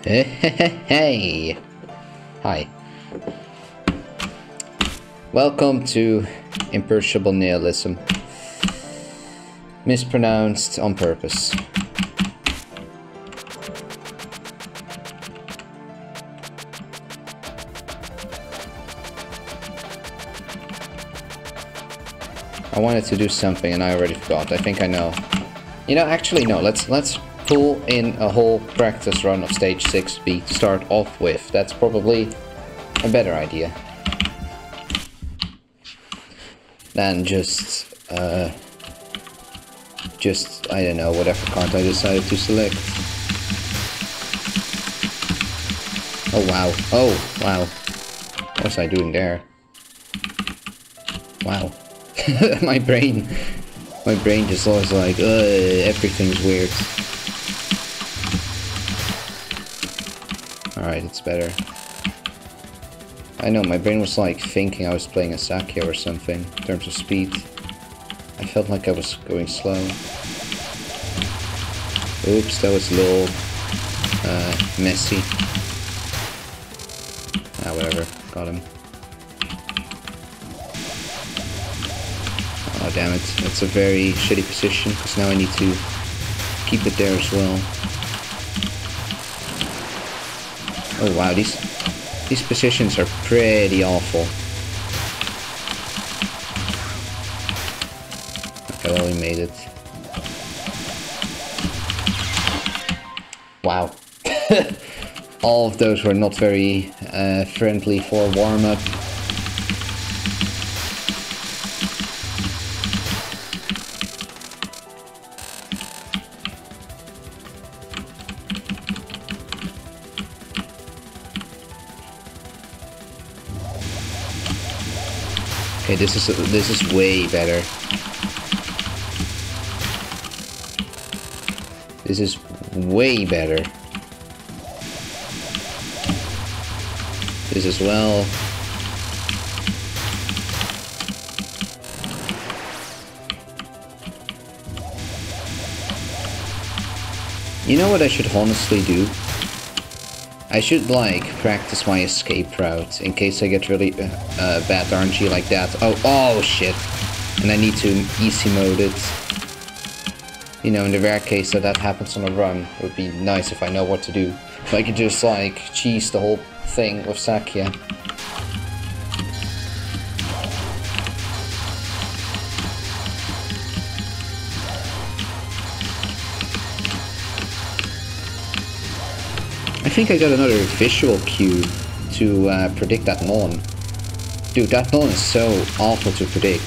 Hey! Hi. Welcome to Imperishable Nihilism. Mispronounced on purpose. I wanted to do something and I already forgot. I think I know. You know, actually no, let's pull in a whole practice run of stage 6B to start off with. That's probably a better idea than just I don't know, whatever card I decided to select. Oh wow, oh wow. What was I doing there? Wow. my brain just was like, everything's weird. Alright, it's better. I know, my brain was like thinking I was playing a Sakya or something, in terms of speed. I felt like I was going slow. Oops, that was a little messy. Ah, whatever, got him. Oh damn it, that's a very shitty position, because now I need to keep it there as well. Oh wow, these positions are pretty awful. Okay, well, we made it. Wow. All of those were not very friendly for warm-up. Okay, this is way better. This is way better. This as well. You know what I should honestly do? I should, like, practice my escape route in case I get really bad RNG like that. Oh shit. And I need to easy mode it. You know, in the rare case that happens on a run, it would be nice if I know what to do. If I could just, like, cheese the whole thing with Sakya. I think I got another visual cue to predict that non. Dude, that non is so awful to predict.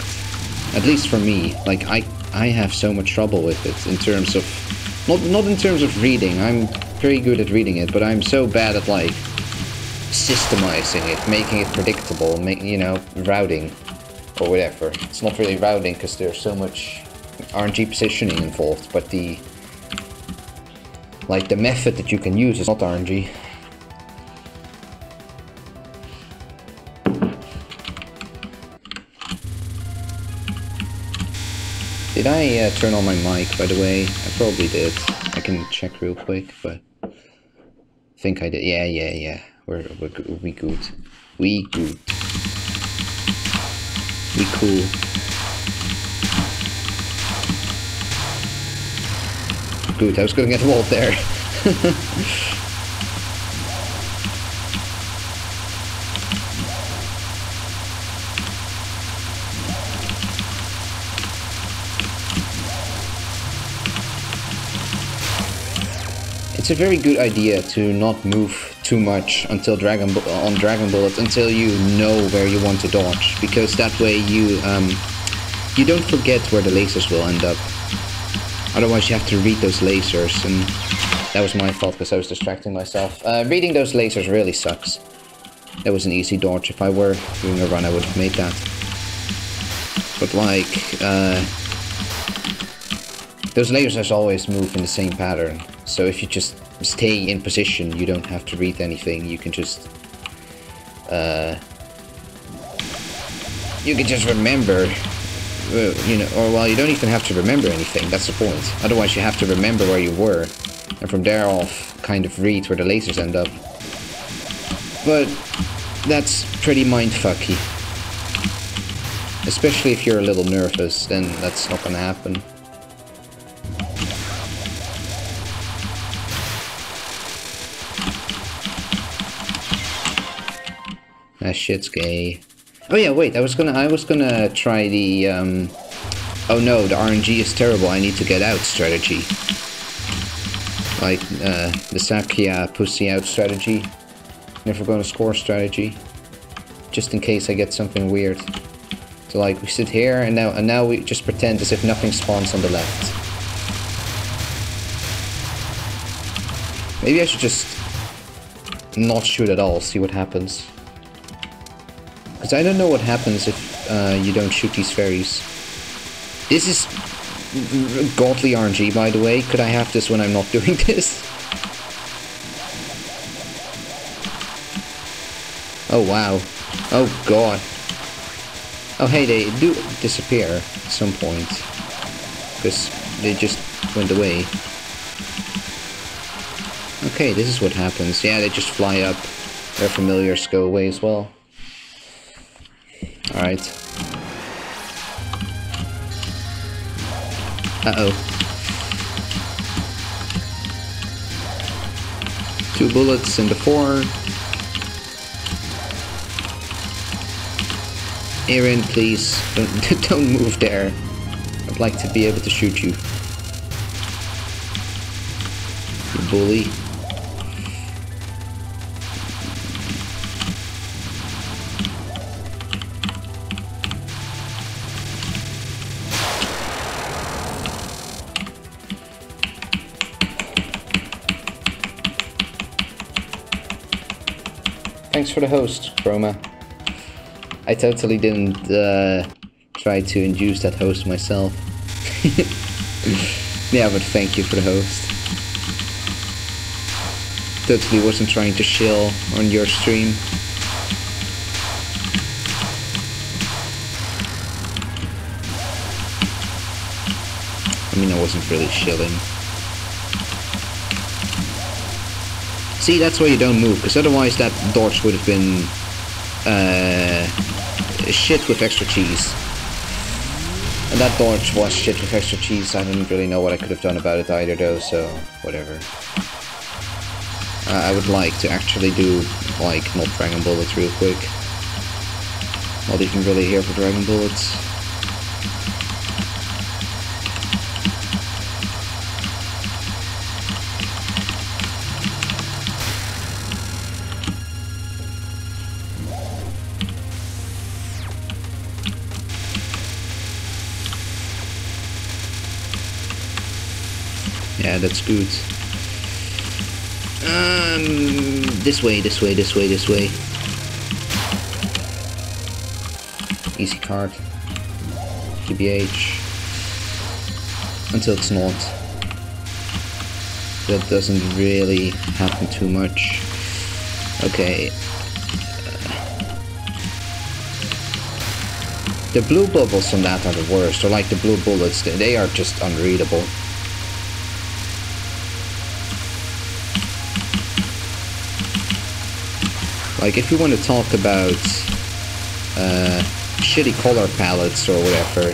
At least for me. Like, I have so much trouble with it in terms of... Not in terms of reading. I'm pretty good at reading it, but I'm so bad at, like, systemizing it, making it predictable, you know, routing, or whatever. It's not really routing because there's so much RNG positioning involved, but the... like, the method that you can use is not RNG. Did I turn on my mic, by the way? I probably did. I can check real quick, but... I think I did. Yeah. We good. We good. We cool. Good, I was going to get a wall there. It's a very good idea to not move too much until Dragon Bullet until you know where you want to dodge, because that way you don't forget where the lasers will end up. Otherwise you have to read those lasers, and that was my fault because I was distracting myself. Reading those lasers really sucks. That was an easy dodge. If I were doing a run I would have made that. But like, those lasers always move in the same pattern. So if you just stay in position, you don't have to read anything. You can just remember, you know, or well, you don't even have to remember anything. That's the point. Otherwise, you have to remember where you were, and from there off kind of read where the lasers end up. But that's pretty mindfucky. Especially if you're a little nervous, then that's not gonna happen. That shit's gay. Oh yeah, wait, I was gonna try the oh no, the RNG is terrible, I need to get out strategy. Like the Sakia pussy out strategy. Never gonna score strategy. Just in case I get something weird. So like we sit here and now we just pretend as if nothing spawns on the left. Maybe I should just not shoot at all, see what happens. Because I don't know what happens if you don't shoot these fairies. This is godly RNG, by the way. Could I have this when I'm not doing this? Oh wow. Oh god. Oh hey, they do disappear at some point. Because they just went away. Okay, this is what happens. Yeah, they just fly up. Their familiars go away as well. Alright. Uh-oh. 2 bullets in the 4. Aaron, please, don't move there. I'd like to be able to shoot you. You bully. Thanks for the host, Chroma. I totally didn't try to induce that host myself. Yeah, but thank you for the host. Totally wasn't trying to shill on your stream. I mean, I wasn't really shilling. See, that's why you don't move, because otherwise that dodge would have been shit with extra cheese. And that dodge was shit with extra cheese. I didn't really know what I could have done about it either though, so whatever. I would like to actually do, like, not Dragon Bullets real quick. Not even really here for Dragon Bullets. Yeah, that's good. This way, this way, this way, this way. Easy card. GBH. Until it's not. That doesn't really happen too much. Okay. The blue bubbles on that are the worst, or like the blue bullets, they are just unreadable. Like, if you want to talk about shitty color palettes or whatever,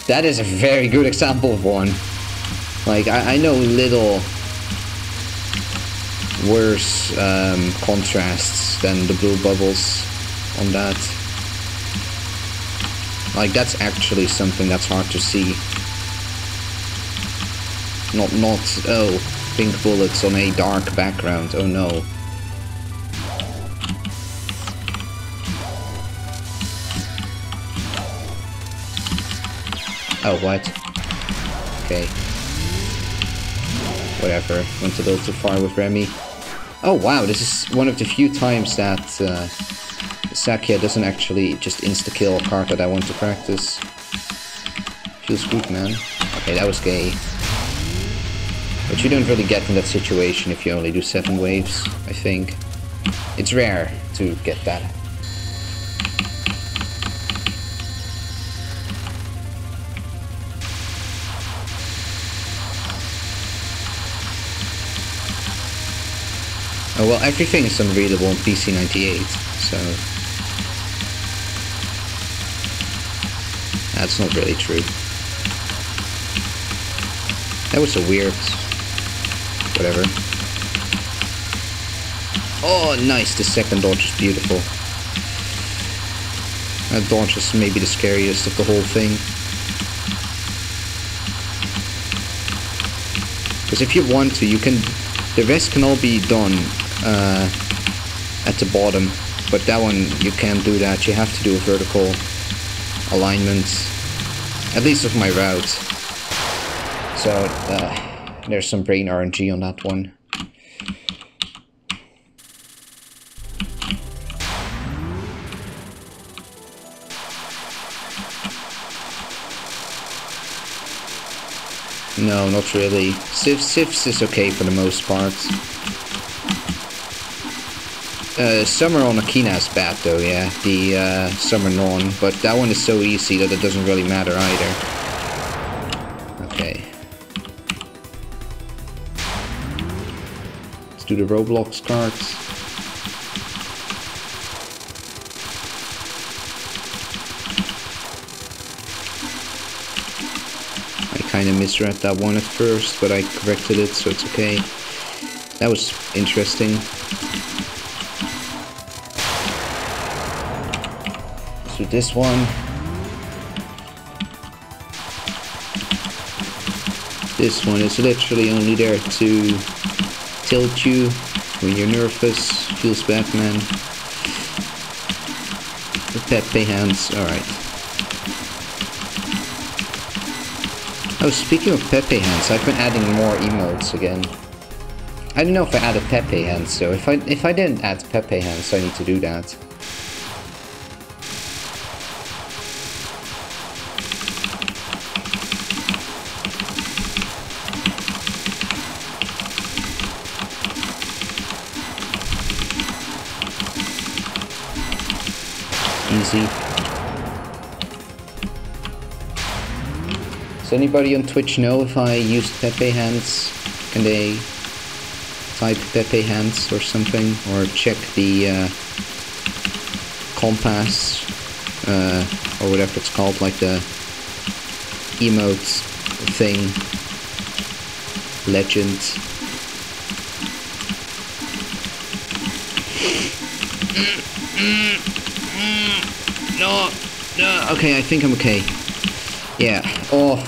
that is a very good example of one. Like, I know little worse contrasts than the blue bubbles on that. Like, that's actually something that's hard to see. Not, oh, pink bullets on a dark background, oh no. Oh, what? Okay. Whatever. Went a little too far with Remy. Oh, wow, this is one of the few times that Sakia doesn't actually just insta-kill a card that I want to practice. Feels good, man. Okay, that was gay. But you don't really get in that situation if you only do 7 waves, I think. It's rare to get that. Oh well, everything is unreadable on PC98, so... That's not really true. That was a weird... whatever. Oh, nice, the second dodge is beautiful. That dodge is maybe the scariest of the whole thing. Because if you want to, you can... The rest can all be done at the bottom. But that one, you can't do that. You have to do a vertical alignment. At least with my route. So, there's some brain RNG on that one. No, not really. Sifs is okay for the most part. Summer on Akina is bad though, yeah. The Summer Non, but that one is so easy that it doesn't really matter either. Okay. Let's do the Roblox cards. I kind of misread that one at first, but I corrected it, so it's okay. That was interesting. So this one. This one is literally only there to tilt you when you're nervous. Feels bad, man. The Pepe hands, alright. Oh, speaking of Pepe hands, I've been adding more emotes again. I don't know if I added Pepe hands, so if I didn't add Pepe hands, I need to do that. Easy. Does anybody on Twitch know if I used Pepe hands? Can they type Pepe hands or something? Or check the compass or whatever it's called, like the emotes thing. Legend. No, no, okay, I think I'm okay. Yeah, oh,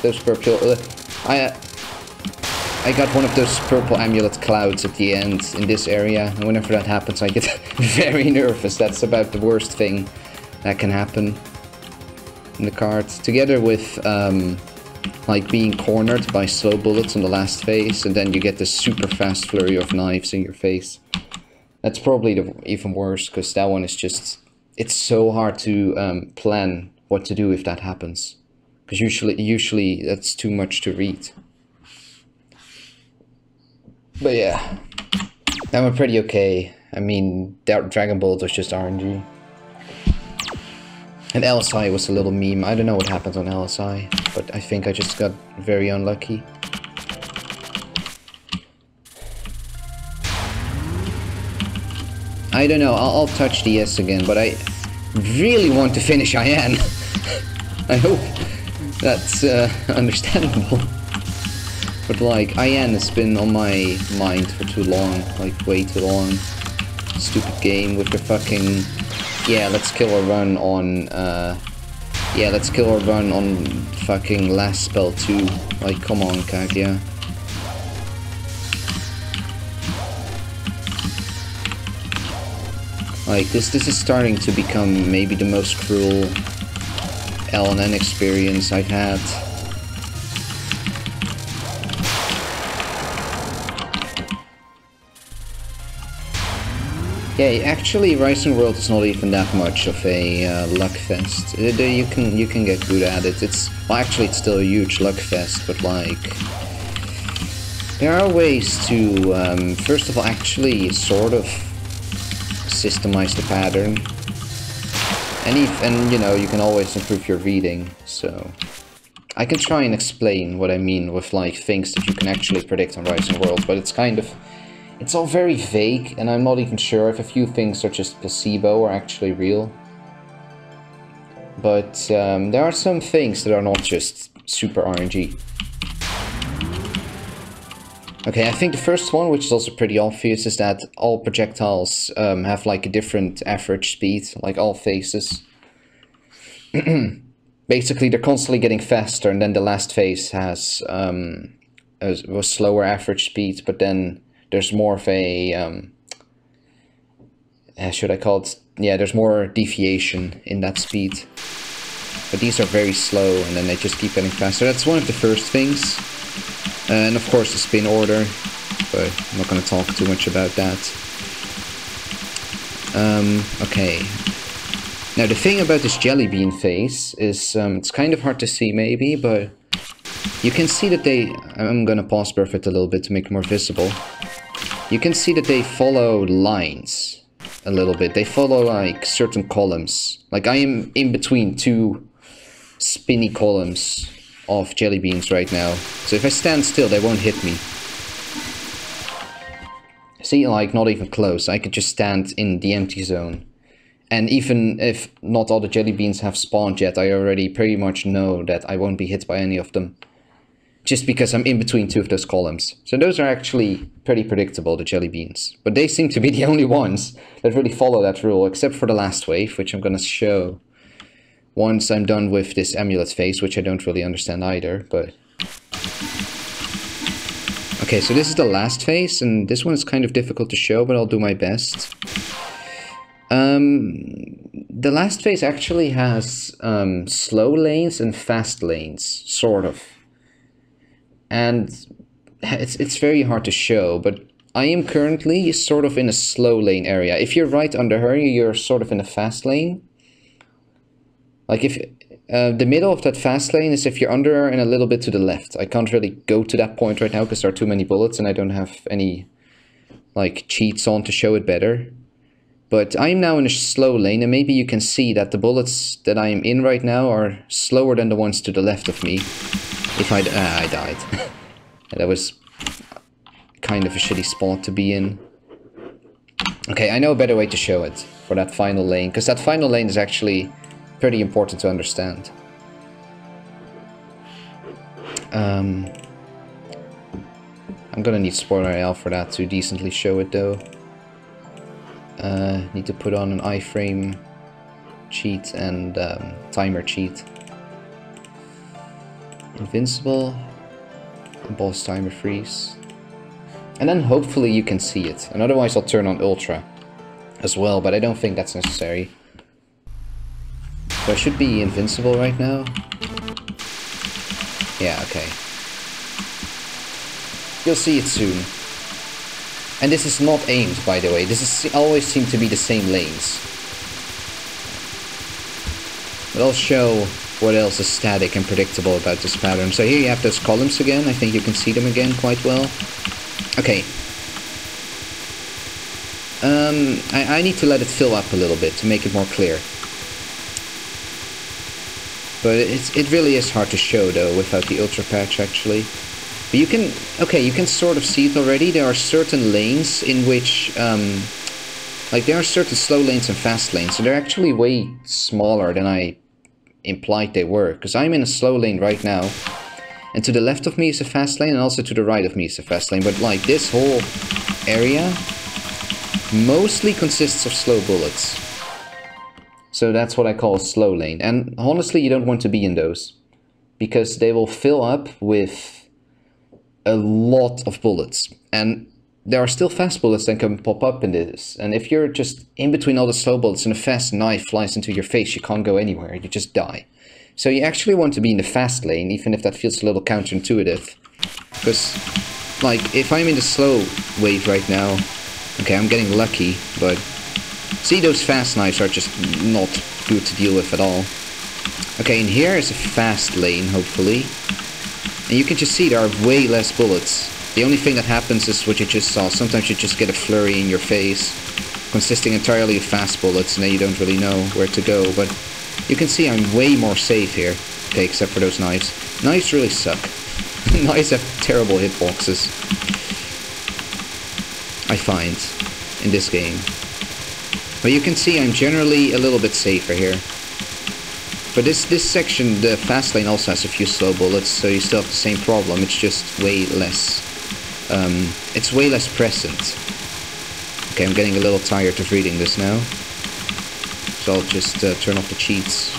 those purple, I got one of those purple amulet clouds at the end in this area, and whenever that happens I get very nervous. That's about the worst thing that can happen in the card. Together with, like being cornered by slow bullets on the last phase, and then you get this super fast flurry of knives in your face. That's probably even worse, because that one is just... It's so hard to plan what to do if that happens. Because usually that's too much to read. But yeah, that went pretty okay. I mean, Dragon Ball was just RNG. And LSI was a little meme. I don't know what happened on LSI, but I think I just got very unlucky. I don't know, I'll touch the S again, but I really want to finish IN. I hope that's understandable. But like, IN has been on my mind for too long, like way too long. Stupid game with the fucking... Yeah, let's kill or run on... yeah, let's kill or run on fucking last spell too. Like, come on, Kaguya. Like, this is starting to become maybe the most cruel LNN experience I've had. Yeah, actually, Rising World is not even that much of a luck fest. You can get good at it. Well, actually, it's still a huge luck fest, but like, there are ways to first of all actually sort of systemize the pattern, and you know, you can always improve your reading. So I can try and explain what I mean with like things that you can actually predict on Rising World, but it's kind of It's all very vague, and I'm not even sure if a few things are just placebo or actually real. But there are some things that are not just super RNG. Okay, I think the first one, which is also pretty obvious, is that all projectiles have like a different average speed, like all phases. Basically, they're constantly getting faster, and then the last phase has a slower average speed, but then there's more of a, should I call it? Yeah, there's more deviation in that speed. But these are very slow, and then they just keep getting faster. That's one of the first things. And of course the spin order, but I'm not going to talk too much about that. Okay. Now the thing about this jelly bean phase is, it's kind of hard to see maybe, but you can see that they... I'm going to pause perfect a little bit to make it more visible. You can see that they follow lines a little bit. They follow like certain columns. Like I am in between two spinny columns of jelly beans right now. So if I stand still, they won't hit me. See, like not even close. I could just stand in the empty zone. And even if not all the jelly beans have spawned yet, I already pretty much know that I won't be hit by any of them. Just because I'm in between two of those columns. So those are actually pretty predictable, the jelly beans. But they seem to be the only ones that really follow that rule, except for the last wave, which I'm going to show once I'm done with this amulet phase, which I don't really understand either, but... Okay, so this is the last phase, and this one is kind of difficult to show, but I'll do my best. The last phase actually has slow lanes and fast lanes, sort of. And it's very hard to show, but I am currently sort of in a slow lane area. If you're right under her, you're sort of in a fast lane. Like if the middle of that fast lane is if you're under her and a little bit to the left. I can't really go to that point right now because there are too many bullets and I don't have any like cheats on to show it better. But I'm now in a slow lane, and maybe you can see that the bullets that I'm in right now are slower than the ones to the left of me. If I died. That was kind of a shitty spot to be in. Okay, I know a better way to show it for that final lane, because that final lane is actually pretty important to understand. I'm gonna need spoiler AL for that to decently show it though. Need to put on an iframe cheat and timer cheat. Invincible, boss timer freeze. And then hopefully you can see it. And otherwise I'll turn on ultra as well, but I don't think that's necessary. So I should be invincible right now. Yeah, okay. You'll see it soon. And this is not aimed, by the way. This is always seem to be the same lanes. But I'll show what else is static and predictable about this pattern. So here you have those columns again. I think you can see them again quite well. Okay. I need to let it fill up a little bit to make it more clear. But it really is hard to show though without the ultra patch actually. But you can, okay, you can sort of see it already. There are certain lanes in which, like there are certain slow lanes and fast lanes. So they're actually way smaller than I implied they were. Because I'm in a slow lane right now. And to the left of me is a fast lane and also to the right of me is a fast lane. But like this whole area mostly consists of slow bullets. So that's what I call a slow lane. And honestly, you don't want to be in those. Because they will fill up with a lot of bullets. And there are still fast bullets that can pop up in this. And if you're just in between all the slow bullets and a fast knife flies into your face, you can't go anywhere. You just die. So you actually want to be in the fast lane, even if that feels a little counterintuitive. Because, like, if I'm in the slow wave right now... Okay, I'm getting lucky, but... See, those fast knives are just not good to deal with at all. Okay, and here is a fast lane, hopefully. And you can just see there are way less bullets. The only thing that happens is what you just saw. Sometimes you just get a flurry in your face, consisting entirely of fast bullets, and then you don't really know where to go. But you can see I'm way more safe here. Okay, except for those knives. Knives really suck. Knives have terrible hitboxes. I find, in this game. But you can see I'm generally a little bit safer here. But this section, the fast lane also has a few slow bullets, so you still have the same problem. It's just way less. It's way less present. Okay, I'm getting a little tired of reading this now, so I'll just turn off the cheats.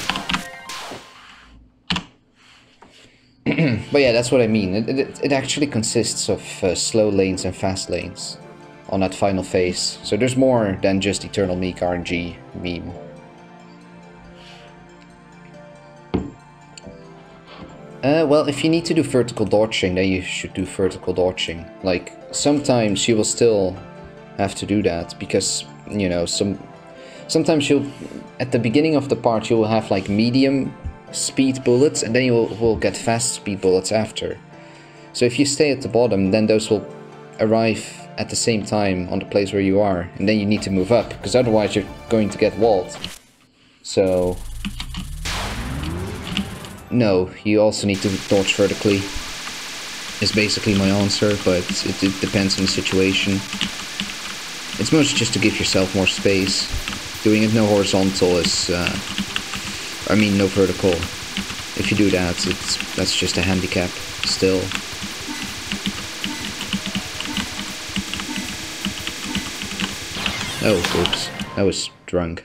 But yeah, that's what I mean. It actually consists of slow lanes and fast lanes on that final phase. So there's more than just Eternal Meek RNG meme. Well, if you need to do vertical dodging, then you should do vertical dodging. Like, sometimes you will still have to do that, because, you know, sometimes you'll, at the beginning of the part, you will have, like, medium speed bullets, and then you will get fast speed bullets after. So if you stay at the bottom, then those will arrive at the same time on the place where you are, and then you need to move up, because otherwise you're going to get walled. So... no, you also need to dodge vertically, is basically my answer, but it depends on the situation. It's mostly just to give yourself more space. Doing it no horizontal is, I mean no vertical. If you do that, that's just a handicap, still. Oh, oops, I was drunk.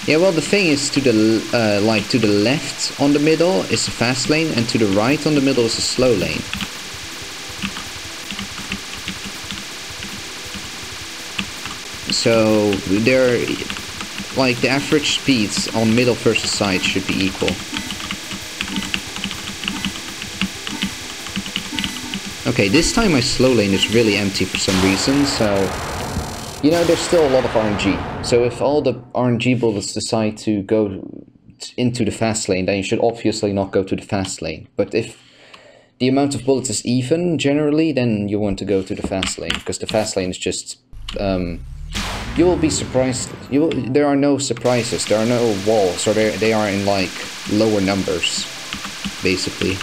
Yeah, well, the thing is, to the like to the left on the middle is a fast lane, and to the right on the middle is a slow lane. So they're like the average speeds on middle versus side should be equal. Okay, this time my slow lane is really empty for some reason, so... you know, there's still a lot of RNG. So if all the RNG bullets decide to go into the fast lane, then you should obviously not go to the fast lane. But if the amount of bullets is even, generally, then you want to go to the fast lane. Because the fast lane is just... you will be surprised. There are no surprises. There are no walls. Or they are in, like, lower numbers, basically.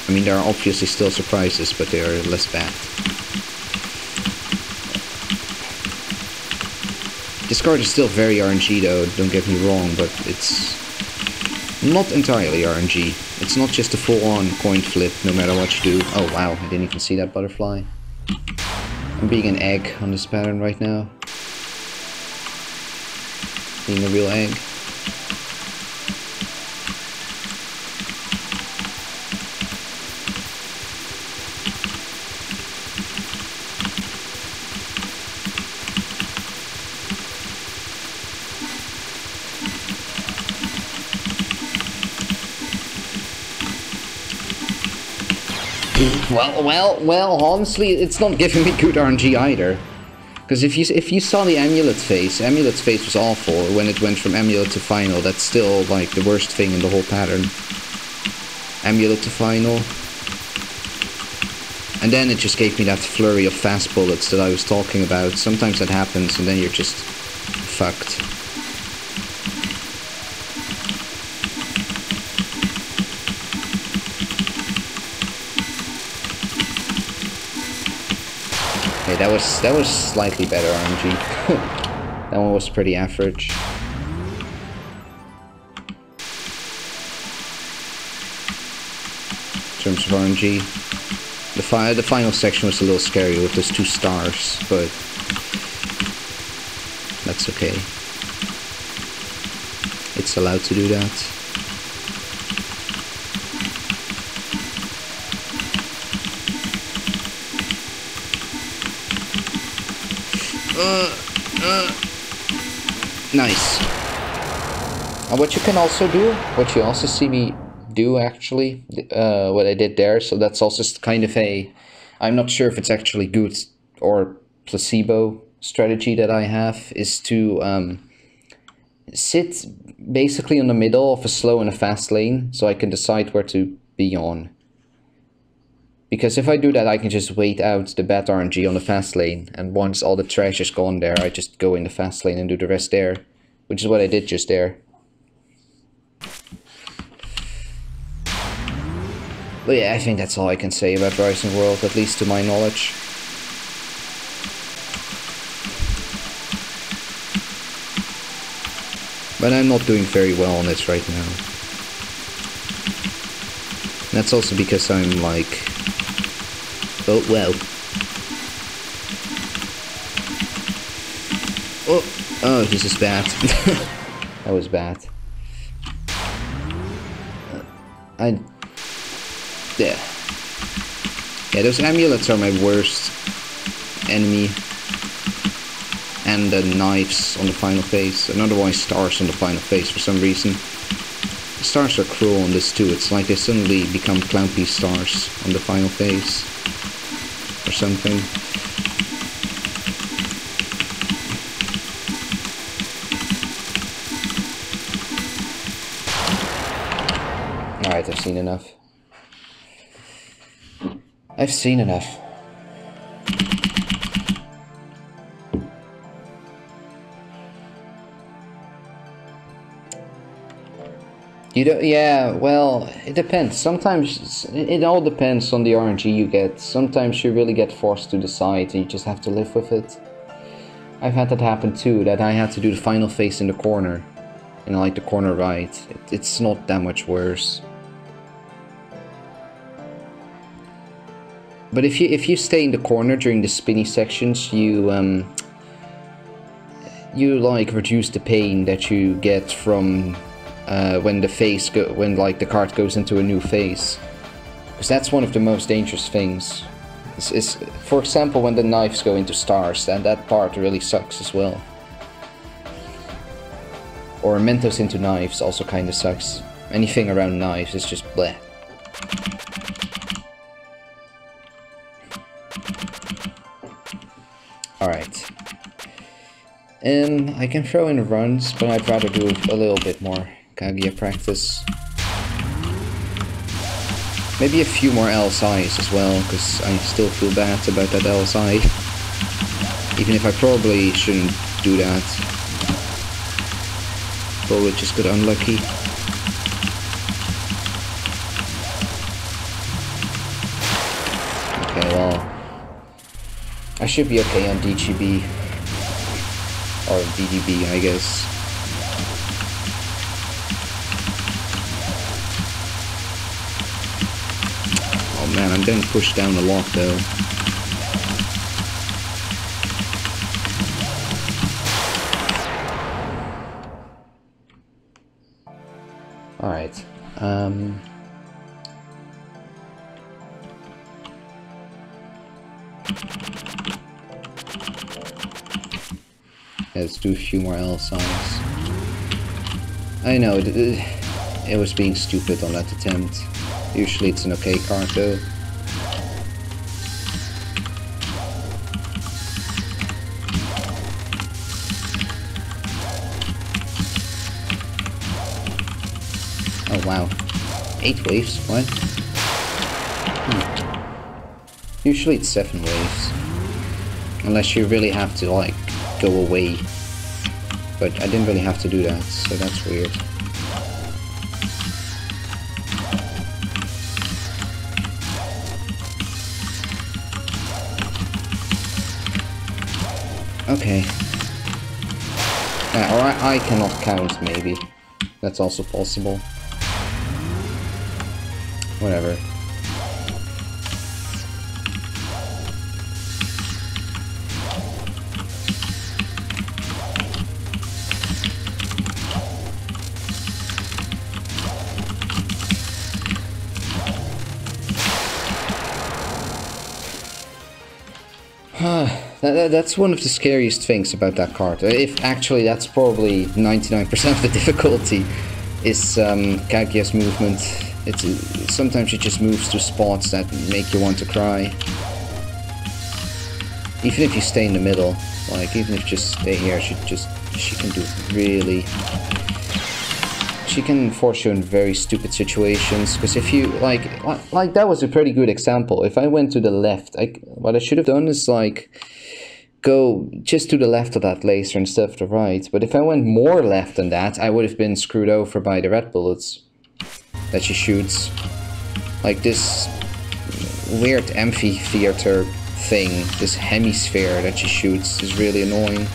I mean, there are obviously still surprises, but they are less bad. This card is still very RNG though, don't get me wrong, but it's not entirely RNG. It's not just a full-on coin flip, no matter what you do. Oh wow, I didn't even see that butterfly. I'm being an egg on this pattern right now. Being a real egg. Well, honestly, it's not giving me good RNG either. Because if you saw the Amulet's face was awful when it went from Amulet to Final. That's still, like, the worst thing in the whole pattern. Amulet to Final. And then it just gave me that flurry of fast bullets that I was talking about. Sometimes that happens, and then you're just fucked. That was slightly better RNG. That one was pretty average. In terms of RNG. The final section was a little scary with those 2 stars, but that's okay. It's allowed to do that. Nice. And what you can also do, what you also see me do actually, what I did there, so that's also kind of a, I'm not sure if it's actually good or placebo strategy that I have, is to sit basically in the middle of a slow and a fast lane, so I can decide where to be on. Because if I do that, I can just wait out the bad RNG on the fast lane, and once all the trash is gone there, I just go in the fast lane and do the rest there. Which is what I did just there. But yeah, I think that's all I can say about Rising World, at least to my knowledge. But I'm not doing very well on this right now. That's also because I'm like... Oh, well. Oh, this is bad. That was bad. Yeah. Yeah, those amulets are my worst enemy. And the knives on the final phase, and otherwise stars on the final phase for some reason. The stars are cruel on this too, it's like they suddenly become clumpy stars on the final phase. Or something. Alright, I've seen enough. I've seen enough. You don't, yeah, well, it depends. Sometimes, it all depends on the RNG you get. Sometimes you really get forced to decide and you just have to live with it. I've had that happen too, that I had to do the final phase in the corner. You know, like the corner right. It's not that much worse. But if you stay in the corner during the spinny sections, you like reduce the pain that you get from when the card goes into a new phase, because that's one of the most dangerous things. Is for example when the knives go into stars, that part really sucks as well. Or Mentos into knives also kind of sucks. Anything around knives is just bleh. Alright. I can throw in runs, but I'd rather do a little bit more Kaguya practice. Maybe a few more LSIs as well, because I still feel bad about that LSI. Even if I probably shouldn't do that. Probably just got unlucky. Okay, well... I should be okay on DGB. Or DDB, I guess. Oh man, I'm getting pushed down a lot though. Alright. Let's do a few more LSIs. I know, it was being stupid on that attempt. Usually it's an okay card though. Oh wow. 8 waves? What? Usually it's 7 waves. Unless you really have to like go away. But I didn't really have to do that, so that's weird. Okay. Or I cannot count, maybe. That's also possible. Whatever. That's one of the scariest things about that card. If actually that's probably 99% of the difficulty is Kaguya's movement. Sometimes it just moves to spots that make you want to cry. Even if you stay in the middle, like even if you just stay here, she can do really. She can force you in very stupid situations, because if you like that was a pretty good example. If I went to the left, what I should have done is like go just to the left of that laser instead of the right. But if I went more left than that, I would have been screwed over by the red bullets that she shoots. Like this weird amphitheater thing, this hemisphere that she shoots is really annoying.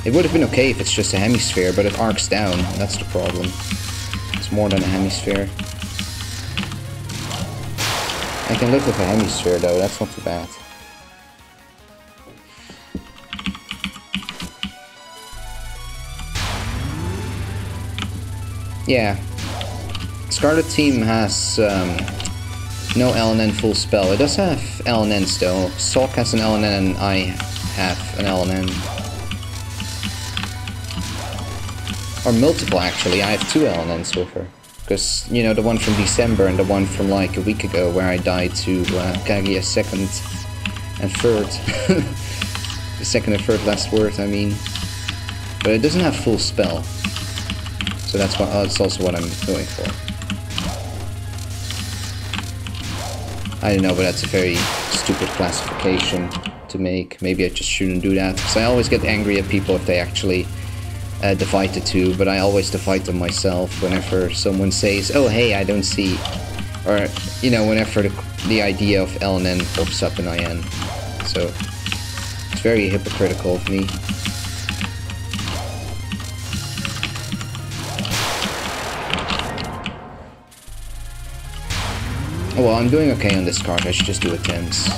It would have been okay if it's just a hemisphere, but it arcs down, that's the problem. It's more than a hemisphere. I can live with a hemisphere though, that's not too bad. Yeah. Scarlet team has no LNN full spell. It does have LNNs though. Salk has an LNN and I have an LNN. Or multiple actually, I have 2 LNNs with her. Because, you know, the one from December and the one from like a week ago where I died to Kaguya's second and third. The second and third last word, I mean. But it doesn't have full spell. So that's what, that's also what I'm going for. I don't know, but that's a very stupid classification to make. Maybe I just shouldn't do that. Because I always get angry at people if they actually divide the two, but I always divide them myself whenever someone says, oh hey, I don't see, or, you know, whenever the idea of LNN pops up in IN. So, it's very hypocritical of me. Oh, well, I'm doing okay on this card, I should just do attempts.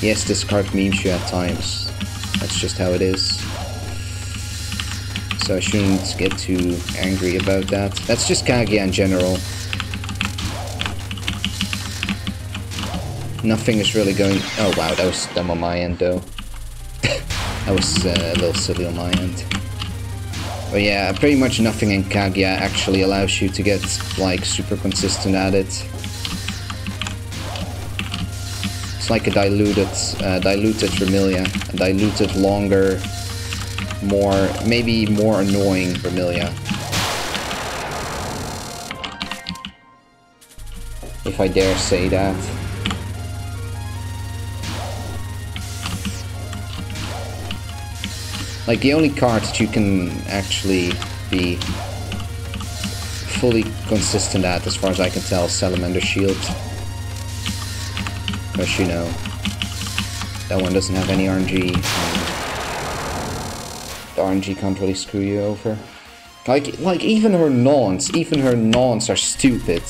Yes, this card memes you at times. That's just how it is. So I shouldn't get too angry about that. That's just Kaguya in general. Nothing is really going... Oh wow, that was dumb on my end though. That was a little silly on my end. But yeah, pretty much nothing in Kaguya actually allows you to get like super consistent at it. It's like a diluted Vermilia, a diluted, longer, more, maybe more annoying Vermilia. If I dare say that. Like the only card that you can actually be fully consistent at, as far as I can tell, is Salamander Shield. Because, you know, that one doesn't have any RNG. The RNG can't really screw you over. Like even her nons are stupid.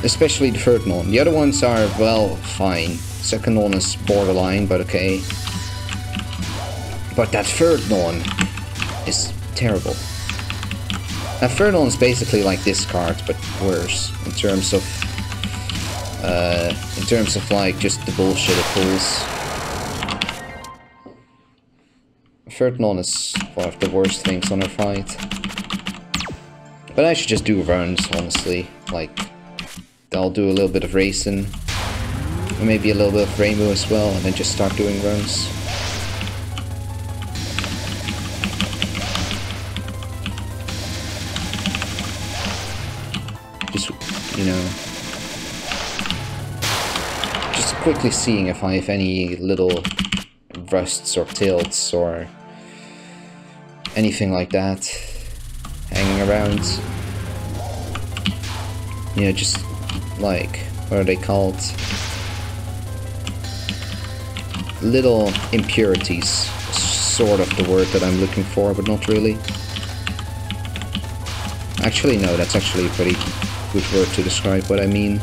Especially the third non. The other ones are, well, fine. Second non is borderline, but okay. But that third non is terrible. That third non is basically like this card, but worse in terms of like just the bullshit it pulls. Third non is one of the worst things on her fight. But I should just do runs, honestly. Like, I'll do a little bit of racing, and maybe a little bit of rainbow as well, and then just start doing runs. Just, you know, just quickly seeing if I have any little rusts or tilts or anything like that hanging around. You know, just like, what are they called? Little impurities, sort of the word that I'm looking for, but not really. Actually, no, that's actually a pretty good word to describe what I mean.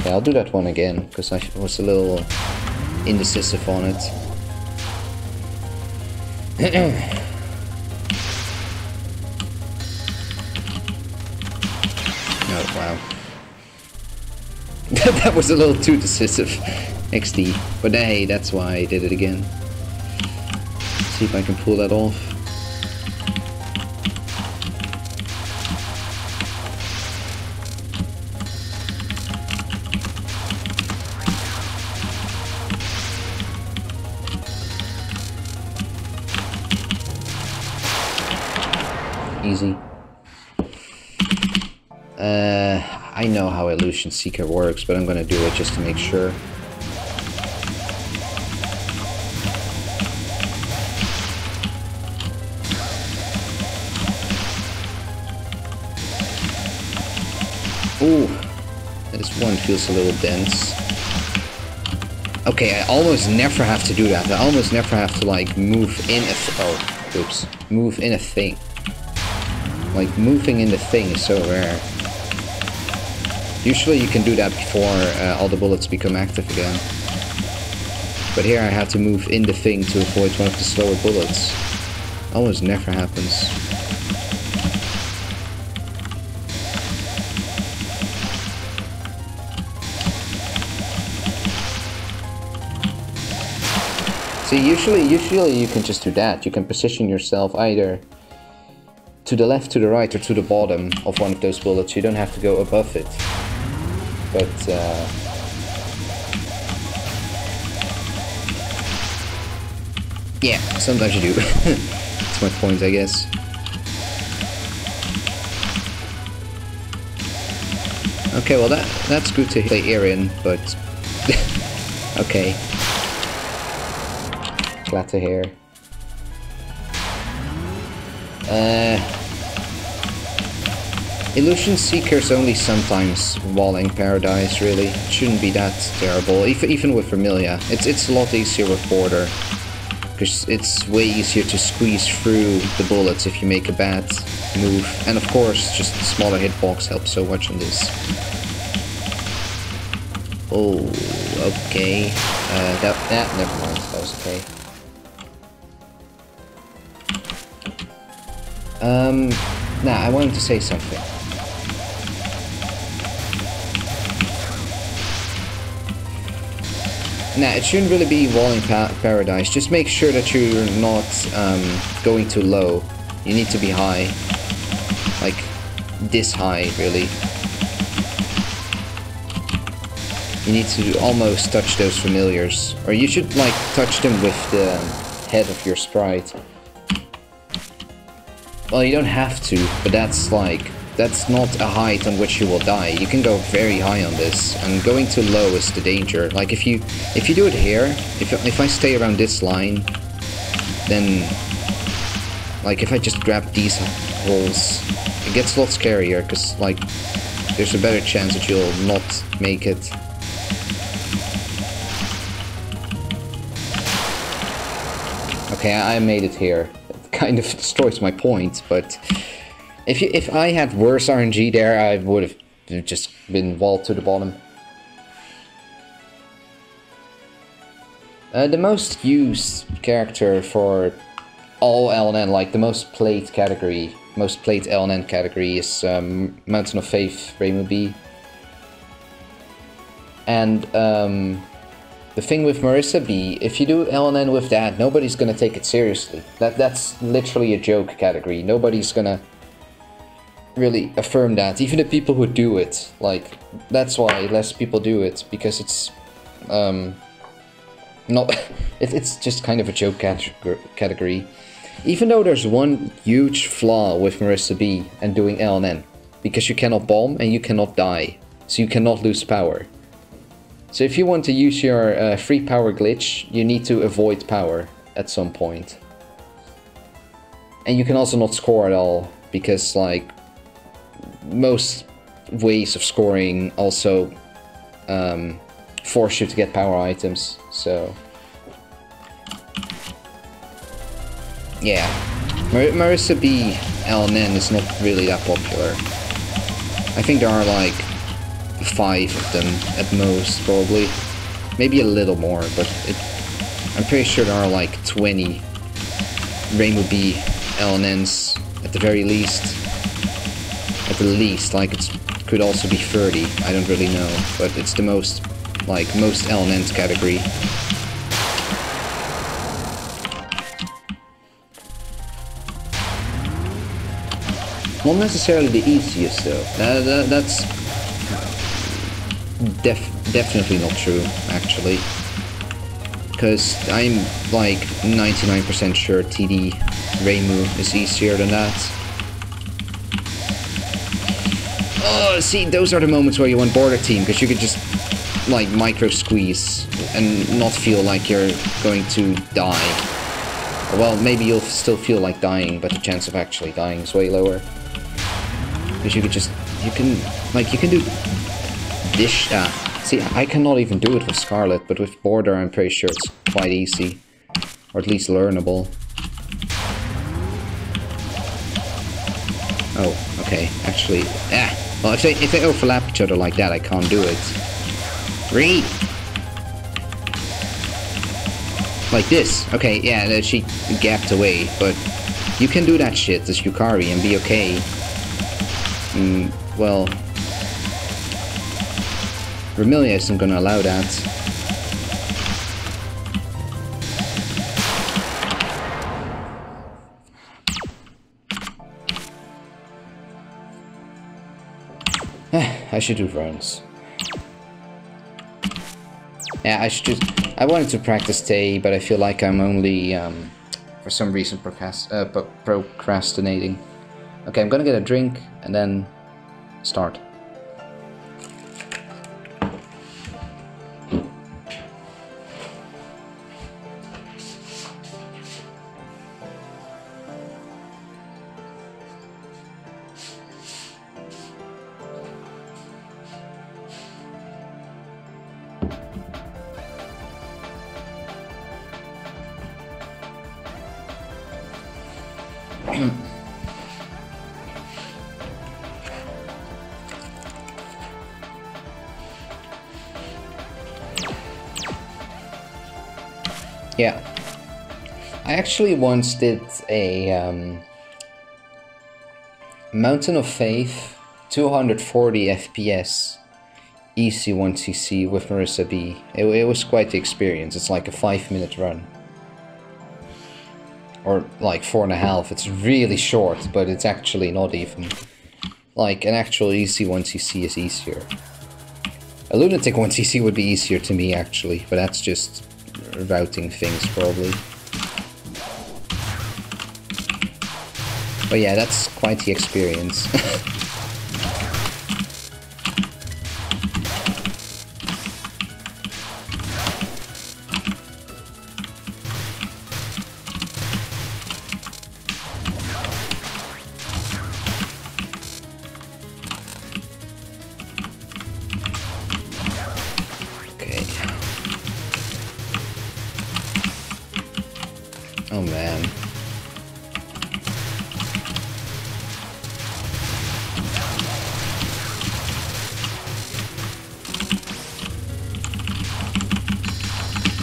Yeah, I'll do that one again, because I was a little indecisive on it. Oh, wow. That was a little too decisive. XD. But hey, that's why I did it again. See if I can pull that off. Easy. I know how Illusion Seeker works, but I'm gonna do it just to make sure. Ooh, this one feels a little dense. Okay, I almost never have to do that. I almost never have to, like, move in a move in a thing. Like, moving in the thing is so rare. Usually you can do that before all the bullets become active again. But here I have to move in the thing to avoid one of the slower bullets. Almost never happens. See, usually you can just do that. You can position yourself either to the left, to the right, or to the bottom of one of those bullets. You don't have to go above it. But, yeah, sometimes you do. That's my point, I guess. Okay, well that's good to play Erin, but... okay. Glad to hear. Illusion Seeker's only sometimes walling Paradise, really. It shouldn't be that terrible, even with Vermilia. It's a lot easier with Border, because it's way easier to squeeze through the bullets if you make a bad move. And of course, just the smaller hitbox helps so much on this. Oh, okay. Never mind, that was okay. Nah, I wanted to say something. Nah, it shouldn't really be walling Paradise. Just make sure that you're not going too low. You need to be high. Like, this high, really. You need to almost touch those familiars. Or you should, like, touch them with the head of your sprite. Well, you don't have to, but that's like... that's not a height on which you will die. You can go very high on this, and going too low is the danger. Like, if you do it here, if I stay around this line, then... like, if I just grab these holes, it gets a lot scarier, because, like, there's a better chance that you'll not make it. Okay, I made it here. It kind of destroys my point, but... If I had worse RNG there, I would have just been walled to the bottom. The most used character for all LNN, like the most played category, most played LNN category is Mountain of Faith, Reimu B. And the thing with Marissa B, if you do LNN with that, nobody's gonna take it seriously. That's literally a joke category. Nobody's gonna really affirm that. Even the people who do it, like, that's why less people do it, because it's not it's just kind of a joke category. Even though there's one huge flaw with Marissa B and doing LNN, because you cannot bomb and you cannot die, so you cannot lose power. So if you want to use your free power glitch, you need to avoid power at some point. And you can also not score at all, because, like, most ways of scoring also force you to get power items, so... yeah. Marissa B LNN is not really that popular. I think there are like 5 of them at most, probably. Maybe a little more, but I'm pretty sure there are like 20 Reimu B LNNs at the very least. At the least, like, it could also be 30, I don't really know, but it's the most, like, most LNNs category. Not necessarily the easiest, though. That's definitely not true, actually. Because I'm, like, 99% sure TD Reimu is easier than that. Oh, see, those are the moments where you want Border Team, because you could just, like, micro squeeze and not feel like you're going to die. Well, maybe you'll still feel like dying, but the chance of actually dying is way lower. Because you could just you can do this. See, I cannot even do it with Scarlet, but with Border, I'm pretty sure it's quite easy, or at least learnable. Oh, okay. Actually, well, if they overlap each other like that, I can't do it. Read. Like this. Okay, yeah, she gapped away, but you can do that shit as Yukari and be okay. Well, Vermilia isn't gonna allow that. I should do runs. Yeah, I wanted to practice Tay, but I feel like I'm only, for some reason, procrastinating. Okay, I'm gonna get a drink, and then start. Yeah, I actually once did a Mountain of Faith 240 FPS EC1CC with Marissa B. It was quite the experience. It's like a 5-minute run. Or like 4.5. It's really short, but it's actually not even. Like an actual EC1CC is easier. A Lunatic 1CC would be easier to me actually, but that's just routing things probably. But yeah, that's quite the experience. Oh man.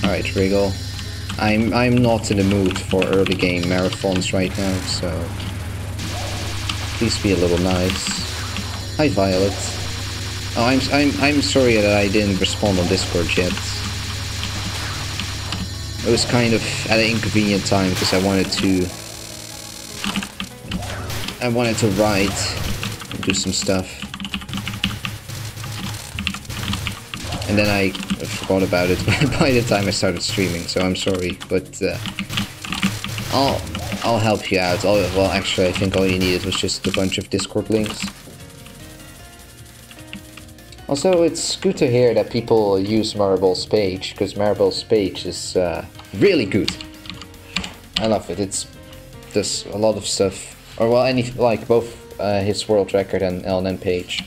Alright, Wriggle. I'm not in the mood for early game marathons right now, so please be a little nice. Hi Violet. Oh, I'm sorry that I didn't respond on Discord yet. It was kind of at an inconvenient time because I wanted to write and do some stuff, and then I forgot about it by the time I started streaming. So I'm sorry, but I'll help you out. Well, actually, I think all you needed was just a bunch of Discord links. Also, it's good to hear that people use Maribel's page, because Maribel's page is really good. I love it. It does a lot of stuff, or well, like both his world record and LNN page.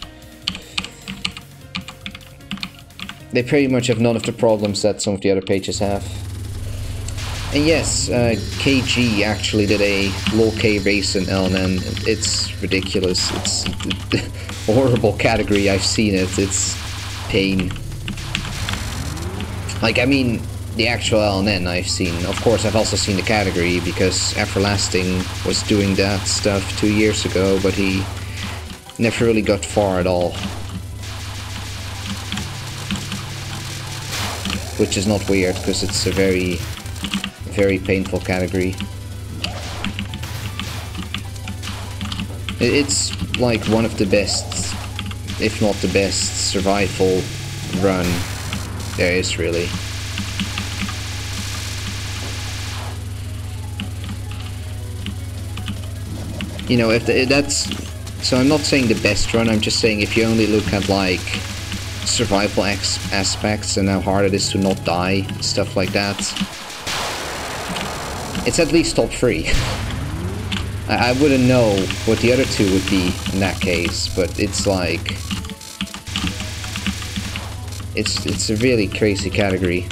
They pretty much have none of the problems that some of the other pages have. And yes, KG actually did a lol-K race in LNN. It's ridiculous. It's a horrible category. I've seen it. It's pain. Like, I mean, the actual LNN I've seen. Of course, I've also seen the category because Everlasting was doing that stuff 2 years ago, but he never really got far at all. Which is not weird, because it's a very painful category. It's like one of the best, if not the best, survival run there is, really. You know, if that's... So I'm not saying the best run, I'm just saying if you only look at, like, survival aspects and how hard it is to not die, stuff like that, it's at least top 3. I wouldn't know what the other two would be in that case, but it's like... It's a really crazy category.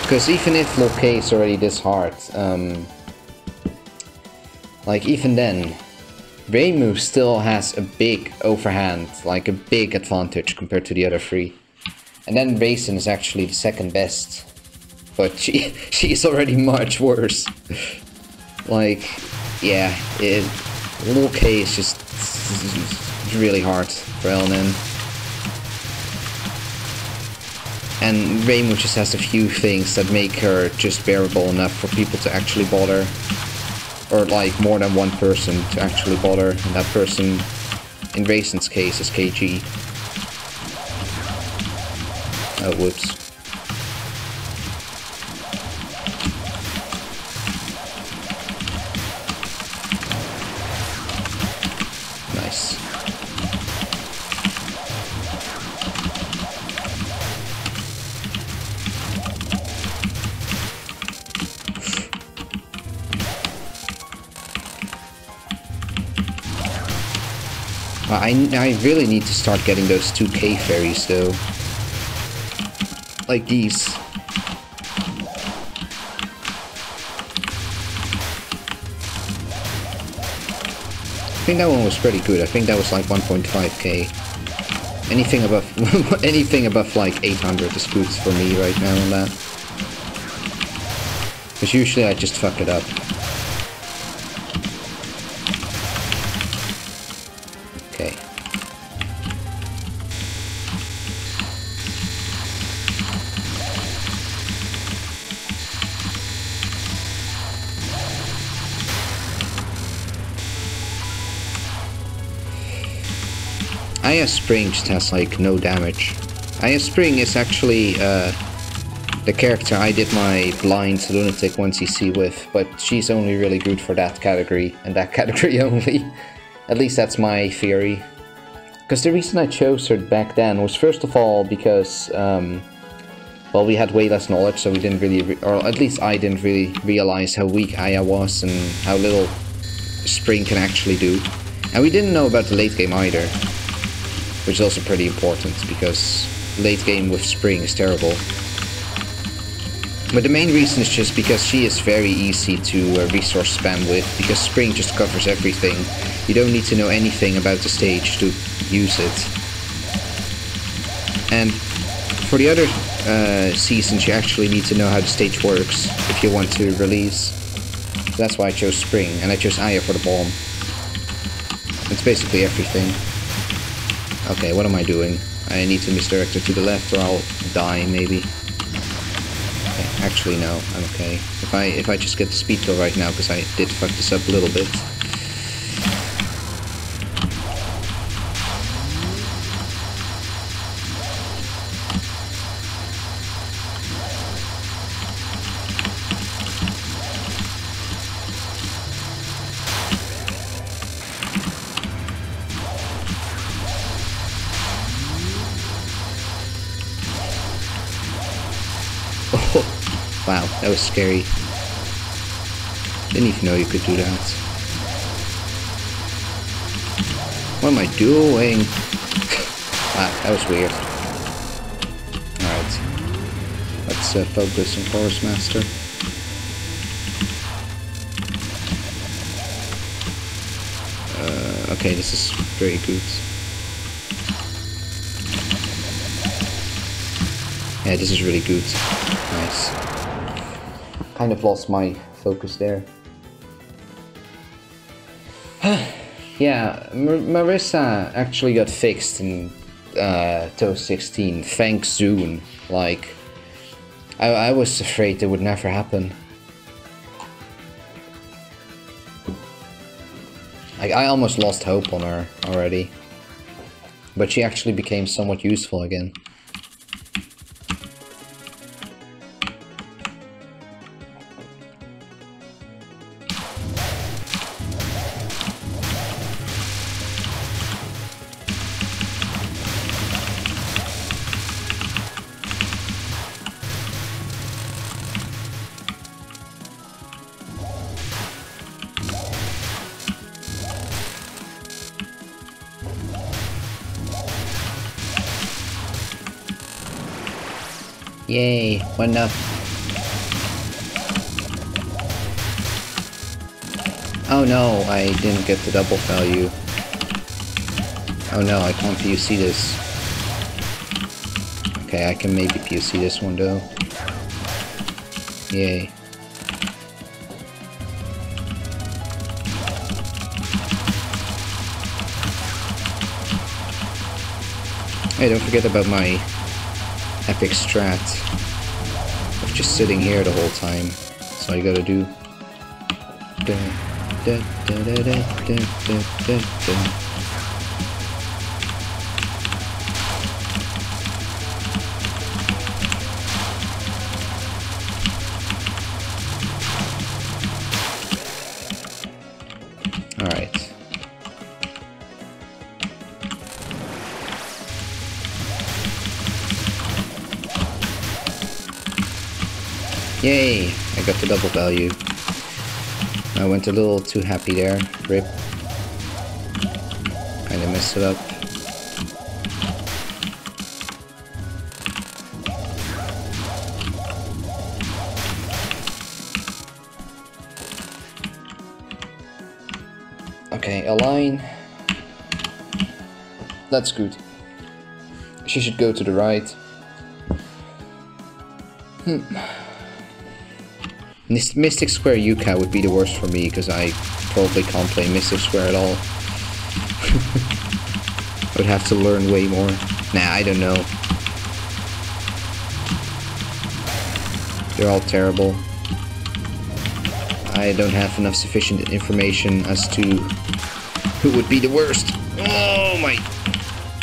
Because even if Loke is already this hard, like even then, Reimu still has a big overhand, like a big advantage compared to the other three. And then Raisin is actually the second best, but she's already much worse. Like, yeah, Loke is just really hard for LNN. And Reimu just has a few things that make her just bearable enough for people to actually bother. Or like more than one person to actually bother, and that person, in Raisin's case, is KG. Oh, whoops. Nice. I really need to start getting those 2K fairies though. Like these. I think that one was pretty good. I think that was like 1.5k. Anything above anything above like 800 is good for me right now on that. Because usually I just fuck it up. Okay. Aya Spring just has like no damage. Aya Spring is actually the character I did my blind lunatic 1cc with, but she's only really good for that category, and that category only. At least that's my theory. Because the reason I chose her back then was first of all because, well, we had way less knowledge, so we didn't really, or at least I didn't really realize how weak Aya was and how little Spring can actually do. And we didn't know about the late game either, which is also pretty important because late game with Spring is terrible. But the main reason is just because she is very easy to resource spam with, because Spring just covers everything. You don't need to know anything about the stage to use it. And for the other seasons you actually need to know how the stage works if you want to release. So that's why I chose Spring, and I chose Aya for the bomb. It's basically everything. Okay, what am I doing? I need to misdirect it to the left or I'll die maybe. Okay, actually no, I'm okay. If I just get the speed kill right now, because I did fuck this up a little bit. Wow, that was scary. Didn't even know you could do that. What am I doing? Wow, that was weird. Alright. Let's focus on Forest Master. Okay, this is very good. Yeah, this is really good. Nice. Kind of lost my focus there. Yeah, Marissa actually got fixed in TOS 16, thanks Zune. Like, I was afraid it would never happen. Like, I almost lost hope on her already. But she actually became somewhat useful again. Yay, one up. Oh no, I didn't get the double value. Oh no, I can't POC this. Okay, I can maybe POC this one though. Yay. Hey, don't forget about my epic strat of just sitting here the whole time. That's all you gotta do. Alright. Yay! I got the double value. I went a little too happy there. Rip. Kinda messed it up. Okay, align. That's good. She should go to the right. Mystic Square Yuka would be the worst for me, because I probably can't play Mystic Square at all. I would have to learn way more. Nah, I don't know. They're all terrible. I don't have enough sufficient information as to who would be the worst. Oh my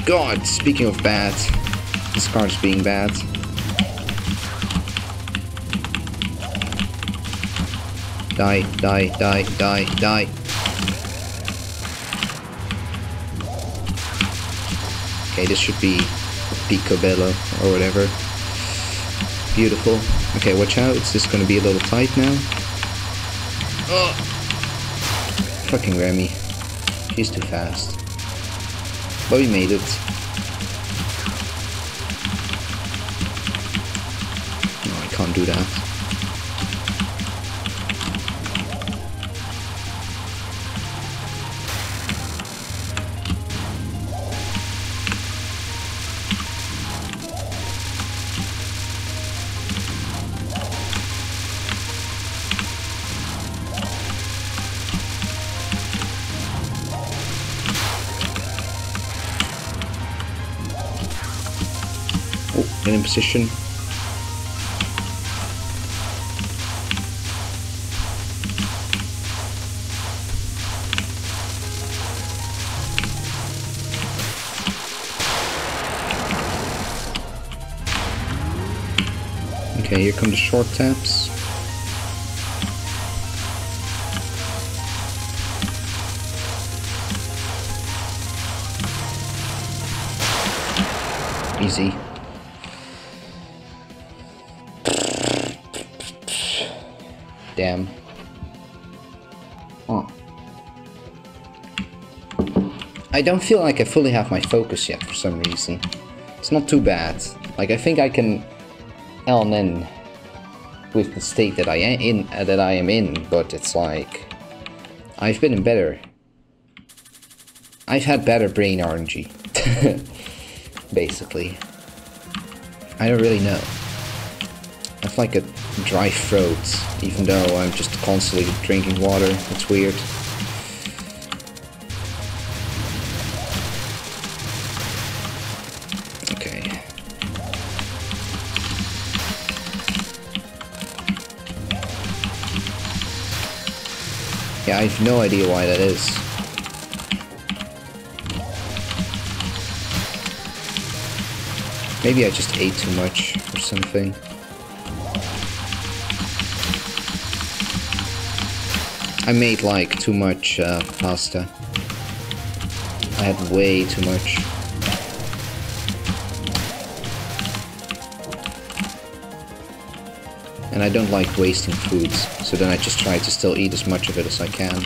god, speaking of bad, this card's being bad. Die, die, die, die, die. Okay, this should be Picobello or whatever. Beautiful. Okay, watch out, it's just gonna be a little tight now. Oh! Fucking Remy. She's too fast. But we made it. No, I can't do that. In position. Okay, here come the short taps. Easy. Damn. Oh. I don't feel like I fully have my focus yet for some reason. It's not too bad. Like, I think I can LNN with the state that I am in, but it's like I've been in better. I've had better brain RNG. Basically. I don't really know. I have like a dry throat, even though I'm just constantly drinking water. It's weird. Okay. Yeah, I have no idea why that is. Maybe I just ate too much or something. I made like too much pasta. I had way too much. And I don't like wasting foods, so then I just try to still eat as much of it as I can.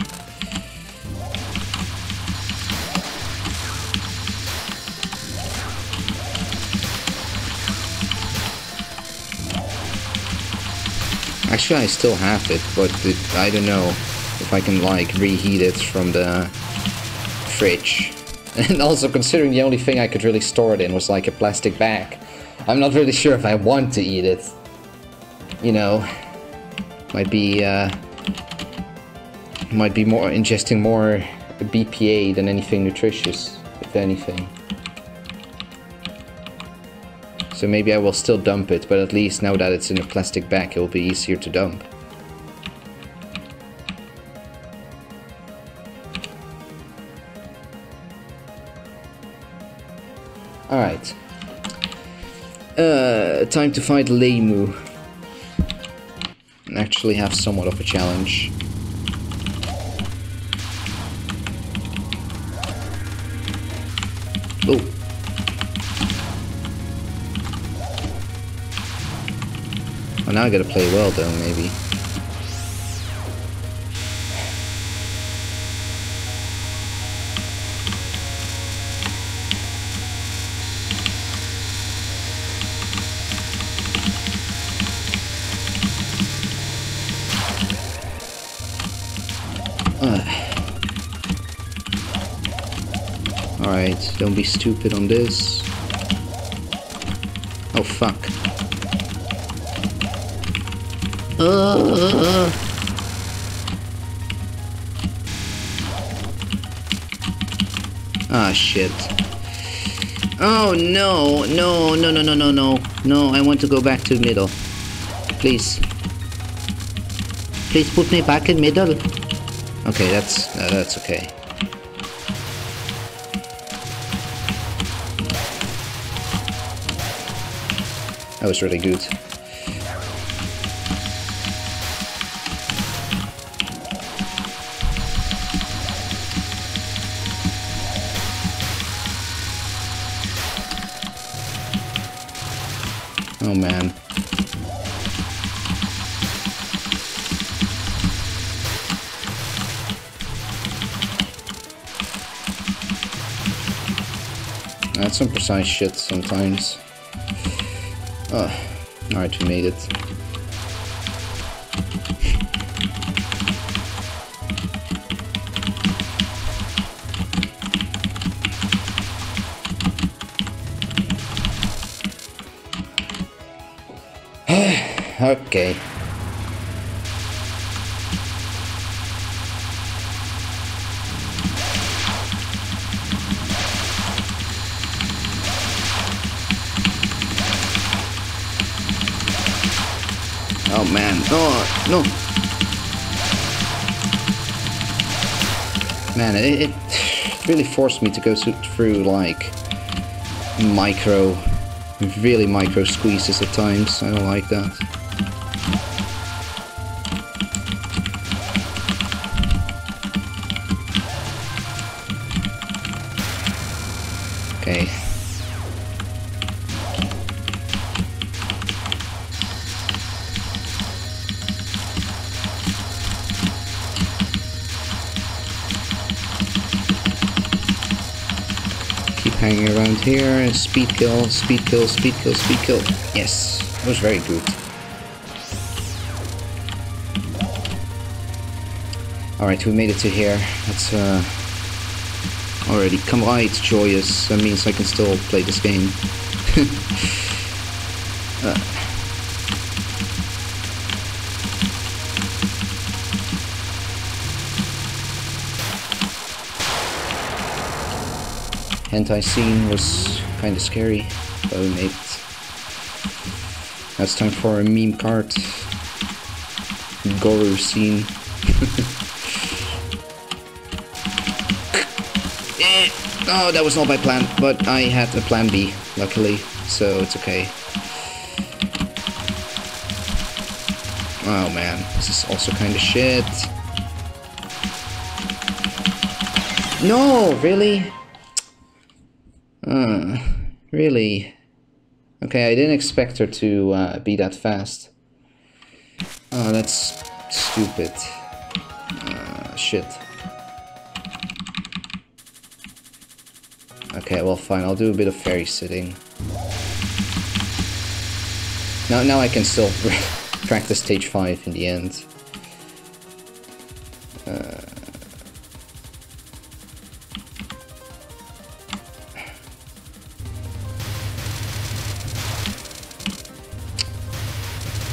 Actually, I still have it, but I don't know if I can, like, reheat it from the fridge. And also, considering the only thing I could really store it in was, like, a plastic bag, I'm not really sure if I want to eat it. You know, might be more ingesting more BPA than anything nutritious, if anything. So maybe I will still dump it, but at least now that it's in a plastic bag, it will be easier to dump. Alright. Time to fight Leimu. And actually have somewhat of a challenge. Oh. Well, now I gotta play well though, maybe. Alright, don't be stupid on this. Oh fuck. Ah, shit. Oh no, no, no, no, no, no, no. No, I want to go back to middle. Please. Please put me back in middle. Okay, that's okay. That was really good. Oh man. That's some precise shit sometimes. Oh, alright, we made it. Okay. Oh man, oh no! Man, it really forced me to go through like really micro squeezes at times. I don't like that. Okay. Hanging around here, speed kill, speed kill, speed kill, speed kill. Yes, that was very good. Alright, we made it to here. That's already quite joyous. That means I can still play this game. Hentai scene was kinda scary, but we made it. Now it's time for a meme card. Goru scene. Oh, that was not my plan, but I had a plan B, luckily, so it's okay. Oh man, this is also kinda shit. No, really? Really? Okay, I didn't expect her to be that fast. Oh, that's stupid. Shit. Okay, well fine, I'll do a bit of fairy sitting. Now I can still cracked the stage 5 in the end.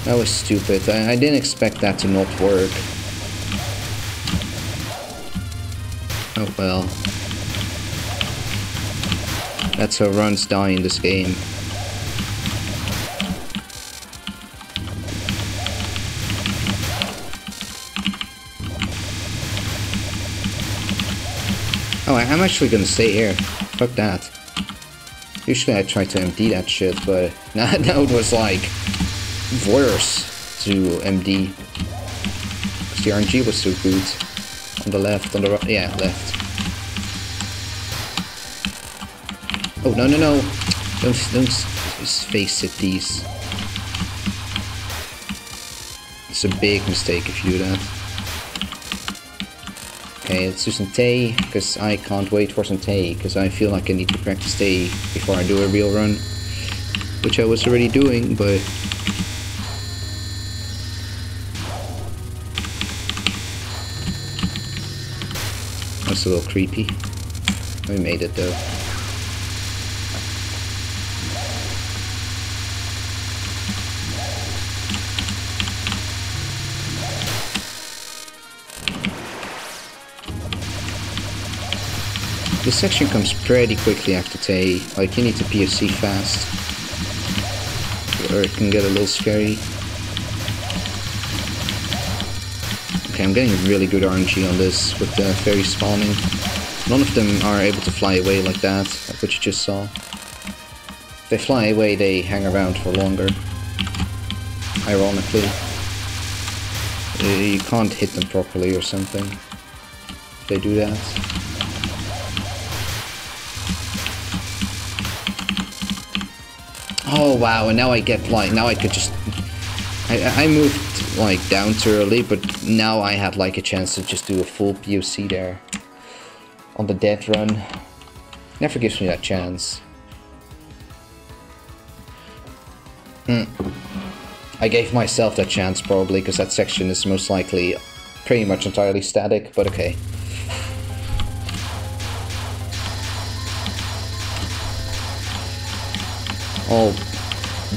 That was stupid. I didn't expect that to not work. Oh well. That's how runs die in this game. Oh, I'm actually gonna stay here. Fuck that. Usually I try to MD that shit, but now it was like worse to MD. Because the RNG was so good. On the left, on the right, yeah, left. Oh, no, no, no. Don't face it, these. It's a big mistake if you do that. Okay, let's do some Tay, because I can't wait for some Tay, because I feel like I need to practice Tay before I do a real run. Which I was already doing, but... That's a little creepy. We made it though. This section comes pretty quickly after Tay, like you need to POC fast, or it can get a little scary. Okay, I'm getting really good RNG on this with the fairy spawning. None of them are able to fly away like that, like what you just saw. If they fly away, they hang around for longer. Ironically. You can't hit them properly or something if they do that. Oh wow, and now I get like, now I could just... I moved like down too early, but now I had like a chance to just do a full POC there. On the dead run. Never gives me that chance. I gave myself that chance probably, because that section is most likely pretty much entirely static, but okay. I'll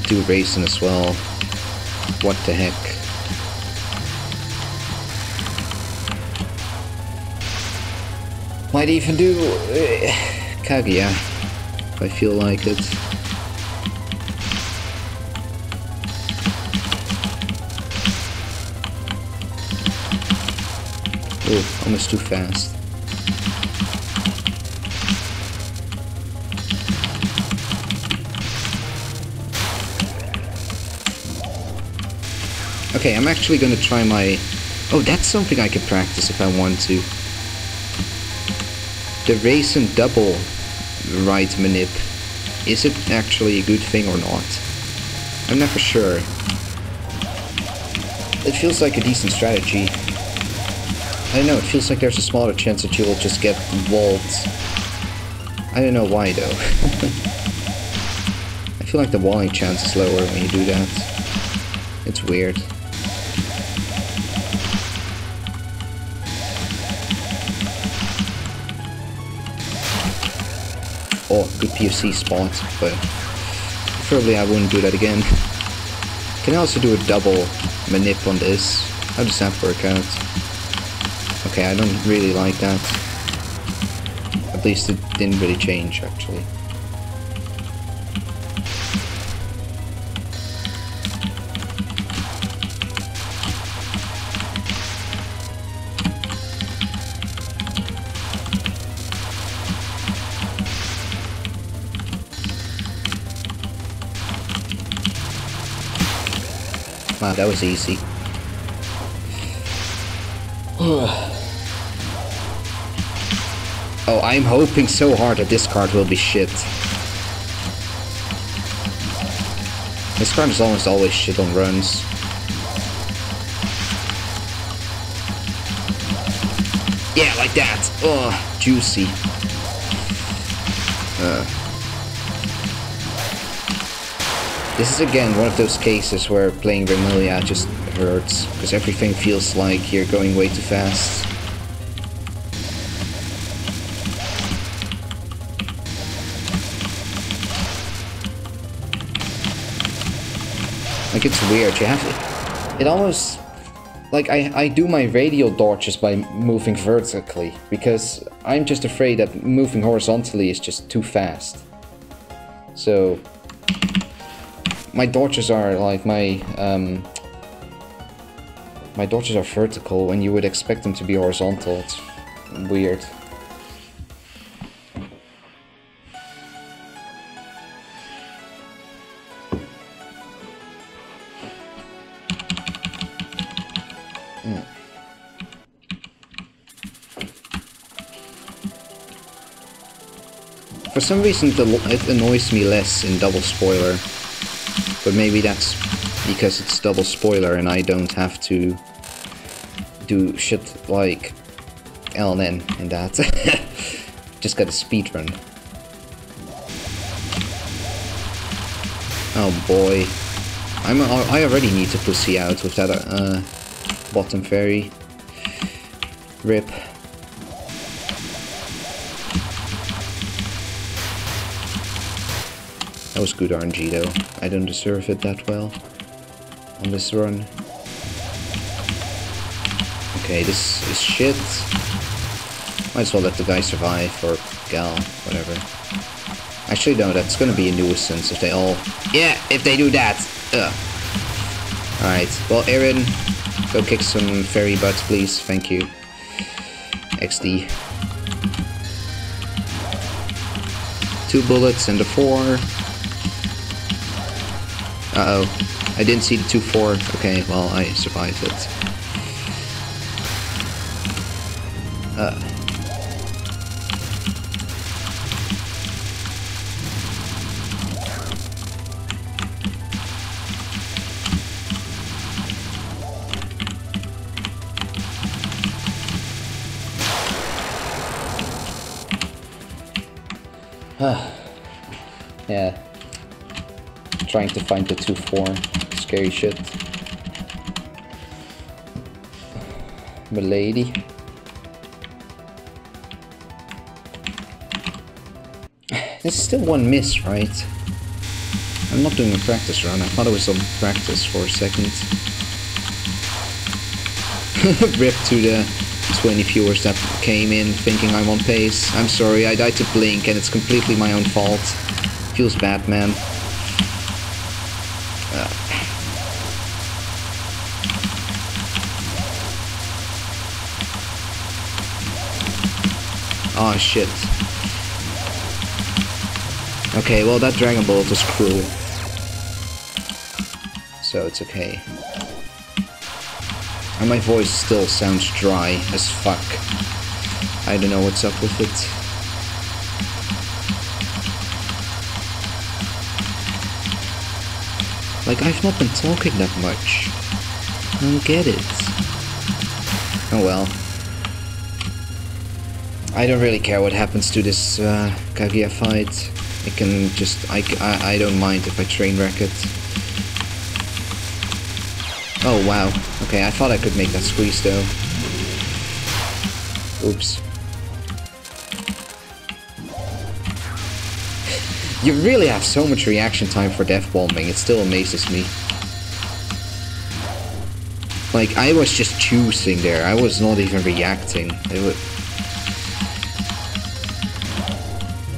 do racing as well. What the heck. Might even do Kaguya if I feel like it. Oh, almost too fast. Okay, I'm actually gonna try my... Oh, that's something I can practice if I want to. The race and double right manip. Is it actually a good thing or not? I'm never sure. It feels like a decent strategy. I don't know, it feels like there's a smaller chance that you will just get walled. I don't know why though. I feel like the walling chance is lower when you do that. It's weird. Oh, good POC spot, but preferably I wouldn't do that again. Can I also do a double manip on this? How does that work out? Okay, I don't really like that. At least it didn't really change, actually. Wow, that was easy. Oh, I'm hoping so hard that this card will be shit. This card is almost always shit on runs. Yeah, like that. Oh, juicy. This is again one of those cases where playing Vanilla just hurts, because everything feels like you're going way too fast. Like, it's weird, you have to... It almost... Like, I do my radial dodges by moving vertically, because I'm just afraid that moving horizontally is just too fast. So... My dodges are like my dodges are vertical when you would expect them to be horizontal. It's weird. For some reason it annoys me less in double spoiler. But maybe that's because it's double spoiler and I don't have to do shit like LNN in that. Just got a speedrun. Oh boy. I already need to pussy out with that bottom fairy. Rip. That was good RNG though. I don't deserve it that well on this run. Okay, this is shit. Might as well let the guy survive, or gal, whatever. Actually no, that's gonna be a nuisance if they all... Yeah, if they do that! Ugh. Alright, well Aaron, go kick some fairy butts please, thank you. XD. 2 bullets and a 4. Uh-oh. I didn't see the 2-4. Okay, well, I survived it. Yeah. Trying to find the 2-4. Scary shit. Milady. This is still 1 miss, right? I'm not doing a practice run. I thought it was on practice for a second. Rip to the 20 viewers that came in thinking I'm on pace. I'm sorry, I died to Blink and it's completely my own fault. Feels bad, man. Oh shit. Okay, well that Dragon Bolt was cruel. So it's okay. And my voice still sounds dry as fuck. I don't know what's up with it. Like, I've not been talking that much. I don't get it. Oh well. I don't really care what happens to this Kaguya fight. I can just... I don't mind if I train wreck it. Oh wow. Okay, I thought I could make that squeeze though. Oops. You really have so much reaction time for death bombing, it still amazes me. Like, I was just choosing there, I was not even reacting.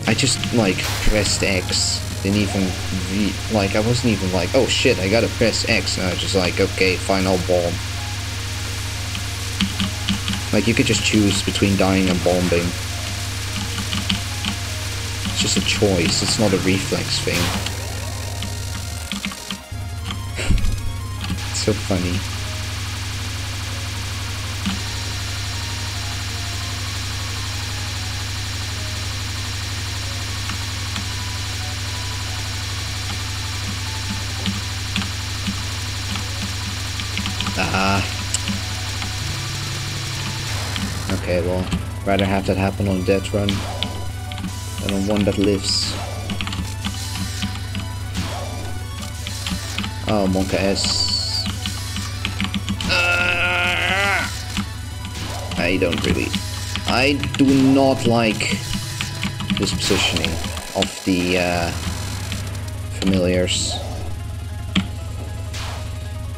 I just, like, pressed X. Didn't even, I wasn't even like, oh shit, I gotta press X. And I was just like, okay, fine, I'll bomb. Like, you could just choose between dying and bombing. It's just a choice, it's not a reflex thing. It's so funny. Okay, well, rather have that happen on a death run than on one that lives. Oh, Monka S. I don't really... I do not like this positioning of the familiars.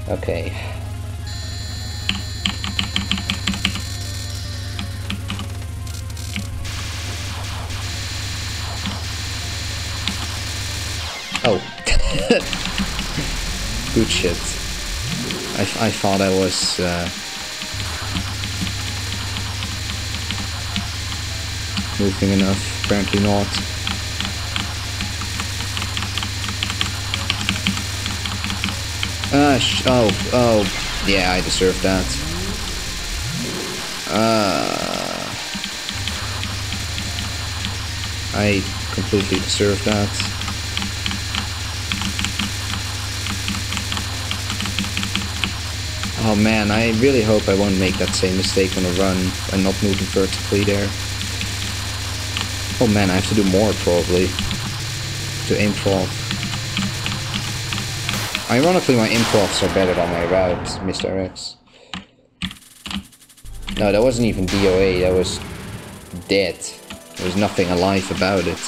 Okay. Oh. Good shit. I thought I was... moving enough, apparently not. Oh, yeah, I deserve that. I completely deserve that. Oh man, I really hope I won't make that same mistake on a run and not moving vertically there. Oh man, I have to do more probably to improv. Ironically, my improvs are better than my route misdirects. No, that wasn't even DOA, that was dead. There was nothing alive about it.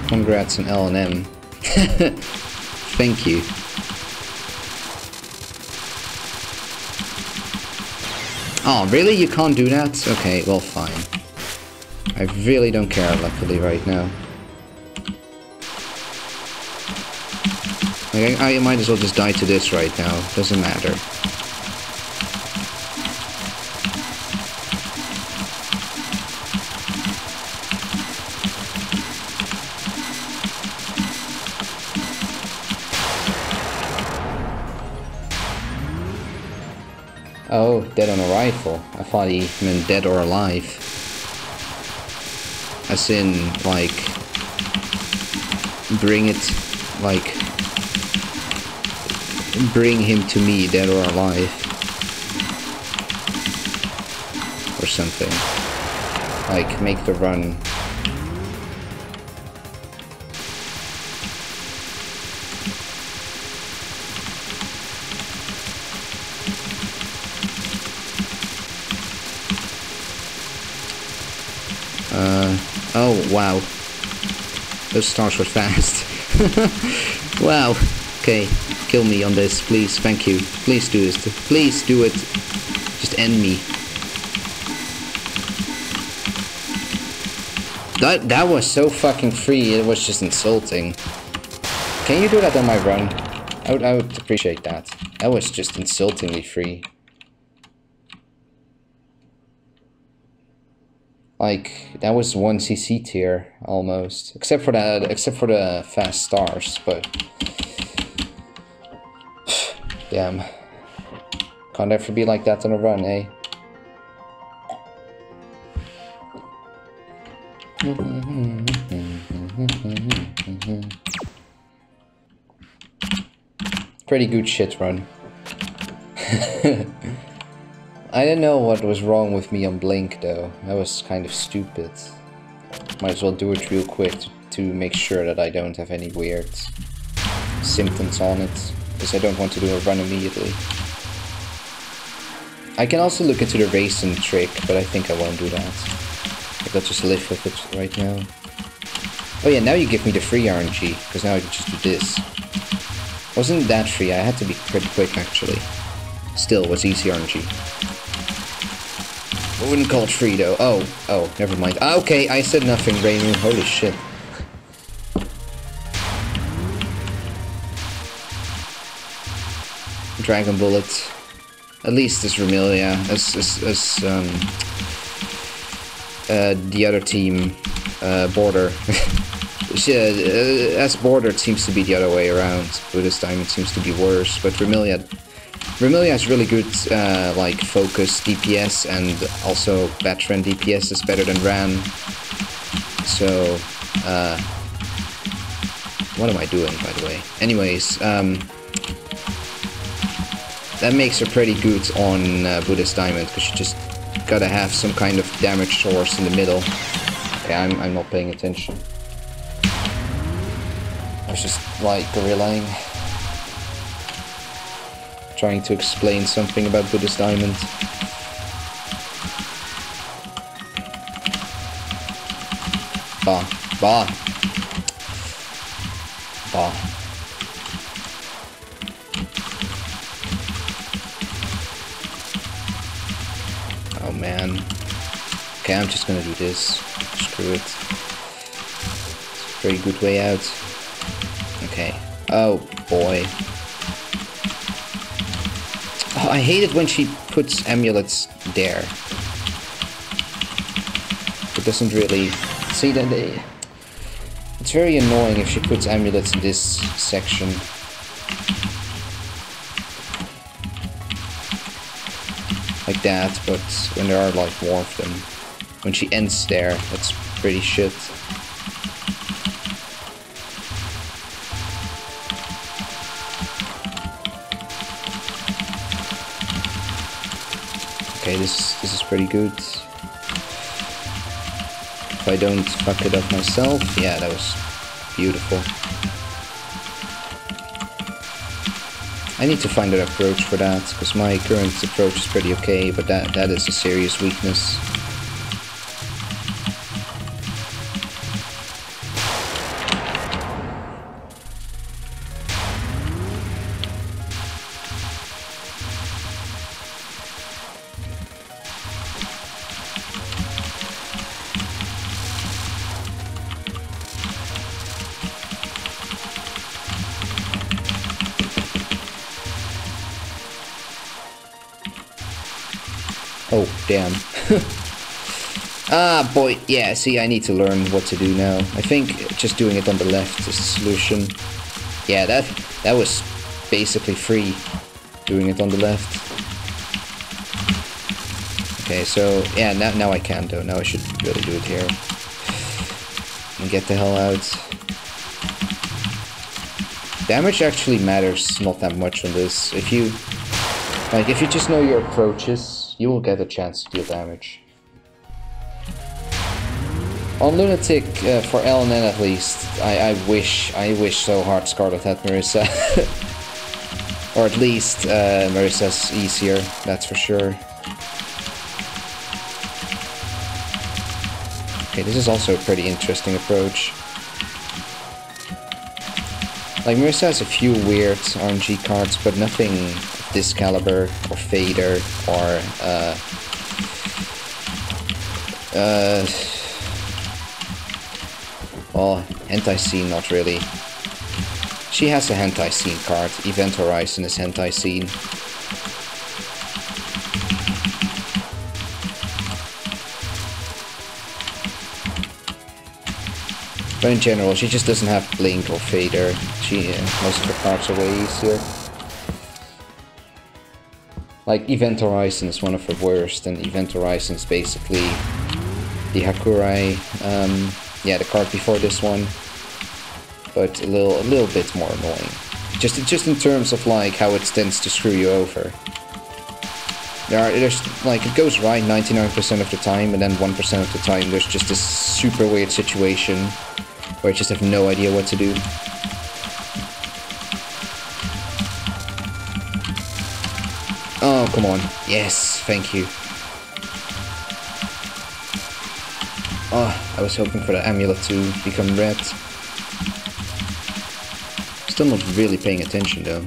Congrats on LNM. Thank you. Oh, really? You can't do that? Okay, well, fine. I really don't care, luckily, right now. Like, I might as well just die to this right now. Doesn't matter. Oh, dead on arrival. I thought he meant dead or alive. As in, like, bring it, like, bring him to me, dead or alive. Or something. Like, make the run. Oh, wow. Those stars were fast. Wow. Okay, kill me on this, please. Thank you. Please do this. Please do it. Just end me. That was so fucking free, it was just insulting. Can you do that on my run? I would appreciate that. That was just insultingly free. Like, that was 1 CC tier, almost. Except for the fast stars, but... Damn. Can't ever be like that on a run, eh? Pretty good shit run. I didn't know what was wrong with me on Blink though. That was kind of stupid. Might as well do it real quick to make sure that I don't have any weird symptoms on it. Because I don't want to do a run immediately. I can also look into the racing trick, but I think I won't do that. I'll just live with it right now. Oh yeah, now you give me the free RNG, because now I can just do this. Wasn't that free? I had to be pretty quick actually. Still, was easy RNG. I wouldn't call it free though. Oh, never mind. Ah, okay, I said nothing, Raymond. Holy shit. Dragon Bullet. At least as Remilia, as the other team, Border. As Border, it seems to be the other way around, but this time it seems to be worse. But Remilia has really good like focus DPS, and also veteran DPS is better than Ran. So What am I doing, by the way? Anyways, that makes her pretty good on Buddhist Diamond, because you just gotta have some kind of damage source in the middle. Okay, I'm not paying attention. I was just like gorillaing, trying to explain something about Buddhist Diamond. Bah, bah, bah. Oh man. Okay, I'm just gonna do this. Screw it. It's a very good way out. Okay. Oh boy. Oh, I hate it when she puts amulets there. It doesn't really... See that they... It's very annoying if she puts amulets in this section. Like that, but when there are like more of them. When she ends there, that's pretty shit. Okay, this is pretty good. If I don't fuck it up myself, yeah, that was beautiful. I need to find an approach for that, because my current approach is pretty okay, but that is a serious weakness. Oh, damn. Ah, boy. Yeah, see, I need to learn what to do now. I think just doing it on the left is the solution. Yeah, that was basically free, doing it on the left. Okay, so, yeah, now I can, though. Now I should really do it here. And get the hell out. Damage actually matters not that much on this. If you just know your approaches, you will get a chance to deal damage. On Lunatic, for LNN at least, I wish so hard Scarlet had Marissa. Or at least Marissa's easier, that's for sure. Okay, this is also a pretty interesting approach. Like, Marissa has a few weird RNG cards, but nothing of this caliber, or Fader, or well, hentai scene, not really. She has a hentai scene card. Event Horizon is hentai scene. But in general, she just doesn't have Blink or Fader. Most of her cards are way easier. Like, Event Horizon is one of her worst, and Event Horizon is basically the Hakurai, yeah, the card before this one, but a little bit more annoying. Just in terms of like how it tends to screw you over. There's like, it goes right 99% of the time, and then 1% of the time there's just this super weird situation where I just have no idea what to do. Oh, come on. Yes, thank you. Oh, I was hoping for the amulet to become red. Still not really paying attention though.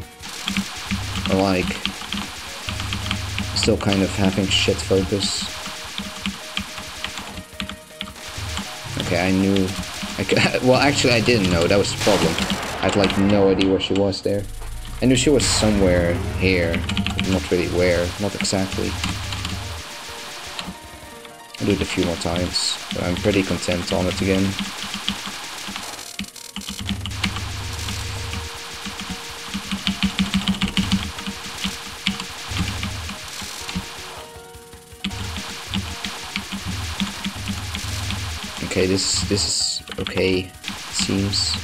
Or like, still kind of having shit focus. Okay, I knew... well, actually I didn't know, that was the problem. I had like no idea where she was there. I knew she was somewhere here, but not really where, not exactly. I'll do it a few more times, but I'm pretty content on it again. Okay, this is okay, it seems.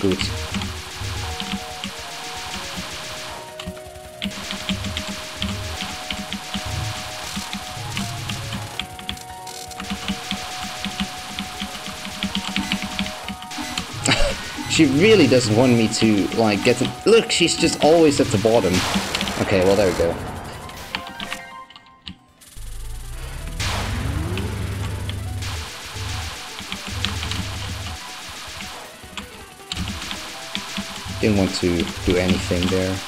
good. She really doesn't want me to, like, get to... Look, she's just always at the bottom. Okay, well, there we go. Didn't want to do anything there.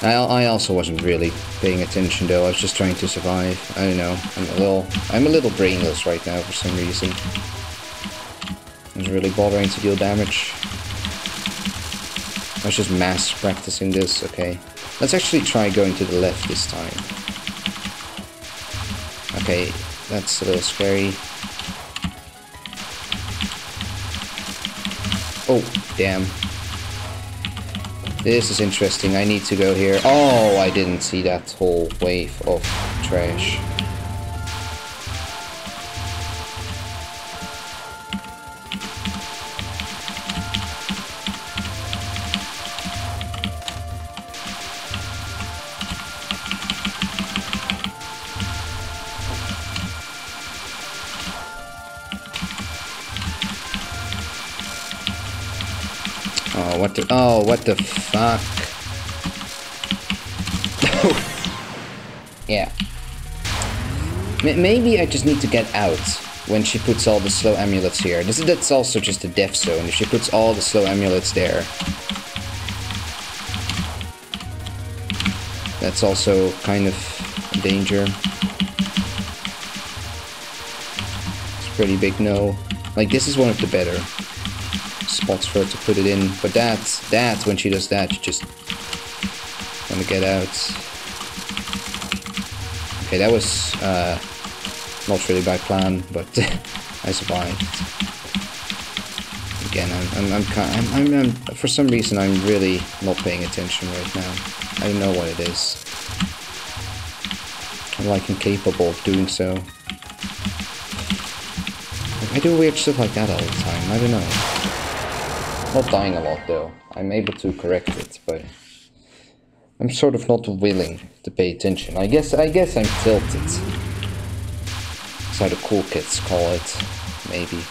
I also wasn't really paying attention, though. I was just trying to survive. I don't know. I'm a little brainless right now for some reason. I was really bothering to deal damage. I was just mass practicing this. Okay, let's actually try going to the left this time. Okay, that's a little scary. Oh, damn. This is interesting. I need to go here. Oh, I didn't see that whole wave of trash. What the fuck? Yeah. Maybe I just need to get out when she puts all the slow amulets here. That's also just a death zone. If she puts all the slow amulets there, that's also kind of a danger. It's a pretty big no. Like, this is one of the better spots for her to put it in, but that when she does that, you just want to get out. Okay, that was not really by plan, but I survived. Again, I'm for some reason I'm really not paying attention right now. I don't know what it is. I'm like incapable of doing so. I do weird stuff like that all the time. I don't know. Not dying a lot though. I'm able to correct it, but I'm sort of not willing to pay attention. I guess I'm tilted. That's how the cool kids call it, maybe.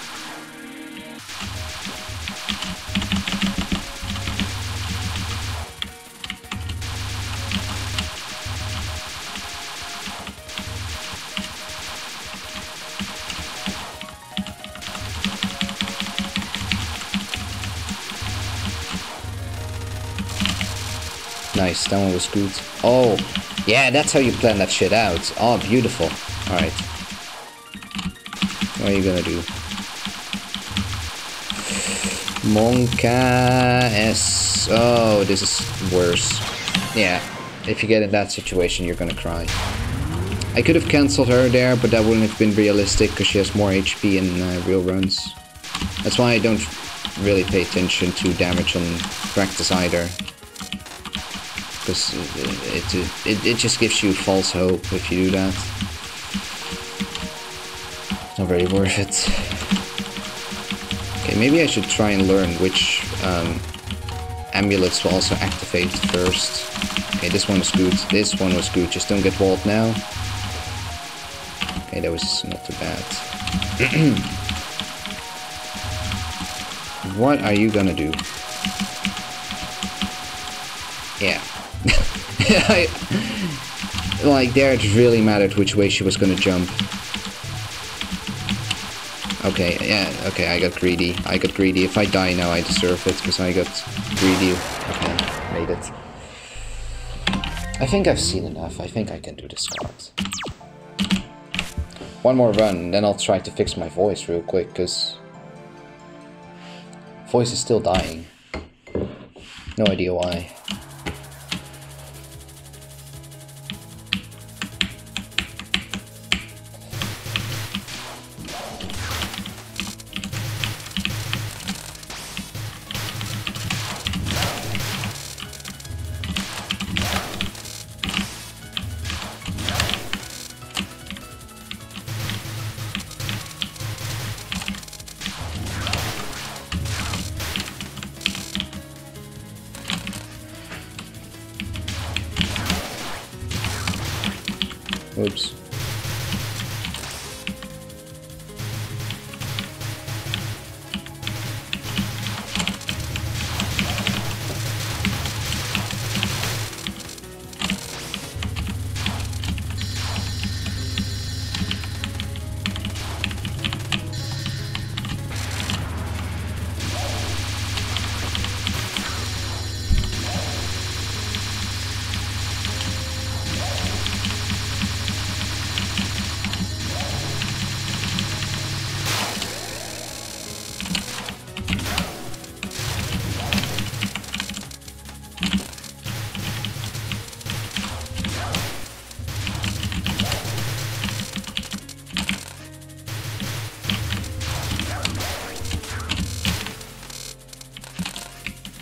Nice, that one was good. Oh, yeah, that's how you plan that shit out. Oh, beautiful. Alright. What are you gonna do? Monka S. Oh, this is worse. Yeah, if you get in that situation, you're gonna cry. I could have cancelled her there, but that wouldn't have been realistic because she has more HP in real runs. That's why I don't really pay attention to damage on practice either. Because it just gives you false hope if you do that. It's not very worth it. Okay, maybe I should try and learn which amulets will also activate first. Okay, this one was good. This one was good. Just don't get walled now. Okay, that was not too bad. What are you gonna do? Yeah. Like, there it really mattered which way she was gonna jump. Okay, yeah, okay, I got greedy. If I die now, I deserve it, because I got greedy. Okay, made it. I think I've seen enough. I think I can do this card. One more run, then I'll try to fix my voice real quick, because voice is still dying. No idea why. Oops.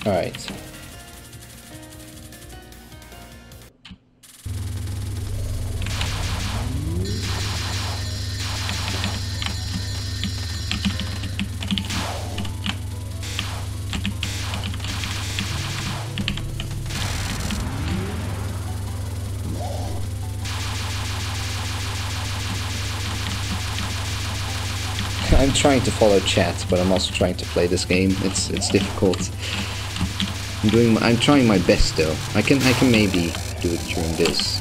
Alright. I'm trying to follow chat, but I'm also trying to play this game. It's difficult. I'm trying my best though. I can maybe do it during this.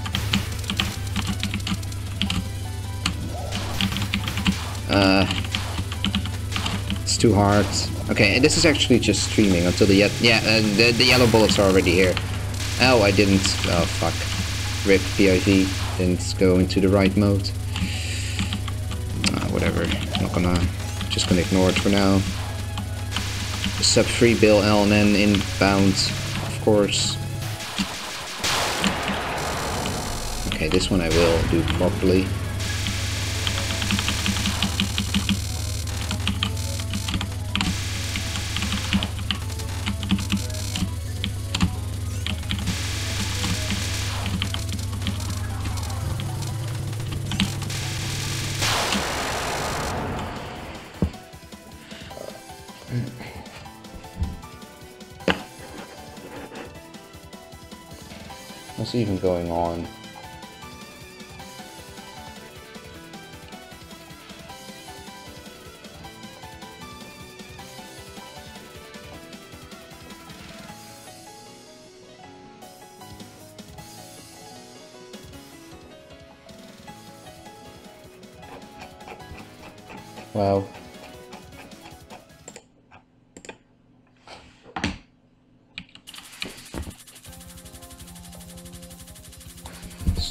It's too hard. Okay, this is actually just streaming until the yellow bullets are already here. Oh, I didn't. Oh fuck. RIP PIV. Didn't go into the right mode. Whatever. Just gonna ignore it for now. Sub 3 bill LNN inbound, of course. Okay, this one I will do properly. What's even going on? Wow.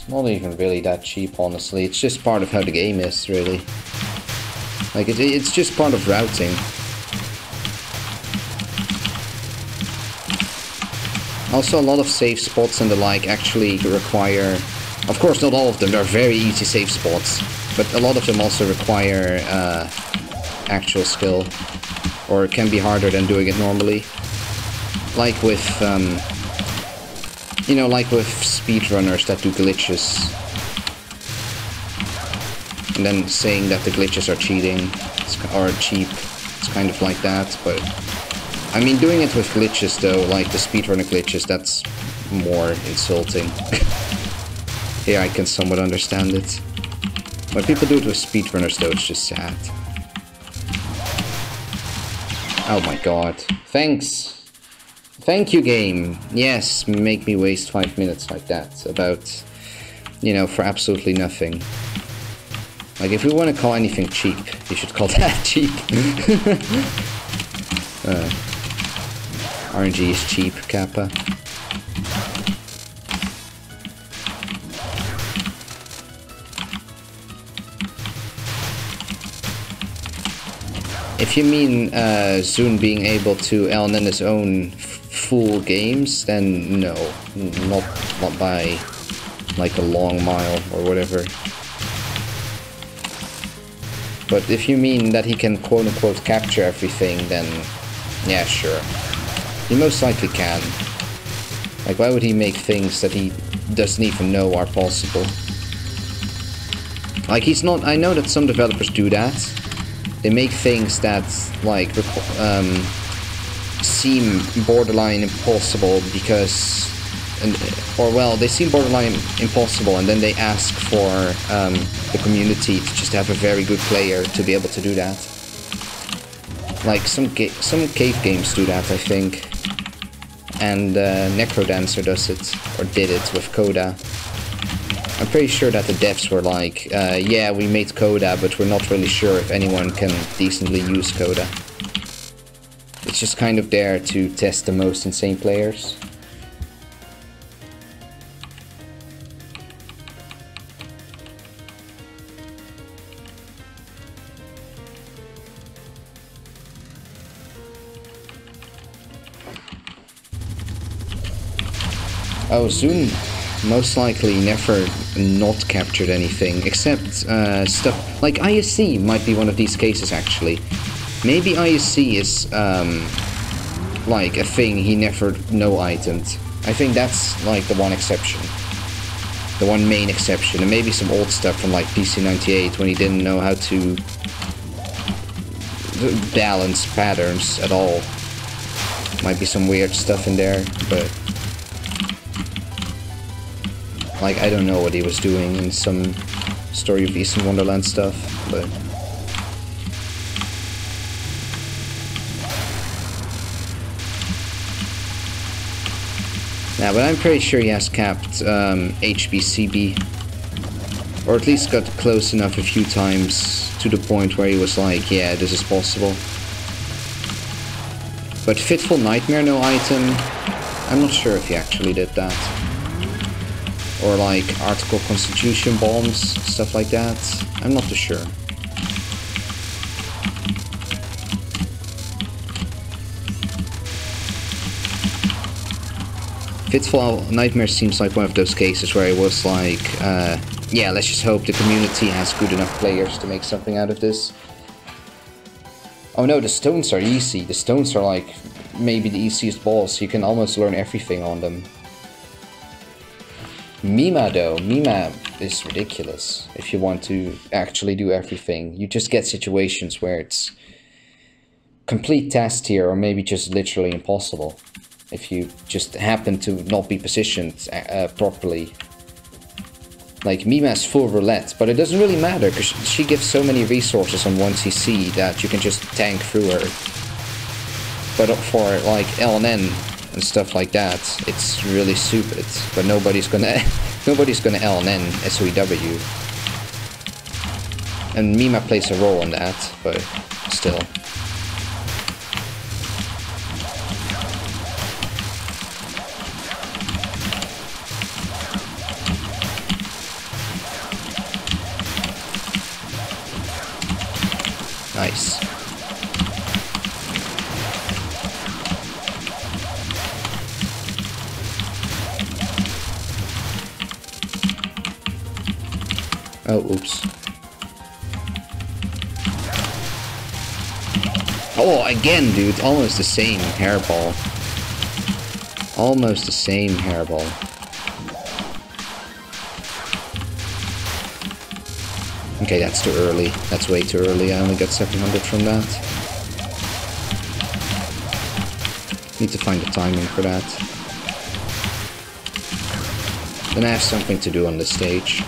Not even really that cheap, honestly. It's just part of how the game is, really. Like, it's just part of routing. Also, a lot of safe spots and the like actually require... Of course, not all of them. There are very easy safe spots. But a lot of them also require actual skill. Or it can be harder than doing it normally. Like with... you know, like with speedrunners that do glitches. And then saying that the glitches are cheating, or cheap. It's kind of like that, but... I mean, doing it with glitches though, like the speedrunner glitches, that's more insulting. Here I can somewhat understand it. When people do it with speedrunners though, it's just sad. Oh my god. Thanks! Thank you, game. Yes, make me waste 5 minutes like that. About, you know, for absolutely nothing. Like, if we want to call anything cheap, you should call that cheap. RNG is cheap, Kappa. If you mean Zune being able to LNN his own full games, then no, not by like a long mile or whatever. But if you mean that he can quote-unquote capture everything, then yeah, sure. He most likely can. Like, why would he make things that he doesn't even know are possible? Like, he's not... I know that some developers do that. They make things that, like, seem borderline impossible because and or well, they seem borderline impossible, and then they ask for the community to just have a very good player to be able to do that. Like some cave games do that, I think, and Necrodancer does it, or did it with Coda. I'm pretty sure that the devs were like, yeah, we made Coda, but we're not really sure if anyone can decently use Coda. It's just kind of there to test the most insane players. Oh, Zoom most likely never not captured anything, except stuff like ISC might be one of these cases actually. Maybe ISC is like a thing he never no-itemed. I think that's like the one exception. The one main exception, and maybe some old stuff from like PC98 when he didn't know how to balance patterns at all. Might be some weird stuff in there, but like, I don't know what he was doing in some Story of Eastern Wonderland stuff, but... yeah, but I'm pretty sure he has capped HBCB. Or at least got close enough a few times to the point where he was like, yeah, this is possible. But Fitful Nightmare no item, I'm not sure if he actually did that. Or like Article Constitution bombs, stuff like that. I'm not too sure. Fitful Nightmare seems like one of those cases where it was like, yeah, let's just hope the community has good enough players to make something out of this. Oh no, the stones are easy. The stones are like maybe the easiest balls. You can almost learn everything on them. Mima though, Mima is ridiculous if you want to actually do everything. You just get situations where it's complete test tier or maybe just literally impossible. If you just happen to not be positioned properly. Like Mima's full roulette, but it doesn't really matter because she gives so many resources on one CC that you can just tank through her. But for like LNN and stuff like that, it's really stupid. But nobody's gonna LNN SOEW. And Mima plays a role in that, but still. Nice. Oh, oops. Oh, again, dude. Almost the same hairball. Almost the same hairball. Okay, that's too early. That's way too early. I only got 700 from that. Need to find the timing for that. Then I have something to do on the stage.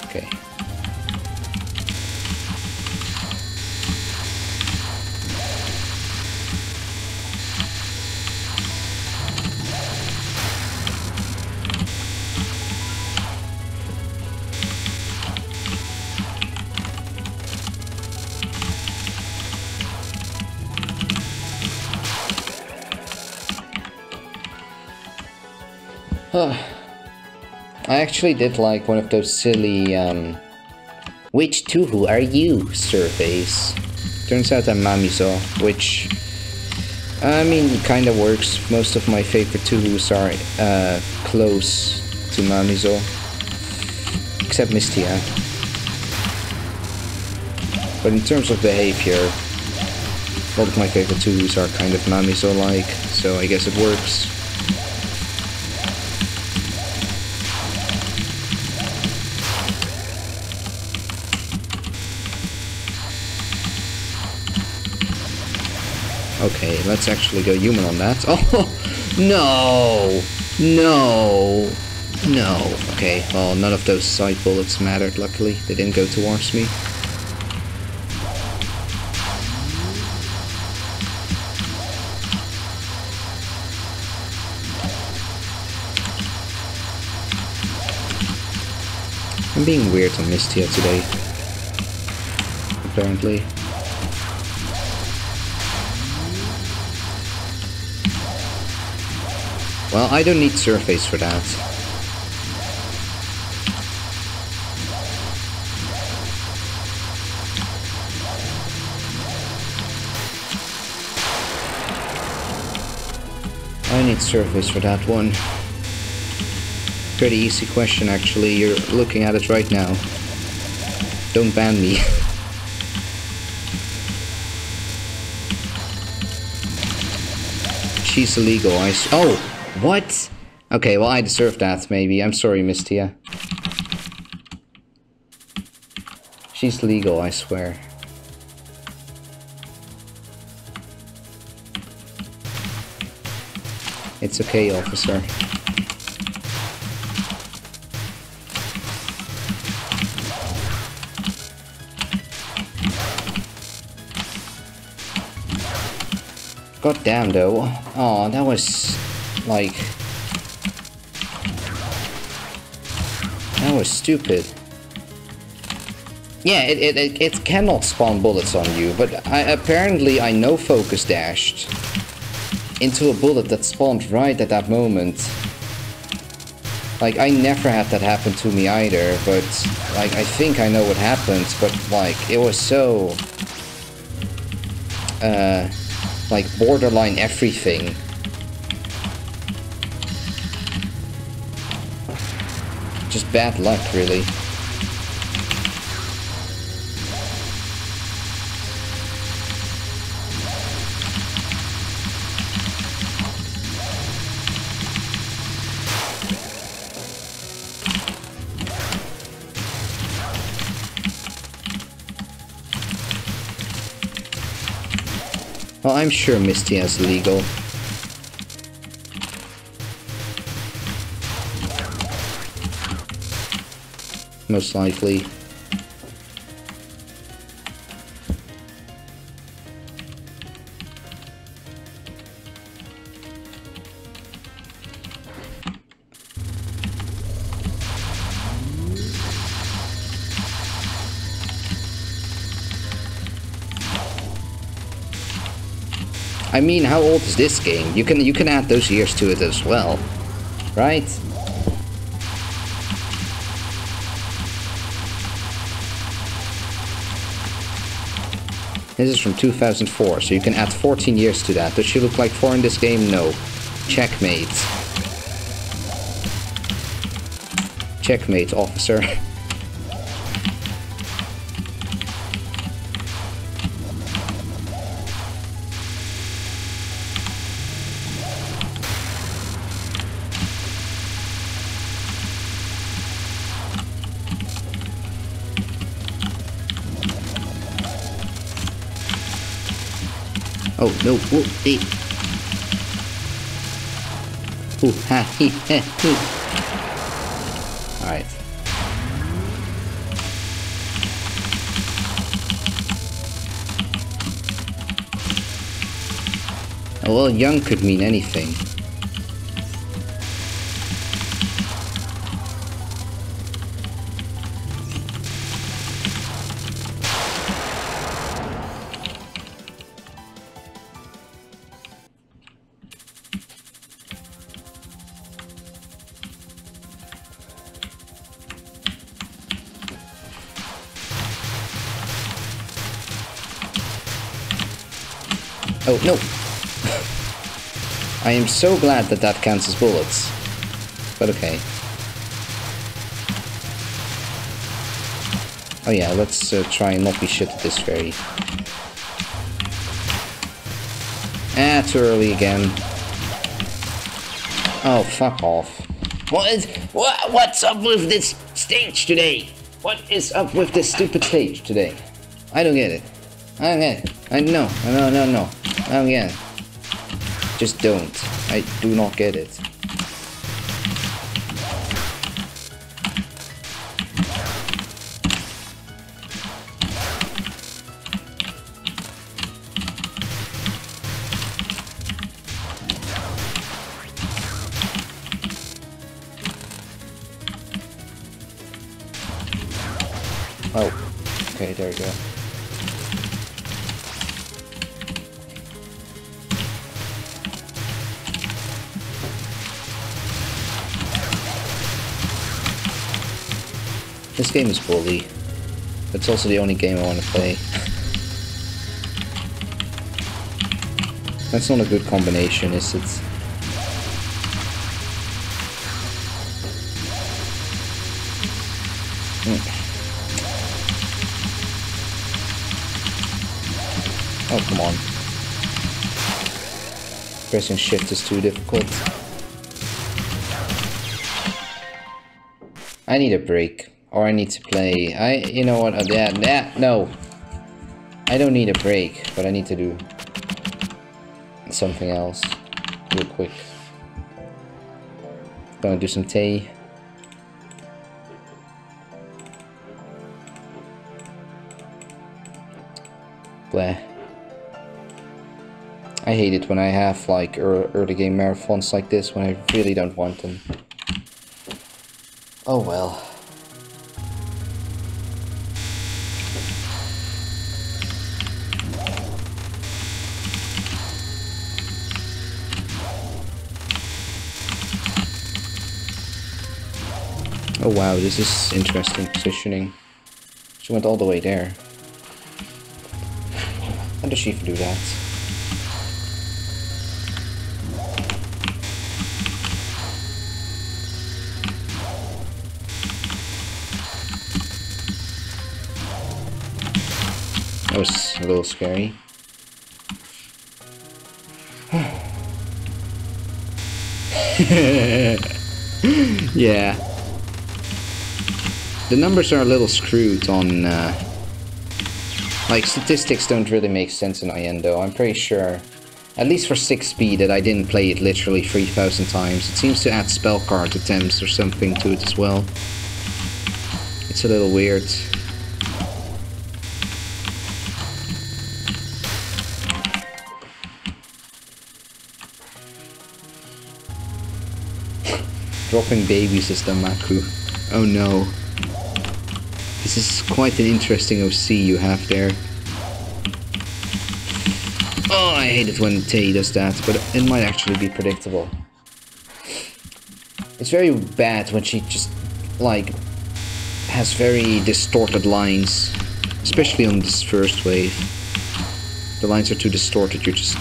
Okay. I actually did like one of those silly, which Tuhu are you surveys. Turns out I'm Mamizo, which, I mean, kinda works. Most of my favorite Tuhus are close to Mamizo. Except Mistia. But in terms of behavior, a lot of my favorite Tuhus are kind of Mamizo-like, so I guess it works. Okay, let's actually go human on that. Oh, no! No! No. Okay, well, none of those side bullets mattered, luckily. They didn't go towards me. I'm being weird on Mistia today. Apparently. Well, I don't need surface for that. I need surface for that one. Pretty easy question, actually. You're looking at it right now. Don't ban me. She's illegal. Oh, what? Okay, well, I deserve that, maybe. I'm sorry, Miss Tia. She's legal, I swear. It's okay, officer. God damn, though. Oh, that was like... that was stupid. Yeah, it cannot spawn bullets on you, but apparently I no focus dashed into a bullet that spawned right at that moment. Like, I never had that happen to me either, but like, I think I know what happened, but like, it was so... like, borderline everything. Just bad luck, really. Well, I'm sure Misty is legal. Most likely. I mean, how old is this game? You can add those years to it as well, right? This is from 2004, so you can add 14 years to that. Does she look like 4 in this game? No. Checkmate. Checkmate, officer. Oh, no. Ooh, hey. Ooh, ha, he, he, he. Alright. Oh, well, young could mean anything. Oh, no. I am so glad that that counts as bullets. But okay. Oh yeah, let's try and not be shit at this fairy. Ah, too early again. Oh, fuck off. What's up with this stage today? What is up with this stupid stage today? I don't get it. I don't get it. No. Oh yeah. Just don't. I do not get it. Oh, okay, there we go. This game is bully. It's also the only game I want to play. That's not a good combination, is it? Oh, come on. Pressing shift is too difficult. I need a break. Or I need to play. You know what? No. I don't need a break, but I need to do something else real quick. Gonna do some tea. Blah. I hate it when I have like early game marathons like this when I really don't want them. Oh well. Oh wow, this is interesting positioning. She went all the way there. How does she do that? That was a little scary. Yeah. The numbers are a little screwed on, like, statistics don't really make sense in IN though. I'm pretty sure, at least for 6 speed, that I didn't play it literally 3,000 times. It seems to add spell card attempts or something to it as well. It's a little weird. Dropping babies is Damaku. Oh no. This is quite an interesting OC you have there. Oh, I hate it when Tei does that, but it might actually be predictable. It's very bad when she just, like, has very distorted lines. Especially on this first wave. The lines are too distorted, you're just,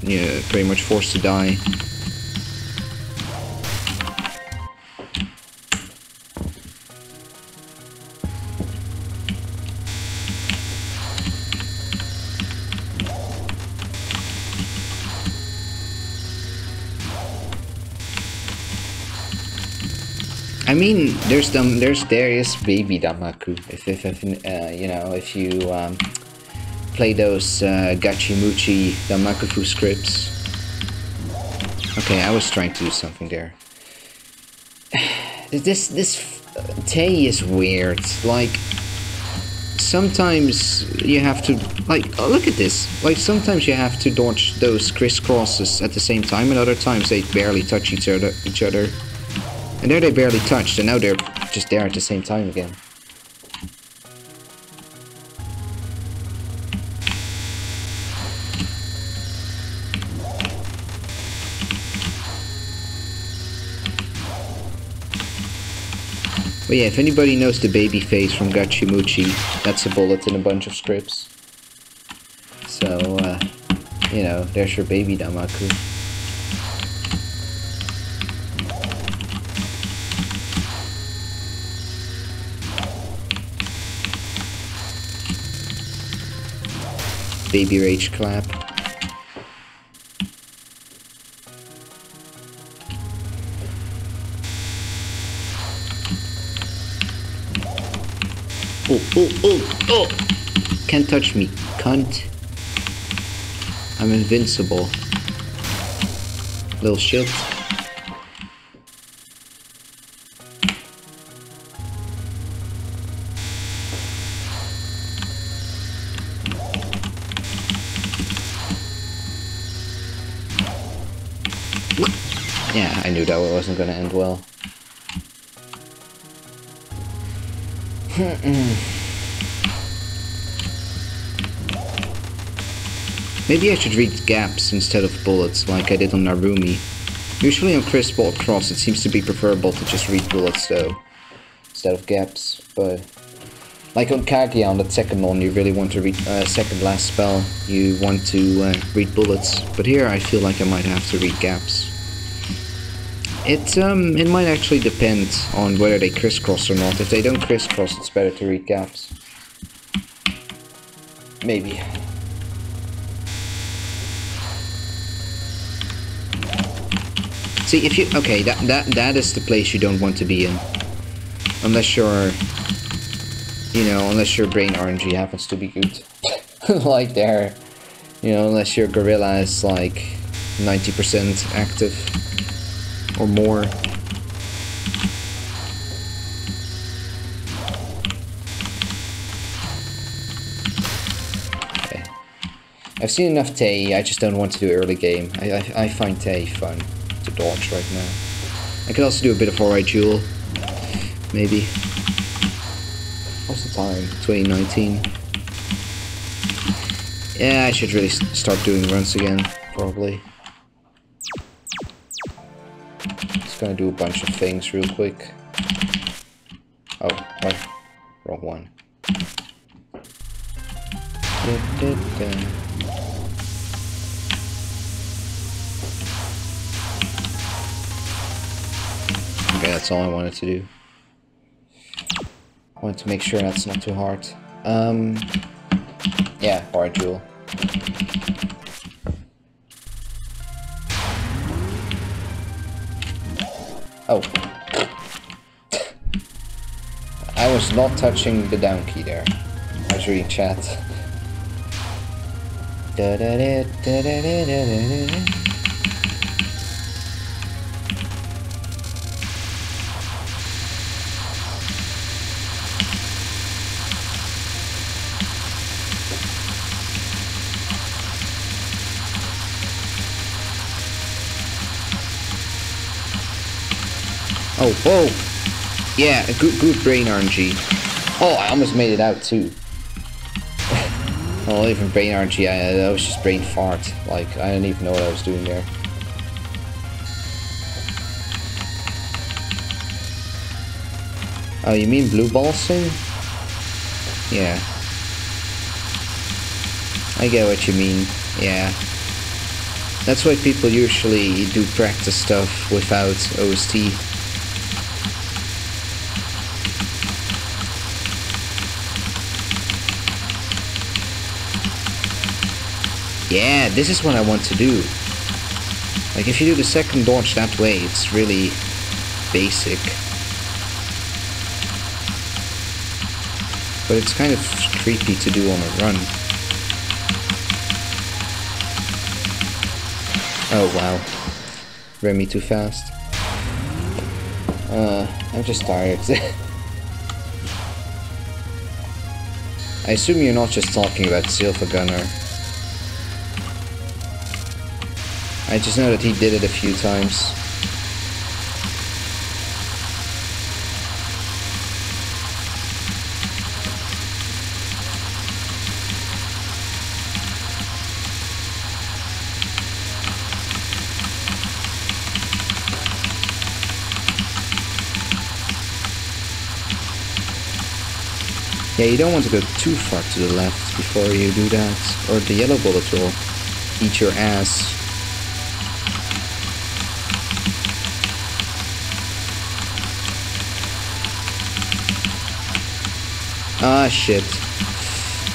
yeah, pretty much forced to die. I mean, there is baby Damaku. If you know, if you play those Gachimuchi Damakufu scripts. Okay, I was trying to do something there. This Tei is weird. Like, sometimes you have to, like, oh, look at this. Like, sometimes you have to dodge those crisscrosses at the same time, and other times they barely touch each other. And there they barely touched, and now they're just there at the same time again. But yeah, if anybody knows the baby face from Gachimuchi, that's a bullet in a bunch of scripts. So, you know, there's your baby Damaku. Baby rage clap. Oh! Can't touch me, cunt. I'm invincible. Little shit. Yeah, I knew that wasn't gonna end well. Maybe I should read gaps instead of bullets, like I did on Narumi. Usually on crisp or cross, it seems to be preferable to just read bullets though, instead of gaps, but... Like on Kaguya, on the second one, you really want to read, second last spell, you want to read bullets, but here I feel like I might have to read gaps. It might actually depend on whether they crisscross or not. If they don't crisscross, it's better to read gaps. Maybe. See, if you... Okay, that is the place you don't want to be in. Unless you're... You know, unless your brain RNG happens to be good. Like there. You know, unless your gorilla is like 90% active. Or more. Okay. I've seen enough Tei, I just don't want to do early game. I find Tei fun to dodge right now. I could also do a bit of Alright Jewel. Maybe. What's the time? 2019. Yeah, I should really start doing runs again, probably. Just gonna do a bunch of things real quick. Oh, what? Wrong one. Okay, that's all I wanted to do. I wanted to make sure that's not too hard. Yeah, Alright Jewel. Oh. I was not touching the down key there. I was reading chat. Oh, whoa! Yeah, a good brain RNG. Oh, I almost made it out too. Well, even brain RNG, that was just brain fart. Like, I didn't even know what I was doing there. Oh, you mean blue balsing? Yeah. I get what you mean, yeah. That's why people usually do practice stuff without OST. Yeah, this is what I want to do. Like, if you do the second dodge that way, it's really basic. But it's kind of creepy to do on a run. Oh, wow. Ran me too fast. I'm just tired. I assume you're not just talking about Silva Gunner. I just know that he did it a few times. Yeah, you don't want to go too far to the left before you do that, or the yellow bullet will eat your ass. Ah, shit.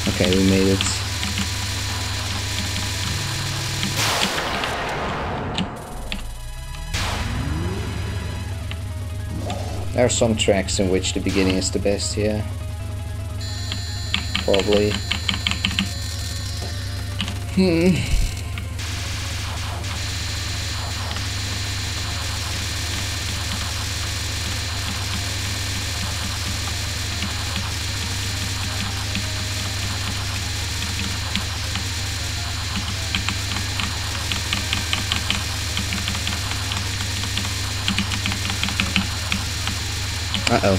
Okay, we made it. There are some tracks in which the beginning is the best, yeah. Probably. Uh-oh.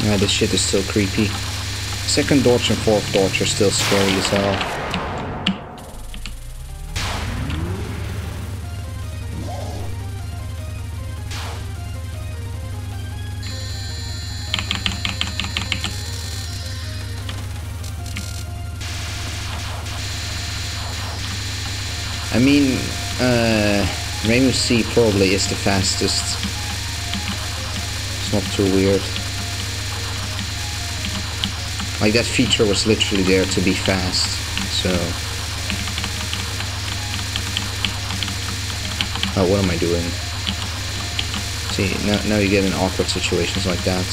Yeah, this shit is still creepy. Second dodge and fourth dodge are still scary as hell. I mean, Rainbow C probably is the fastest. It's not too weird. Like, that feature was literally there to be fast, so... Oh, what am I doing? See, now you get in awkward situations like that.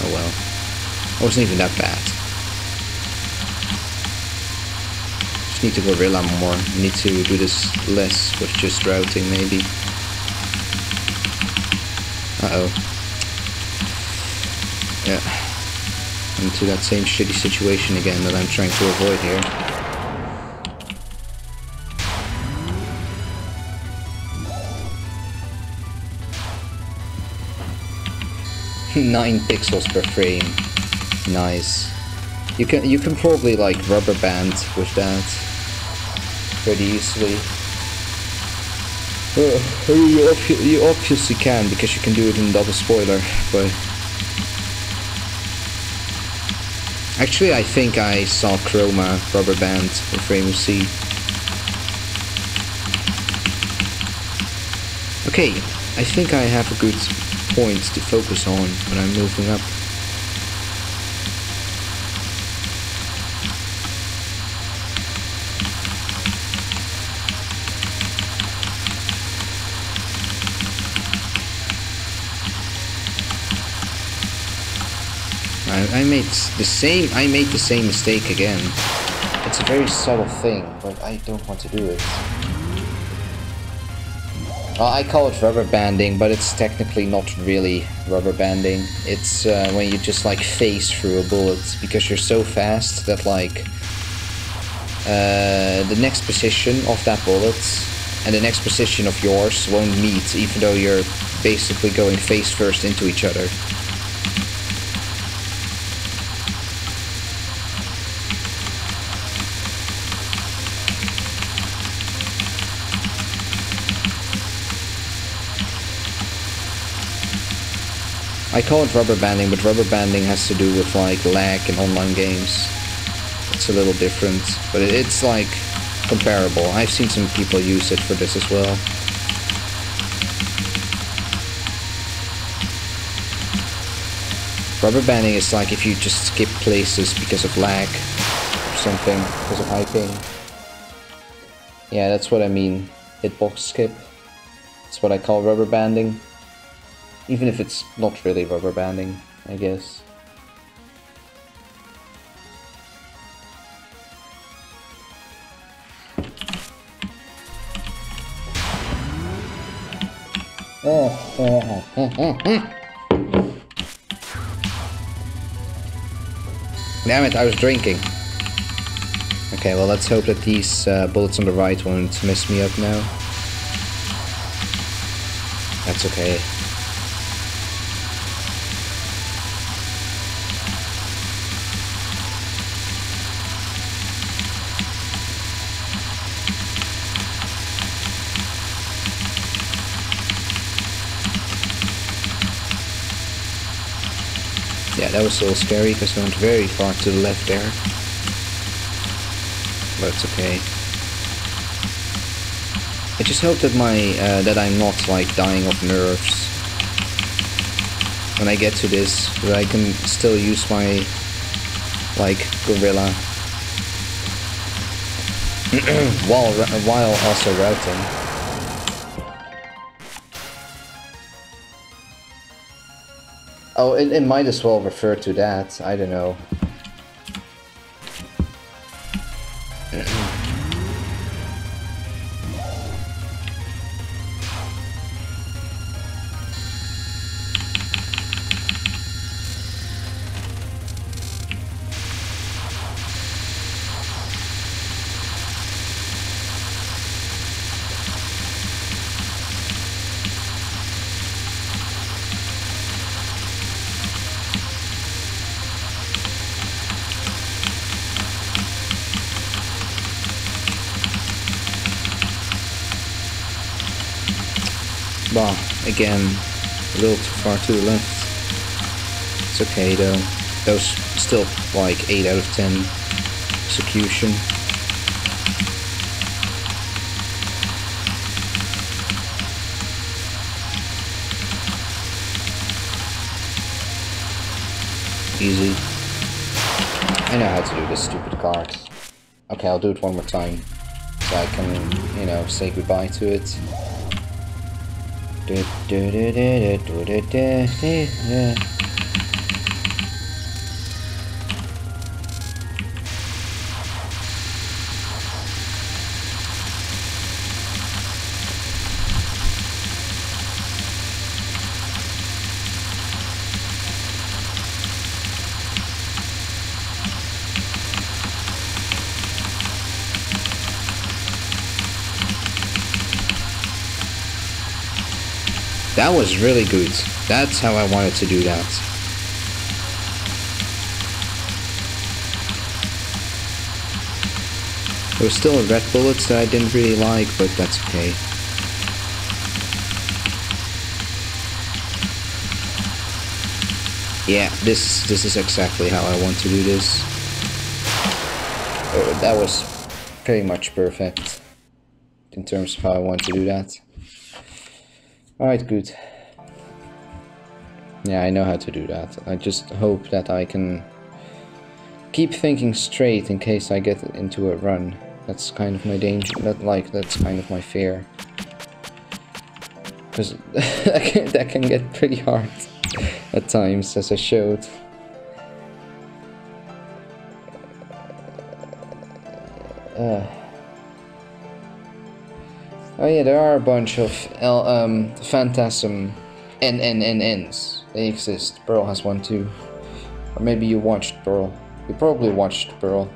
Oh well. It wasn't even that bad. Just need to gorilla more. Need to do this less with just routing, maybe. Uh-oh. Yeah. Into that same shitty situation again that I'm trying to avoid here. Nine pixels per frame. Nice. You can probably like rubber band with that pretty easily. You obviously can, because you can do it in double spoiler, but actually, I think I saw Chroma rubber band with Rainbow C. Okay, I think I have a good point to focus on when I'm moving up. I made the same mistake again. It's a very subtle thing, but I don't want to do it. Well, I call it rubber banding, but it's technically not really rubber banding. It's when you just like phase through a bullet, because you're so fast that like the next position of that bullet and the next position of yours won't meet, even though you're basically going face first into each other. I call it rubber banding, but rubber banding has to do with like lag in online games. It's a little different, but it's like comparable. I've seen some people use it for this as well. Rubber banding is like if you just skip places because of lag or something, because of hyping. Yeah, that's what I mean. Hitbox skip. That's what I call rubber banding. Even if it's not really rubber banding, I guess. Damn it, I was drinking. Okay, well, let's hope that these bullets on the right won't mess me up now. That's okay. Yeah, that was a little scary because I went very far to the left there. But it's okay. I just hope that that I'm not like dying of nerves when I get to this, that I can still use my like gorilla while also routing. Oh, it might as well refer to that. I don't know. Bah, again, a little too far to the left. It's okay though. Those still like 8 out of 10 execution. Easy. I know how to do this stupid card. Okay, I'll do it one more time. So I can, you know, say goodbye to it. That was really good. That's how I wanted to do that. There was still a red bullet that I didn't really like, but that's okay. Yeah, this is exactly how I want to do this. Oh, that was pretty much perfect in terms of how I want to do that. Alright, good. Yeah, I know how to do that. I just hope that I can keep thinking straight in case I get into a run. That's kind of my danger. That's kind of my fear. Because that can get pretty hard at times, as I showed. Oh yeah, there are a bunch of Phantasm NNNNs. They exist. Burl has one too. Or maybe you watched Burl. You probably watched Burl.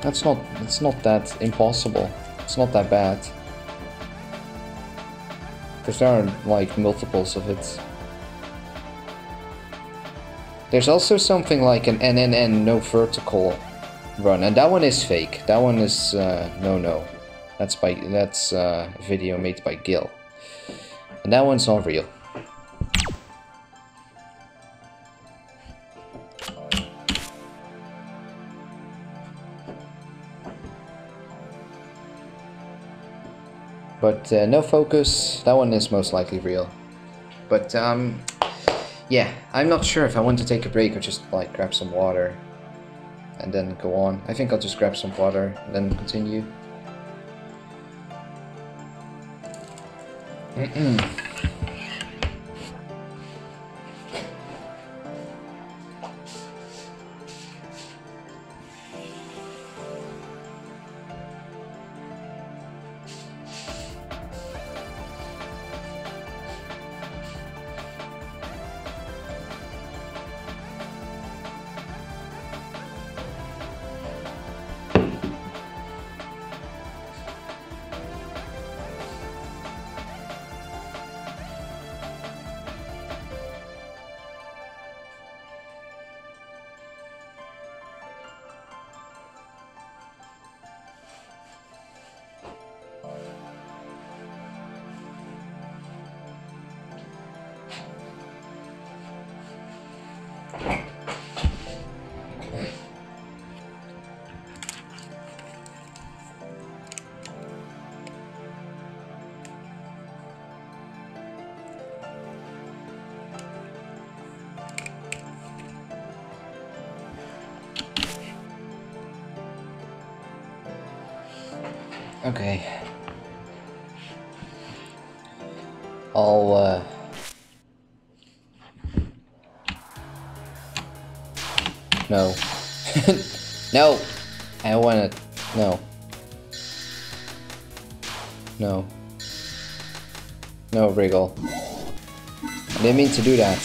It's not that impossible. It's not that bad. Because there are like multiples of it. There's also something like an NNN no vertical run, and that one is fake. That one is no. That's a video made by Gil, and that one's not real. But no focus. That one is most likely real. But yeah, I'm not sure if I want to take a break or just like grab some water and then go on. I think I'll just grab some water and then continue. Okay. I'll no. No! I wanna... No. No. No, Wriggle. I didn't mean to do that.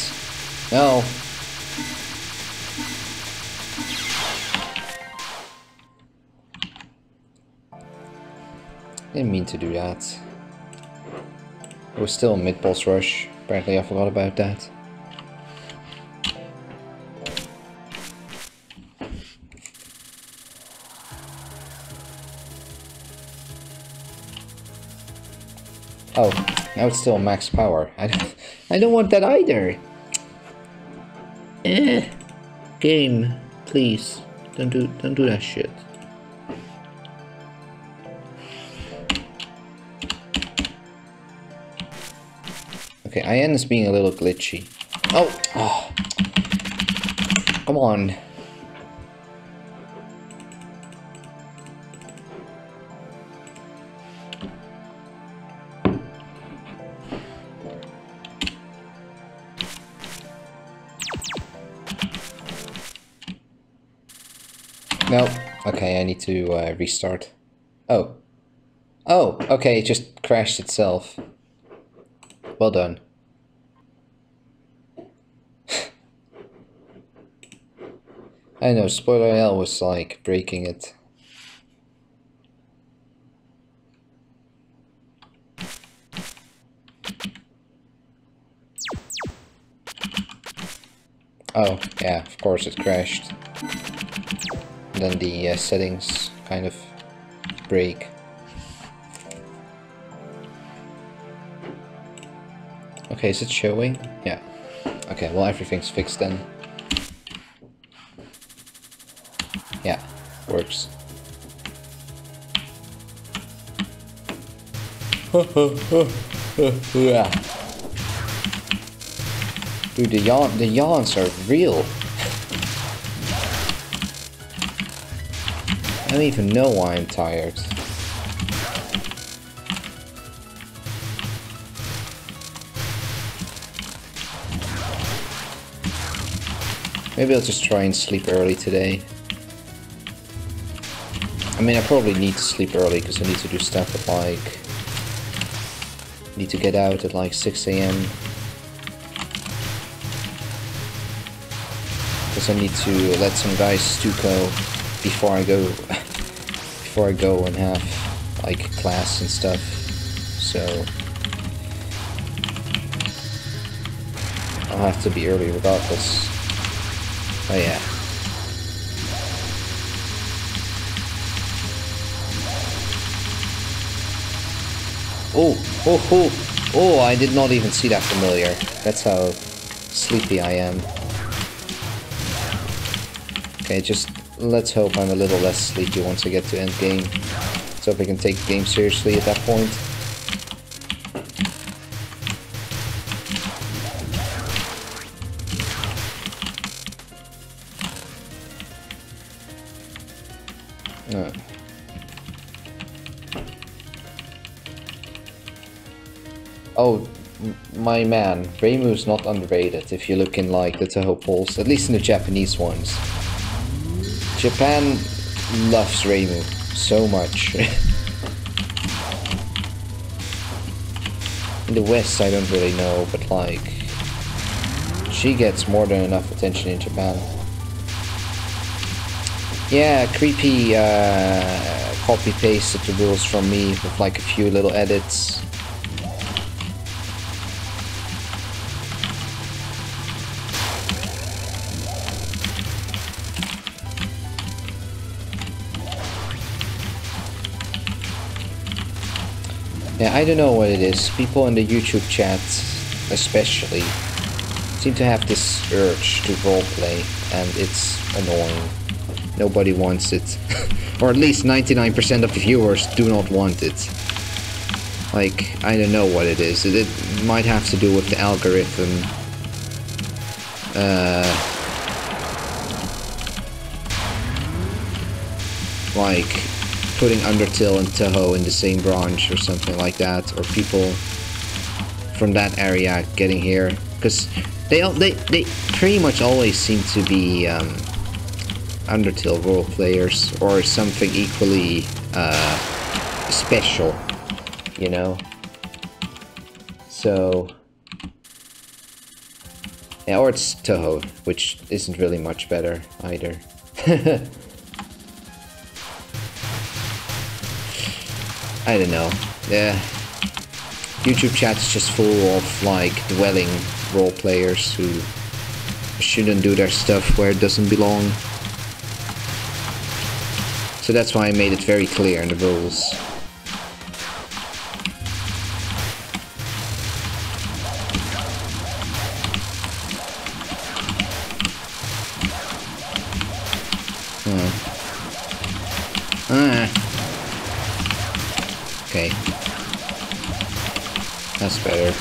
No! Didn't mean to do that. It was still a mid-boss rush. Apparently I forgot about that. Oh, now it's still max power. I don't want that either. Game, please don't do that shit. Okay, IN is being a little glitchy. Oh, come on. No. Okay, I need to restart. Oh. Oh, okay, it just crashed itself. Well done. I know, Spoiler L was like breaking it. Oh, yeah, of course it crashed. Then the settings kind of break. Okay, is it showing? Yeah. Okay, well everything's fixed then. Yeah, works. Dude, the yawns are real. I don't even know why I'm tired. Maybe I'll just try and sleep early today. I mean, I probably need to sleep early because I need to do stuff at like... need to get out at like 6 AM. Because I need to let some guys stuco before I go and have like class and stuff. So I'll have to be early regardless. Oh yeah. Oh, I did not even see that familiar. That's how sleepy I am. Okay, just let's hope I'm a little less sleepy once I get to end game. So if I can take the game seriously at that point. No. Oh, my man, Reimu's not underrated if you look in like the Toho polls, at least in the Japanese ones. Japan loves Reimu so much. In the West I don't really know, but like... she gets more than enough attention in Japan. Yeah, creepy copy-pasted the rules from me with like a few little edits. Yeah, I don't know what it is. People in the YouTube chat, especially, seem to have this urge to roleplay, and it's annoying. Nobody wants it. Or at least 99% of the viewers do not want it. Like, I don't know what it is. It might have to do with the algorithm. Like... putting Undertale and Toho in the same branch or something like that, or people from that area getting here, because they pretty much always seem to be Undertale role players or something equally special, you know. So yeah, or it's Toho, which isn't really much better either. I don't know. Yeah. YouTube chat's just full of like dwelling role players who shouldn't do their stuff where it doesn't belong. So that's why I made it very clear in the rules. That's better.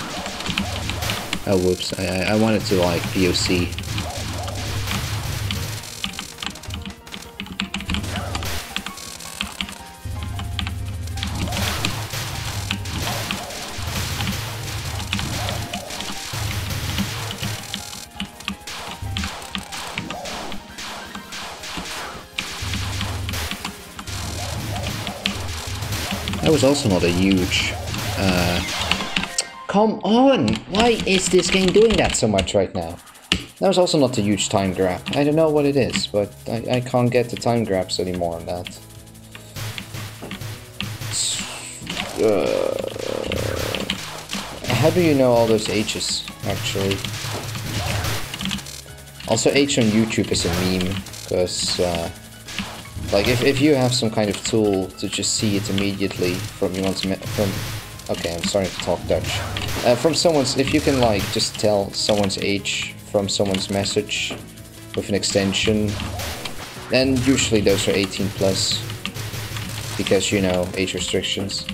Oh, whoops. I wanted to, like, POC. That was also not a huge... Come on! Why is this game doing that so much right now? That was also not a huge time grab. I don't know what it is, but I can't get the time grabs anymore on that. How do you know all those H's, actually? Also, H on YouTube is a meme, because... like, if you have some kind of tool to just see it immediately from okay, I'm starting to talk Dutch. From someone's, if you can, like, just tell someone's age from someone's message with an extension, then usually those are 18 plus, because, you know, age restrictions.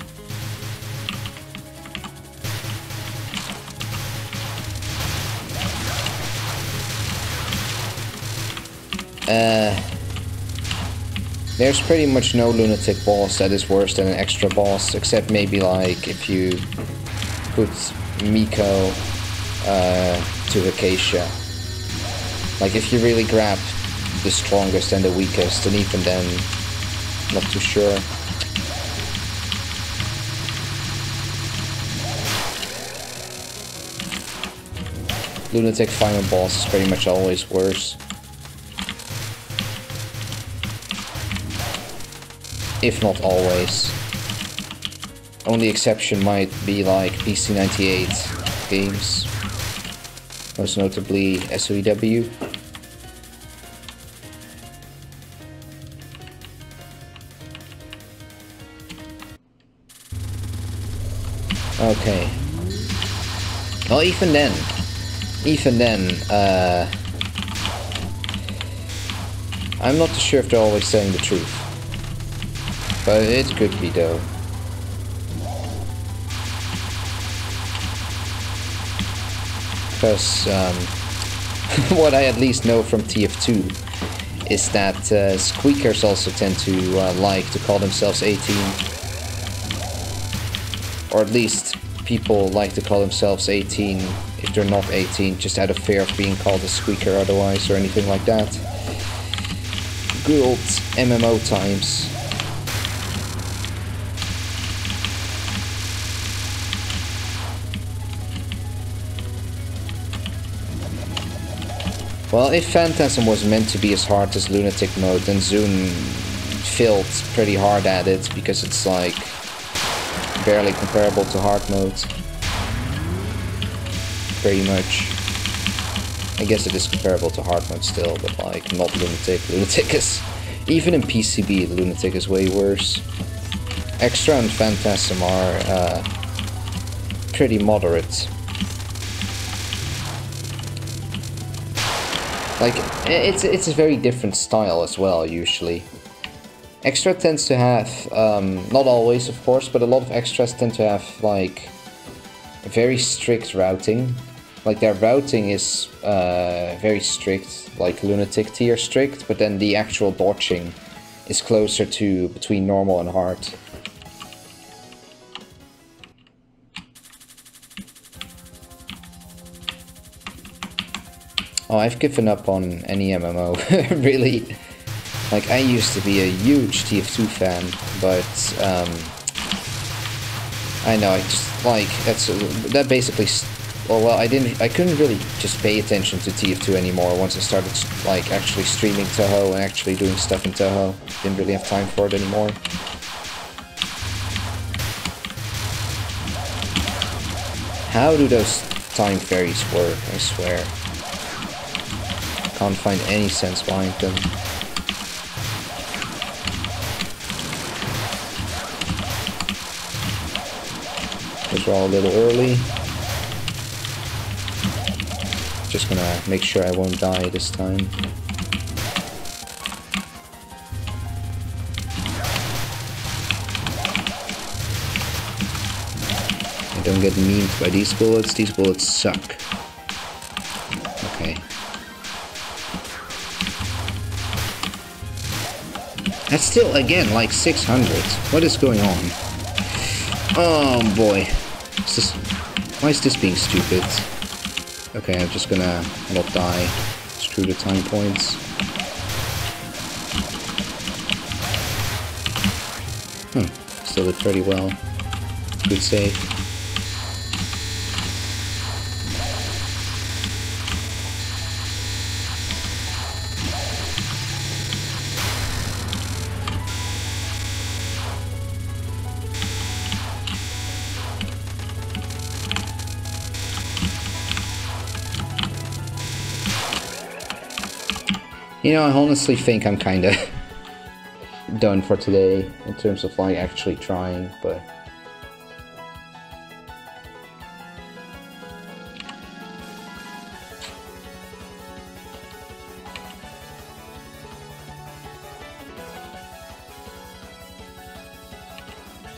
There's pretty much no lunatic boss that is worse than an extra boss, except maybe like if you put Miko to Acacia. Like if you really grab the strongest and the weakest, and even then, not too sure. Lunatic final boss is pretty much always worse. If not always. Only exception might be like PC98 games. Most notably SOEW. Okay. Well, even then, I'm not sure if they're always telling the truth. But it could be though. Because what I at least know from TF2 is that squeakers also tend to like to call themselves 18. Or at least people like to call themselves 18 if they're not 18, just out of fear of being called a squeaker otherwise or anything like that. Good old MMO times. Well, if Phantasm was meant to be as hard as Lunatic mode, then Zune failed pretty hard at it, because it's like barely comparable to hard mode. Pretty much. I guess it is comparable to hard mode still, but like not Lunatic. Lunatic is, even in PCB, Lunatic is way worse. Extra and Phantasm are pretty moderate. Like, it's a very different style as well, usually. Extra tends to have, not always of course, but a lot of extras tend to have, like, very strict routing. Like, their routing is very strict, like Lunatic tier strict, but then the actual dodging is closer to between normal and hard. Oh, I've given up on any MMO, really. Like, I used to be a huge TF2 fan, but, I know, I just, like, that basically, well, I couldn't really just pay attention to TF2 anymore once I started, like, actually streaming Toho and actually doing stuff in Toho. Didn't really have time for it anymore. How do those time fairies work, I swear? Can't find any sense behind them. Those are all a little early. Just gonna make sure I won't die this time. Don't get memed by these bullets. These bullets suck. Okay. That's still, again, like 600. What is going on? Oh boy. Why is this being stupid? Okay, I'm just gonna not die. Screw the time points. Still did pretty well. Good save. You know, I honestly think I'm kinda done for today in terms of like actually trying, but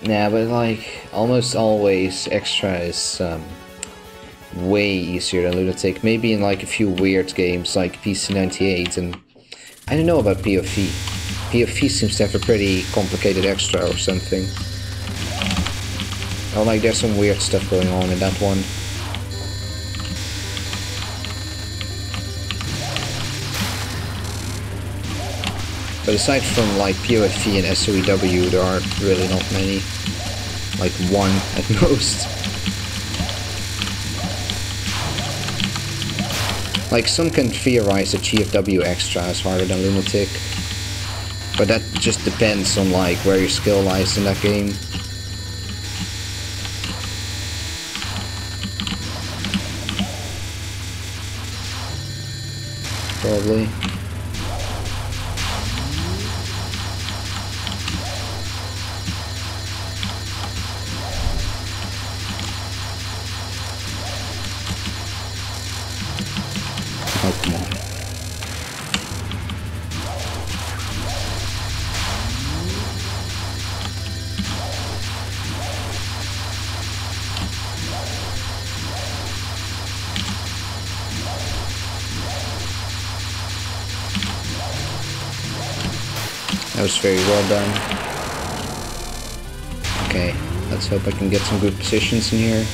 yeah, but like almost always extra is way easier than Lunatic. Maybe in like a few weird games like PC98, and I don't know about POV. POV seems to have a pretty complicated extra or something. Oh, like there's some weird stuff going on in that one. But aside from like POV and SOEW, there are really not many. Like one at most. Like some can theorize that GFW extra is harder than Lunatic. But that just depends on like where your skill lies in that game. Probably. Oh, come on. That was very well done. Okay, let's hope I can get some good positions in here.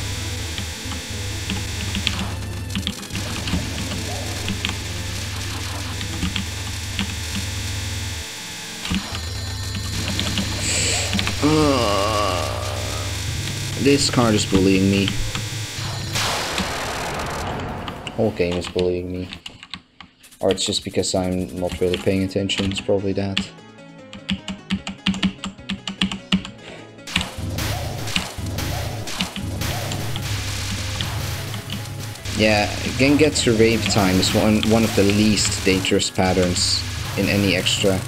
This card is bullying me. The whole game is bullying me. Or it's just because I'm not really paying attention, it's probably that. Yeah, Gengetsu Rape Time is one of the least dangerous patterns in any extra.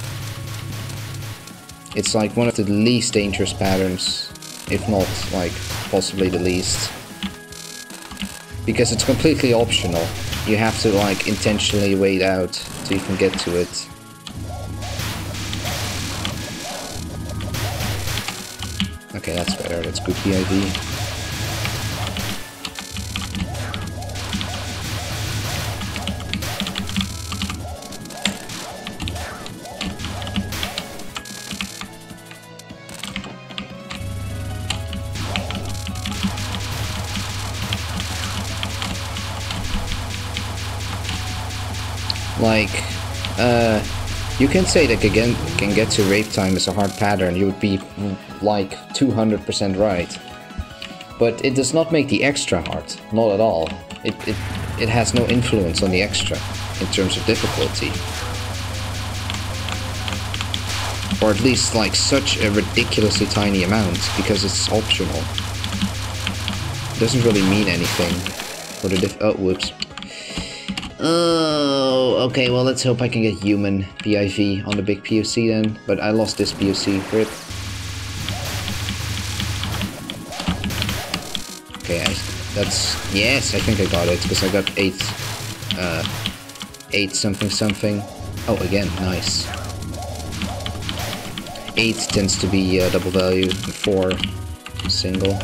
It's like one of the least dangerous patterns, if not like possibly the least. Because it's completely optional. You have to like intentionally wait out till you can get to it. Okay, that's better, that's good PIV. Like, you can say that Gengetsu Rape Time is a hard pattern, you would be like 200% right. But it does not make the extra hard, not at all. It has no influence on the extra in terms of difficulty. Or at least like such a ridiculously tiny amount, because it's optional. It doesn't really mean anything for the oh, whoops. Oh, okay, well let's hope I can get human PIV on the big POC then, but I lost this POC, rip. Okay, yes, I think I got it, because I got 8 something something. Oh, again, nice. 8 tends to be double value, and 4 single.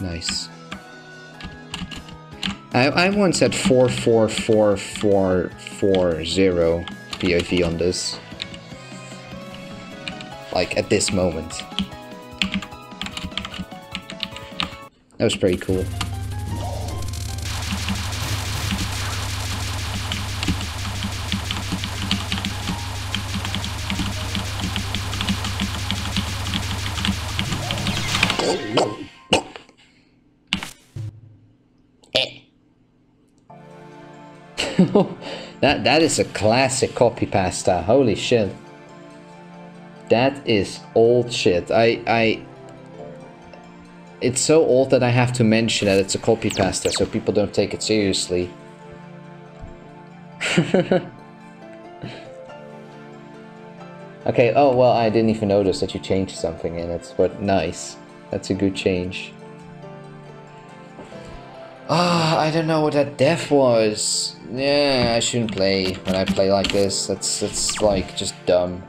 Nice. I once had 44440 POV on this. Like, at this moment. That was pretty cool. That is a classic copy pasta. Holy shit. That is old shit. It's so old that I have to mention that it's a copy pasta so people don't take it seriously. Okay, oh well, I didn't even notice that you changed something in it, but nice. That's a good change. Ah, I don't know what that death was. Yeah, I shouldn't play when I play like this. That's like just dumb.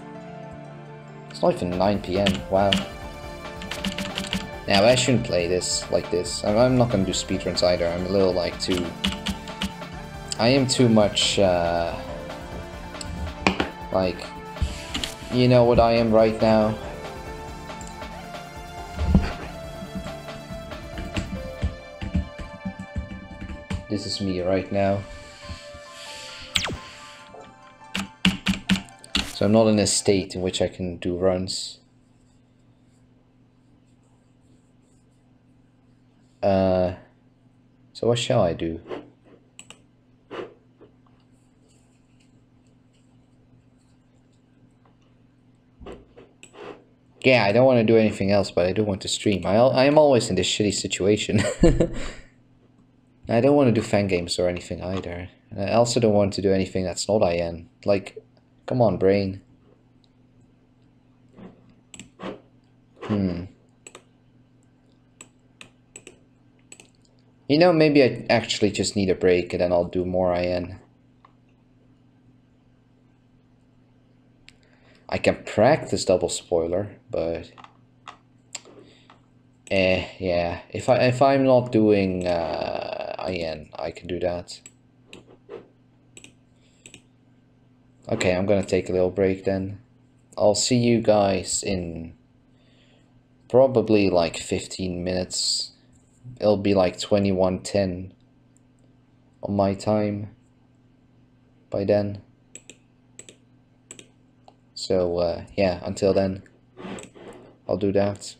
It's not even 9 PM. Wow. Yeah, but I shouldn't play this like this. I'm not gonna do speedruns either. I'm a little like too. I am too much. Like, you know what I am right now. This is me right now. So I'm not in a state in which I can do runs. So what shall I do? Yeah, I don't want to do anything else, but I do want to stream. I am always in this shitty situation. I don't want to do fan games or anything either. I also don't want to do anything that's not IN. Like, come on, brain. You know, maybe I actually just need a break and then I'll do more IN. I can practice double spoiler, but yeah. If I'm not doing IN, I can do that. Okay, I'm gonna take a little break then. I'll see you guys in probably like 15 minutes. It'll be like 21:10 on my time by then. So yeah, until then, I'll do that.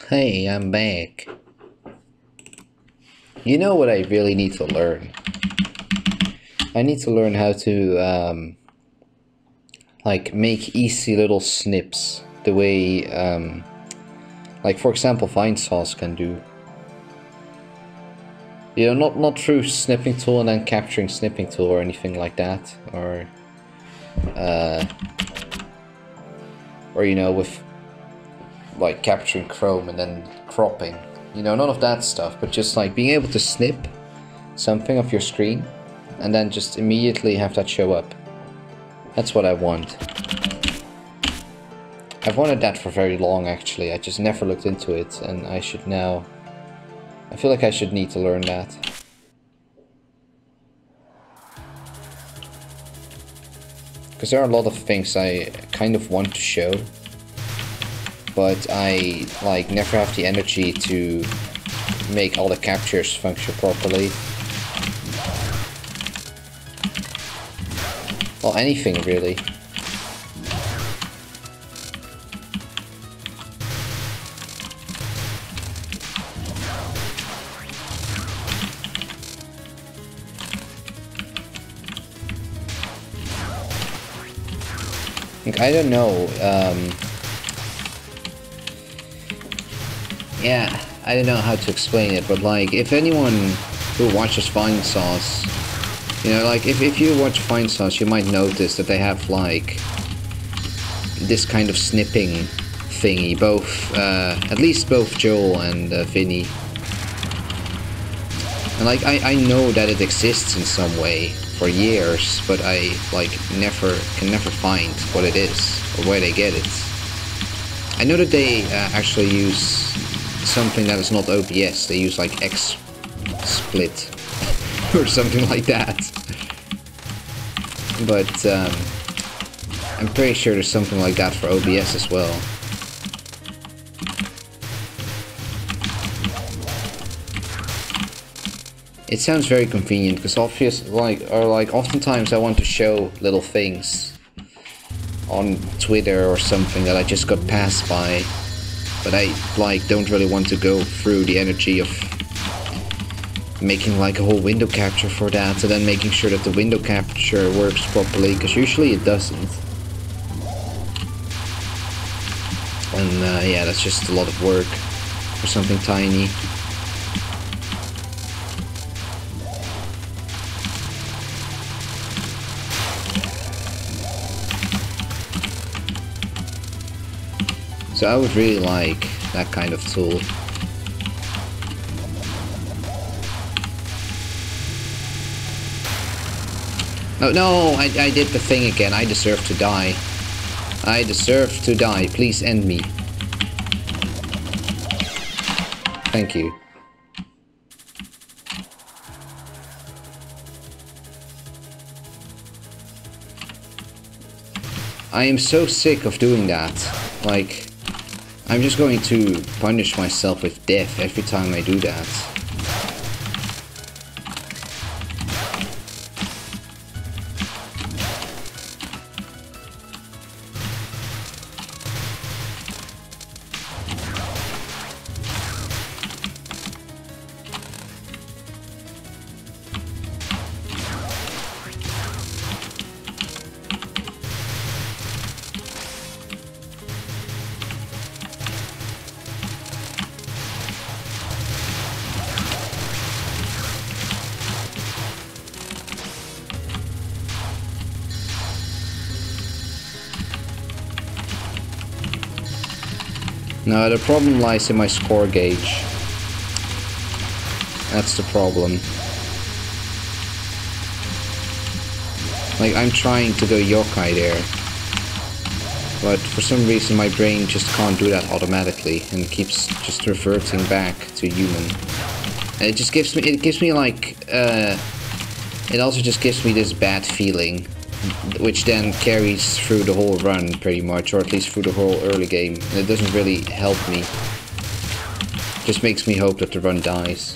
Hey, I'm back. You know what I really need to learn? I need to learn how to, like, make easy little snips. The way, like, for example, Vinesauce can do. You know, not through snipping tool and then capturing snipping tool or anything like that. Or you know, with, like, capturing Chrome and then cropping. You know, none of that stuff, but just like being able to snip something off your screen and then just immediately have that show up. That's what I want. I've wanted that for very long, actually. I just never looked into it, and I should now... I feel like I should need to learn that. Because there are a lot of things I kind of want to show, but I, like, never have the energy to make all the captures function properly. Well, anything, really. Like, I don't know, yeah, I don't know how to explain it, but like, if anyone who watches Vinesauce, you know, like, if you watch Vinesauce, you might notice that they have, like, this kind of snipping thingy, both, at least both Joel and Vinny. And, like, I know that it exists in some way for years, but I, like, can never find what it is, or where they get it. I know that they actually use something that is not OBS, they use, like, XSplit, or something like that. But, I'm pretty sure there's something like that for OBS as well. It sounds very convenient, because oftentimes I want to show little things on Twitter or something that I just got passed by, but I, like, don't really want to go through the energy of making, like, a whole window capture for that, and then making sure that the window capture works properly, because usually it doesn't. And yeah, that's just a lot of work for something tiny. So I would really like that kind of tool. Oh no, I did the thing again. I deserve to die. I deserve to die. Please end me. Thank you. I am so sick of doing that. Like, I'm just going to punish myself with death every time I do that. No, the problem lies in my score gauge. That's the problem. Like, I'm trying to go yokai there, but for some reason my brain just can't do that automatically and keeps just reverting back to human. And it just gives me like, it also just gives me this bad feeling, which then carries through the whole run pretty much, or at least through the whole early game. And it doesn't really help me. It just makes me hope that the run dies.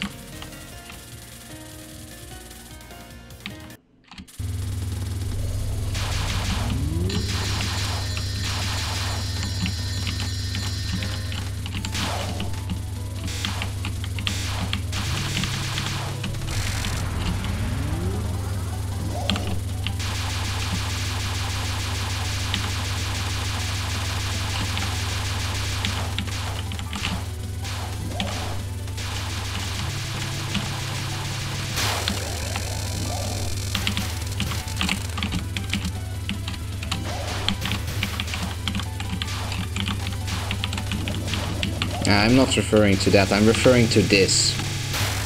I'm not referring to that, I'm referring to this.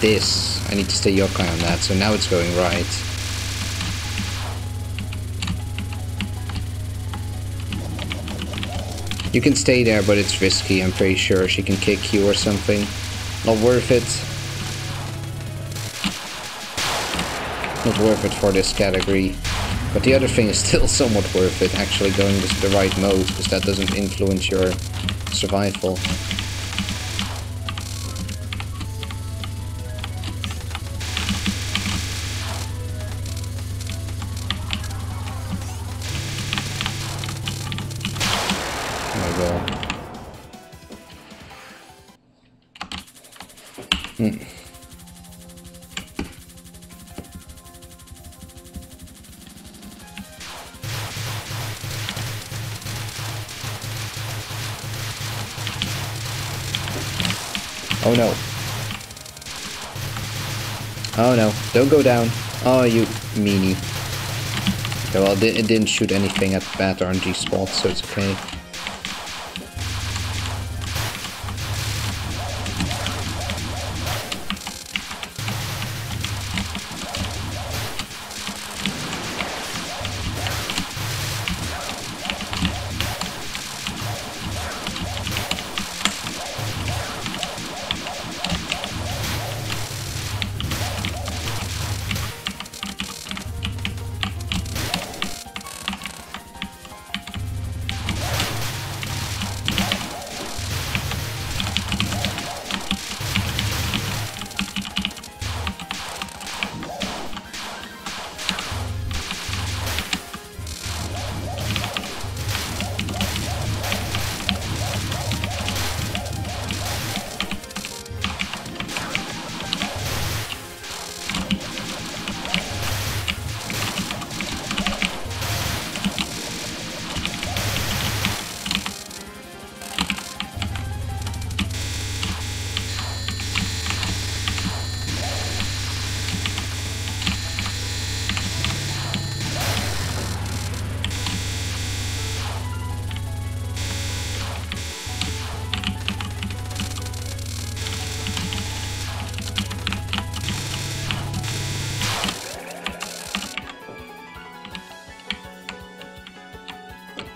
This. I need to stay yokai on that, so now it's going right. You can stay there, but it's risky, I'm pretty sure. She can kick you or something. Not worth it. Not worth it for this category. But the other thing is still somewhat worth it, actually going with the right mode, because that doesn't influence your survival. Oh no. Oh no, don't go down. Oh, you meanie. Okay, well, it didn't shoot anything at bad RNG spots, so it's okay.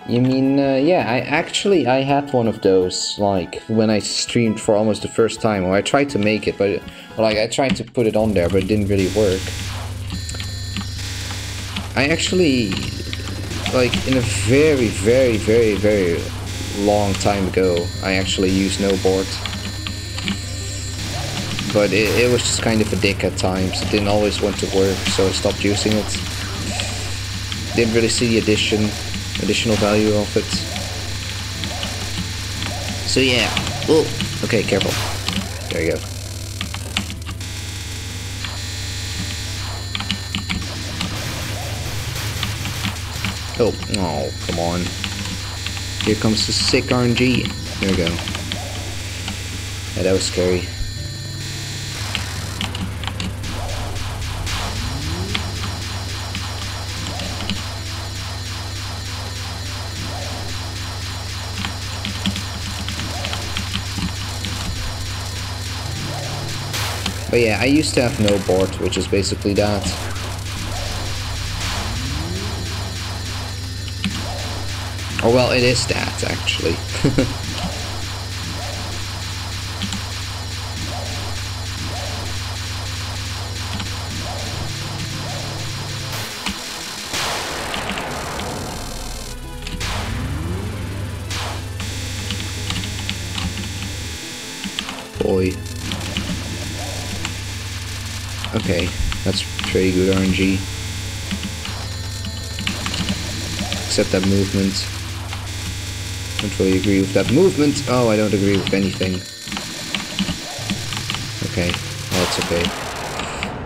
You mean, yeah, I had one of those, like, when I streamed for almost the first time, or I tried to make it, but, like, I tried to put it on there, but it didn't really work. I actually, like, in a very, very, very, very long time ago, I actually used no board. But it was just kind of a dick at times, it didn't always want to work, so I stopped using it. Didn't really see the additional value of it. So yeah. Oh, okay, careful. There you go. Oh, come on. Here comes the sick RNG. There we go. Yeah, that was scary. But yeah, I used to have no board, which is basically that. Or well, it is that, actually. Boy. Okay, that's pretty good RNG. Except that movement. Don't really agree with that movement. Oh, I don't agree with anything. Okay, well, it's okay.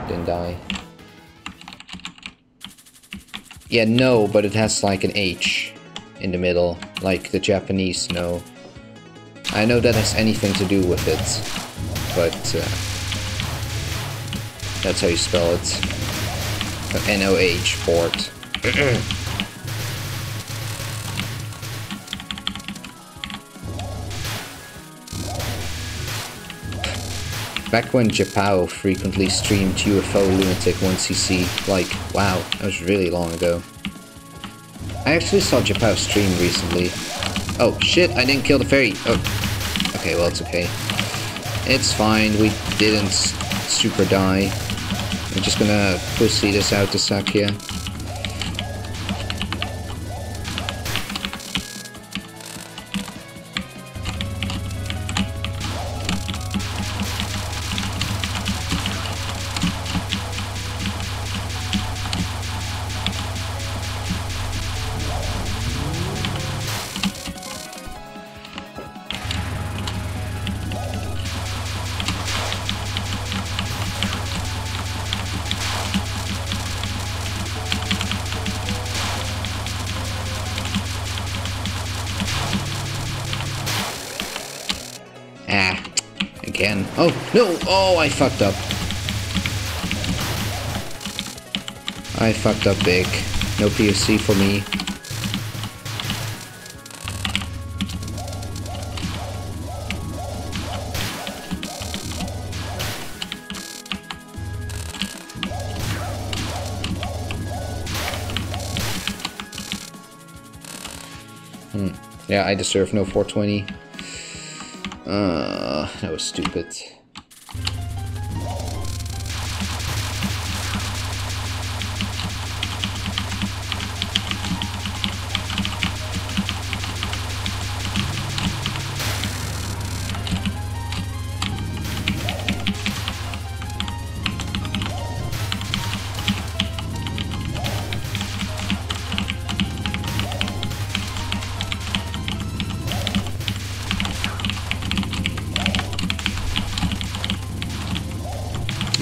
Didn't die. Yeah, no, but it has like an H in the middle, like the Japanese no. I know that has anything to do with it, but that's how you spell it. N-O-H, port. Back when Japao frequently streamed UFO Lunatic 1cc, like, wow, that was really long ago. I actually saw Japao stream recently. Oh, shit, I didn't kill the fairy. Oh, okay, well, it's okay. It's fine, we didn't super die. I'm just gonna pussy this out to Sakya. Again. Oh, no! Oh, I fucked up. I fucked up big. No POC for me. Yeah, I deserve no 420. That was stupid.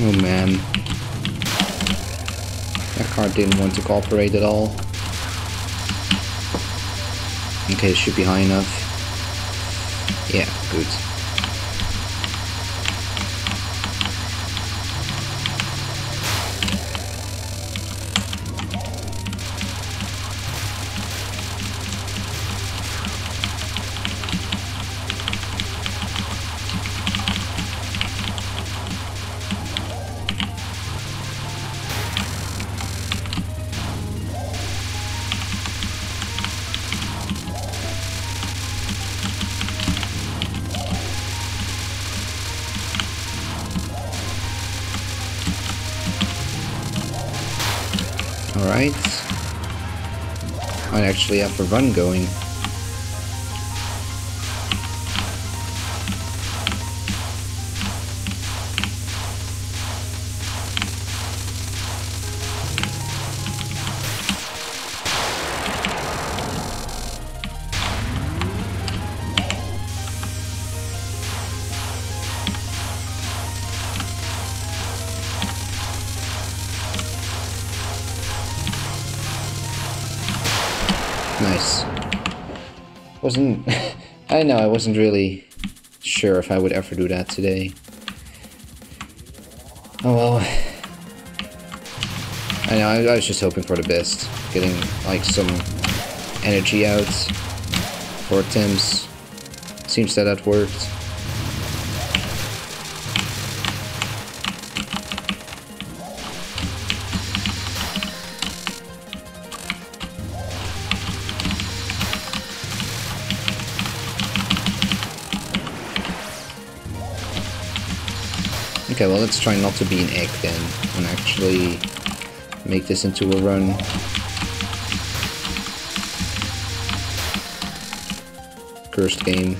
Oh man. That card didn't want to cooperate at all. Okay, it should be high enough. Yeah, good. Alright. Might actually have a run going. Nice. I know, I wasn't really sure if I would ever do that today. Oh well. I know, I was just hoping for the best. Getting, like, some energy out for attempts. Seems that worked. Okay, well, let's try not to be an egg then, and actually make this into a run. Cursed game.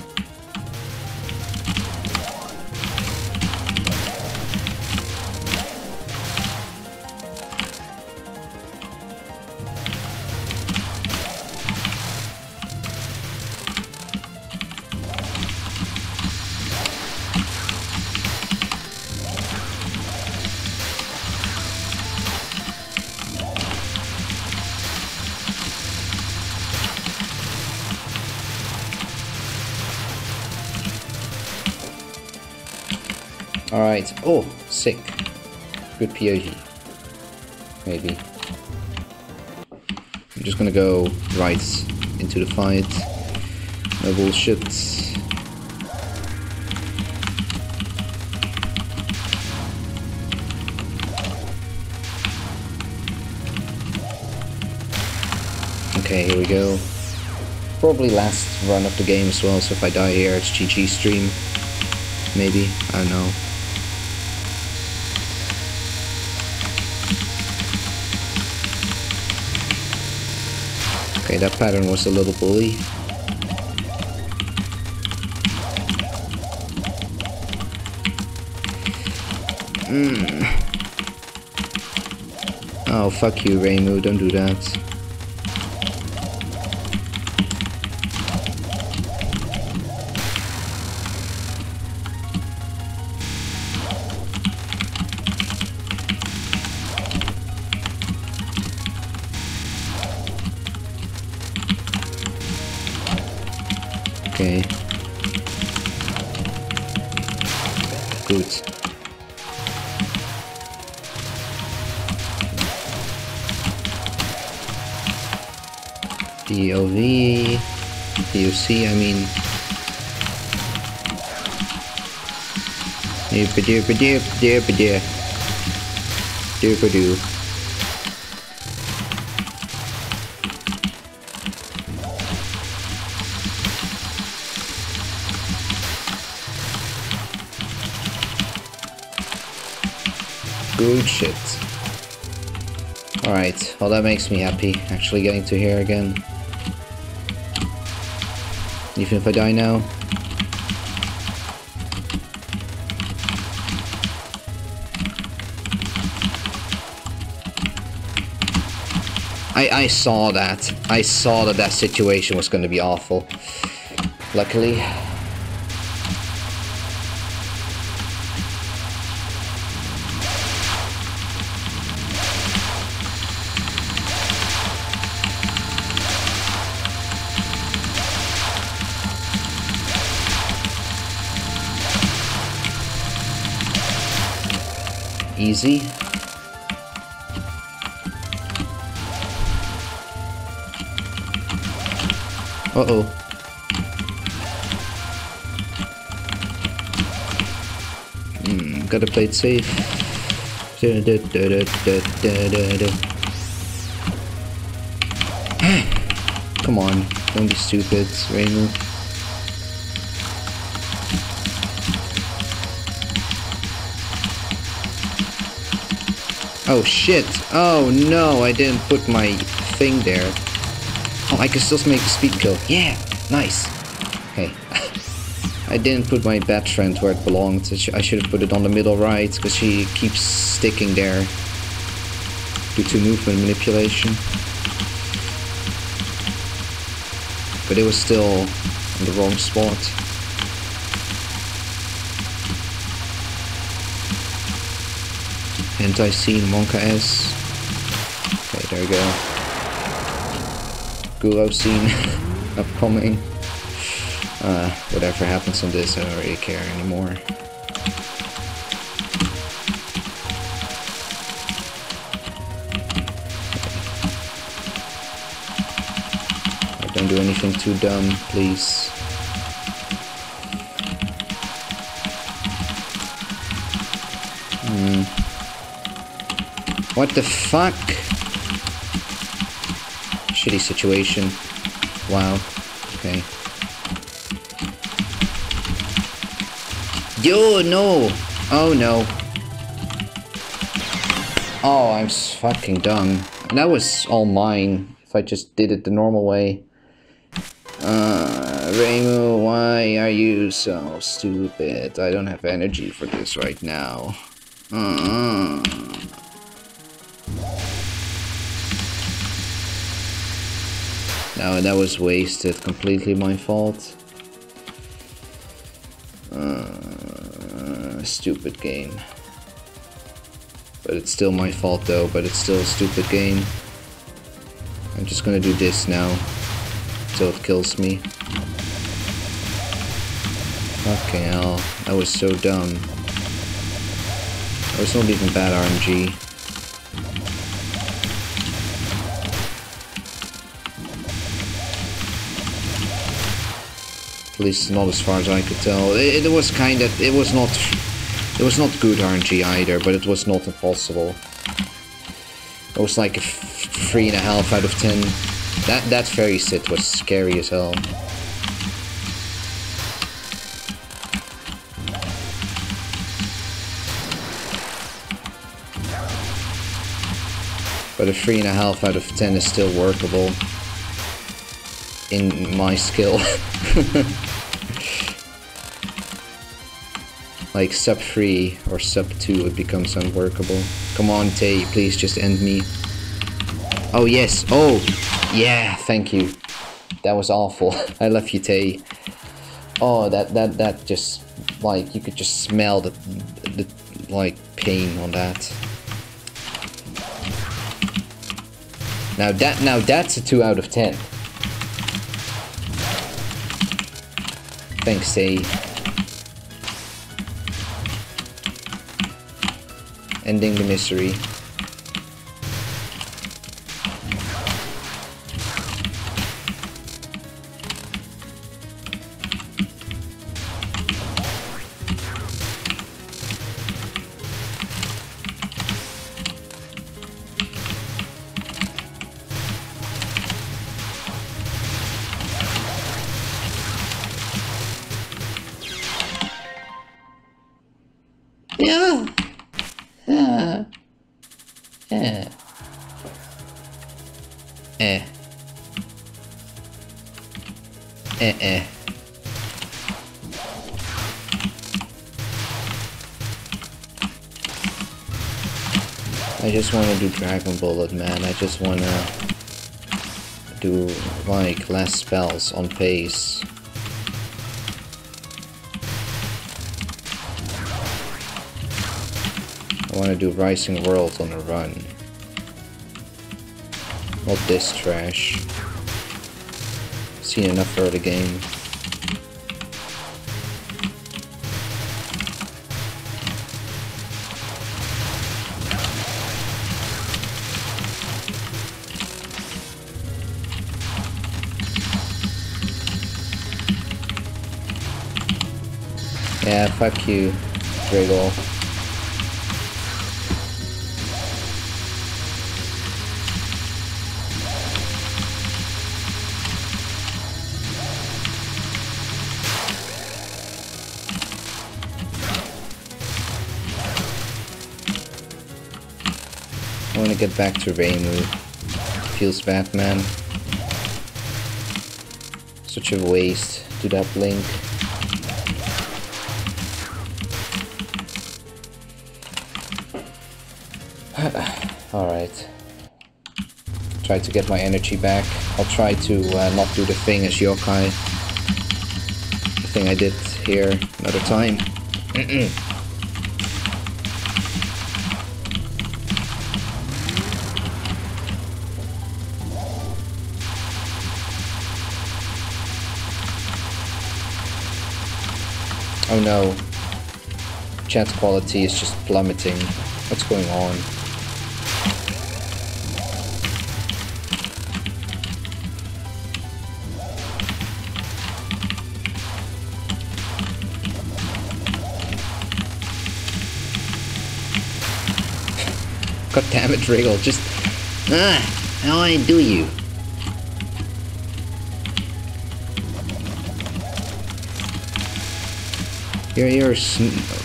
Alright. Oh, sick. Good POV. Maybe. I'm just gonna go right into the fight. No bullshit. Okay, here we go. Probably last run of the game as well, so if I die here, it's GG stream. Maybe, I don't know. Okay, that pattern was a little bully. Oh, fuck you, Reimu, don't do that. Okay. Good. POV, POC, I mean. Doop-a-doo. Good shit. Alright, well that makes me happy, actually getting to here again. Even if I die now. I saw that. I saw that situation was going to be awful. Luckily. Easy. Uh-oh. Gotta play it safe. Come on, don't be stupid, Reimu. Oh shit! Oh no, I didn't put my thing there. Oh, I can still make a speed kill. Yeah, nice. Okay. I didn't put my bat friend where it belonged. I should have put it on the middle right, because she keeps sticking there due to movement manipulation. But it was still in the wrong spot. Anti-scene Monka S. Okay, there we go. Guro scene upcoming. Whatever happens on this, I don't really care anymore. Don't do anything too dumb, please. What the fuck? Shitty situation. Wow. Okay. Yo, no! Oh no. Oh, I'm fucking dumb. That was all mine, if I just did it the normal way. Reimu, why are you so stupid? I don't have energy for this right now. No, that was wasted. Completely my fault. Stupid game. But it's still my fault though, but it's still a stupid game. I'm just gonna do this now. Until it kills me. Fucking hell. That was so dumb. That was not even bad RNG. At least not as far as I could tell. It was kind of, it was not good RNG either, but it was not impossible. It was like a 3.5 out of 10. That fairy sit was scary as hell. But a 3.5 out of 10 is still workable in my skill. Like sub 3 or sub 2 it becomes unworkable. Come on Tay, please just end me. Oh yes, oh yeah, thank you. That was awful. I love you Tay. Oh that just like you could just smell the like pain on that. Now that's a 2 out of 10. Thanks, Say. Ending the misery. Yeah. I just want to do Dragon Bullet, man. I just want to do like less spells on pace. I want to do Rising World on a run. Not this trash. Seen enough early game. Yeah, fuck you, Dragol. I want to get back to Reimu. Feels bad, man. Such a waste to that blink. Alright. Try to get my energy back. I'll try to not do the thing as yokai. The thing I did here another time. Oh no. Chat quality is just plummeting. What's going on? God damn it, Wriggle, just... how I do you? You're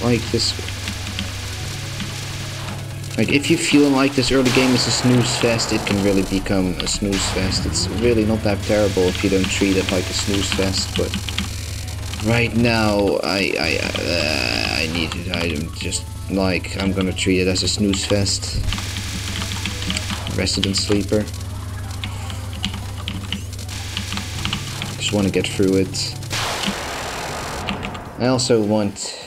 like this... Like, if you feel like this early game is a snooze fest, it can really become a snooze fest. It's really not that terrible if you don't treat it like a snooze fest, but... Right now, I need it. I'm just... Like, I'm gonna treat it as a snooze fest. Resident Sleeper. Just want to get through it. I also want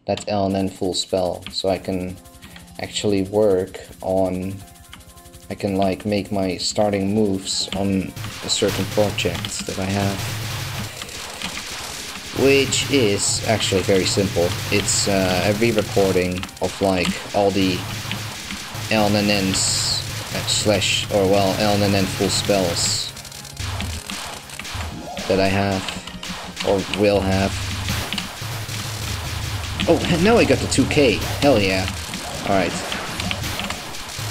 that LNN full spell, so I can actually work on... I can like make my starting moves on a certain project that I have. Which is actually very simple. It's a re-recording of like all the LNNs slash, or well, LNN full spells that I have, or will have. Oh, now I got the 2K. Hell yeah. Alright.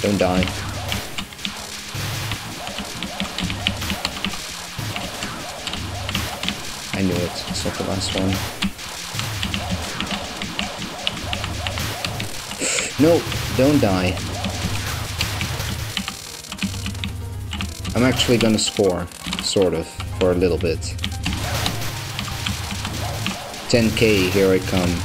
Don't die. knew it. It's not the last one. No, don't die. I'm actually gonna score, sort of, for a little bit. 10k, here I come.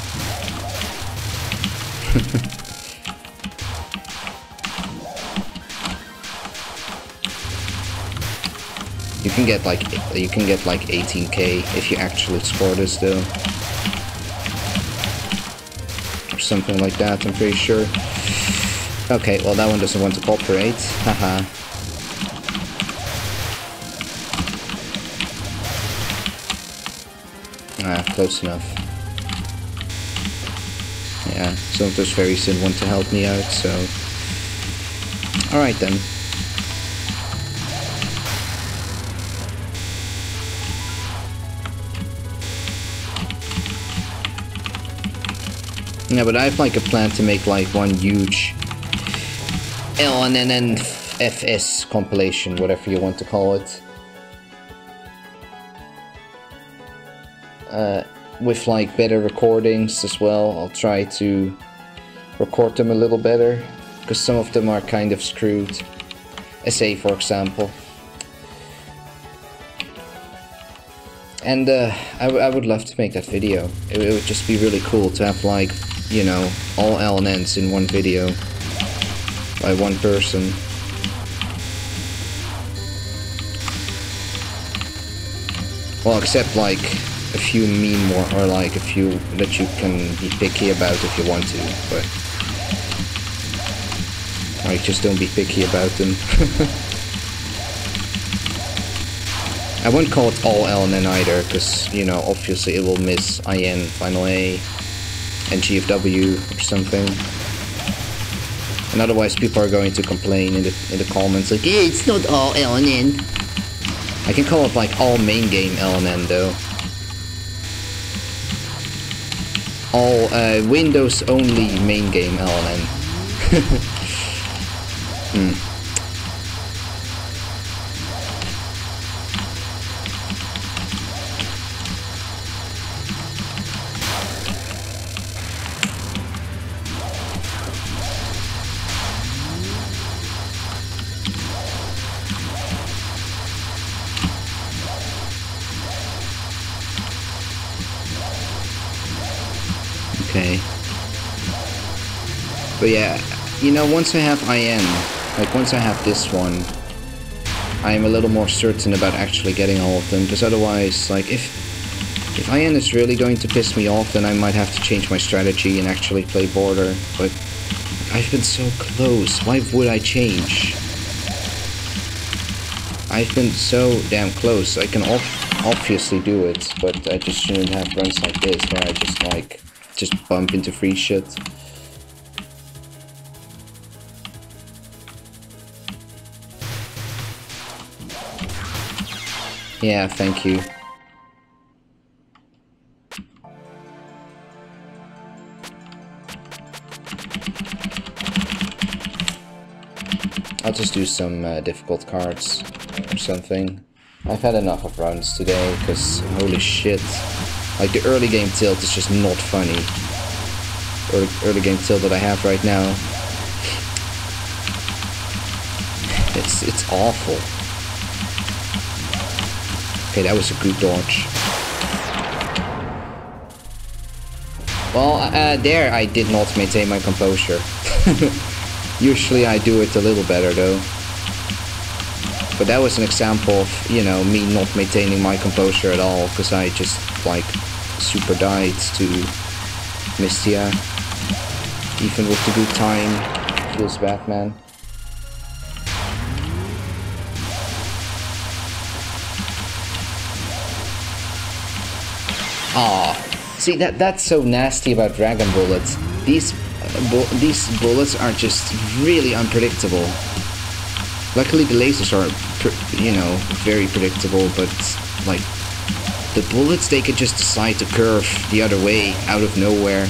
You can get like 18k if you actually score this though. Or something like that, I'm pretty sure. Okay, well that one doesn't want to cooperate. Haha. Ah, close enough. Yeah, some of those fairies didn't want to help me out, so... Alright then. Yeah, but I have like a plan to make like one huge LNNFS compilation, whatever you want to call it. With like better recordings as well. I'll try to record them a little better, because some of them are kind of screwed. SA, for example. And I would love to make that video. It would just be really cool to have like, you know, all LNNs in one video by one person. Well, except like a few meme or like a few that you can be picky about if you want to, but like just don't be picky about them. I won't call it all LNN either, because you know obviously it will miss IN, final A, and GFW or something, and otherwise people are going to complain in the comments like, hey, it's not all LNN. I can call it like all main game LNN though. All Windows only main game LNN. Okay. But yeah, you know, once I have IN, like once I have this one, I am a little more certain about actually getting all of them, because otherwise, like, if IN is really going to piss me off, then I might have to change my strategy and actually play border, but I've been so close, why would I change? I've been so damn close, I can obviously do it, but I just shouldn't have runs like this, where I just like, bump into free shit. Yeah, thank you. I'll just do some difficult cards or something. I've had enough of runs today, because holy shit. Like, the early game tilt is just not funny. Early game tilt that I have right now. It's awful. Okay, that was a good dodge. Well, there I did not maintain my composure. Usually I do it a little better though. But that was an example of, you know, me not maintaining my composure at all, because I just, like, super died to Mystia. Even with the good time, feels bad, man. Aw, see that's so nasty about Dragon Bullets. These bullets are just really unpredictable. Luckily the lasers are, you know, very predictable, but like the bullets, they could just decide to curve the other way out of nowhere.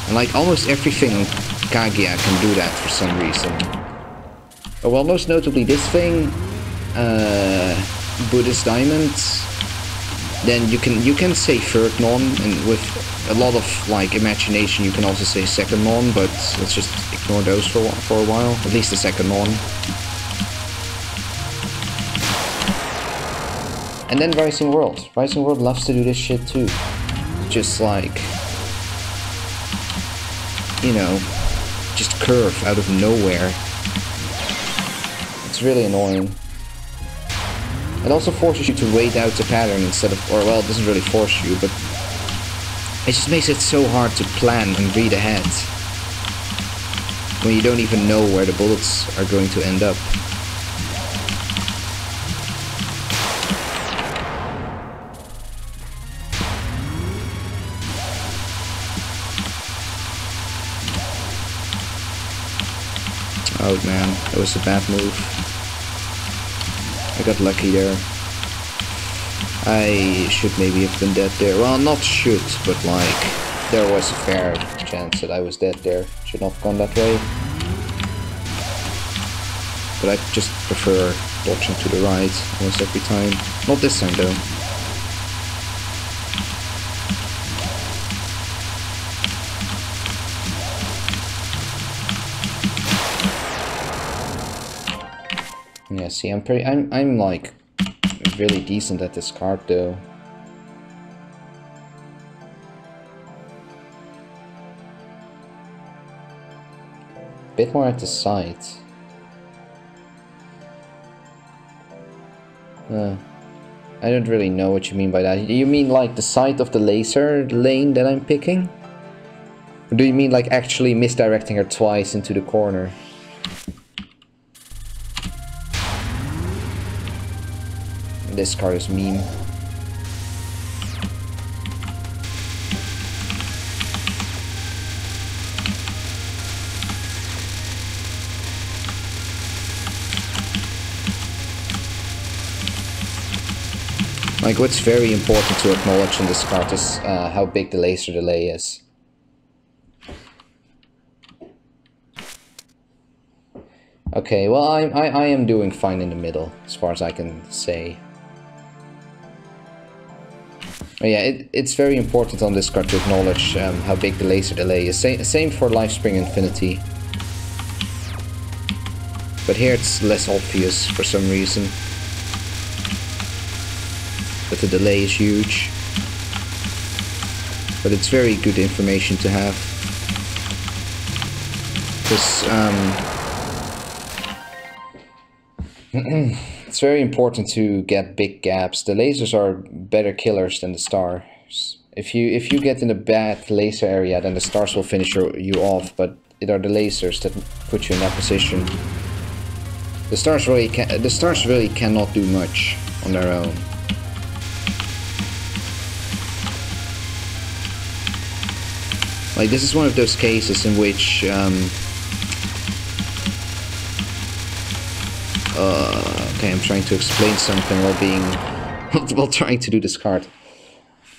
And like almost everything on Kaguya can do that for some reason. Well, most notably this thing, Buddhist Diamonds. then you can say third non, and with a lot of like imagination you can also say second non, but let's just ignore those for a while. At least the second non. And then Rising World. Rising World loves to do this shit too. Just like, you know, just curve out of nowhere. It's really annoying. It also forces you to wait out the pattern instead of, or well, it doesn't really force you, but it just makes it so hard to plan and read ahead when you don't even know where the bullets are going to end up. Oh man, that was a bad move. I got lucky there. I should maybe have been dead there. Well, not should, but like, there was a fair chance that I was dead there. Should not have gone that way. But I just prefer dodging to the right almost every time. Not this time though. Yeah, see, I'm like really decent at this card though. Bit more at the side. I don't really know what you mean by that. You mean like the side of the laser lane that I'm picking? Or do you mean like actually misdirecting her twice into the corner? This card is meme. Like, what's very important to acknowledge in this card is how big the laser delay is. Okay, well, I am doing fine in the middle, as far as I can say. But yeah, it's very important on this card to acknowledge how big the laser delay is. Same for Lifespring Infinity. But here it's less obvious for some reason. But the delay is huge. But it's very good information to have. Because it's very important to get big gaps. The lasers are better killers than the stars. If you get in a bad laser area, then the stars will finish you off, but it are the lasers that put you in that position. The stars really cannot do much on their own. Like, this is one of those cases in which okay, I'm trying to explain something while trying to do this card.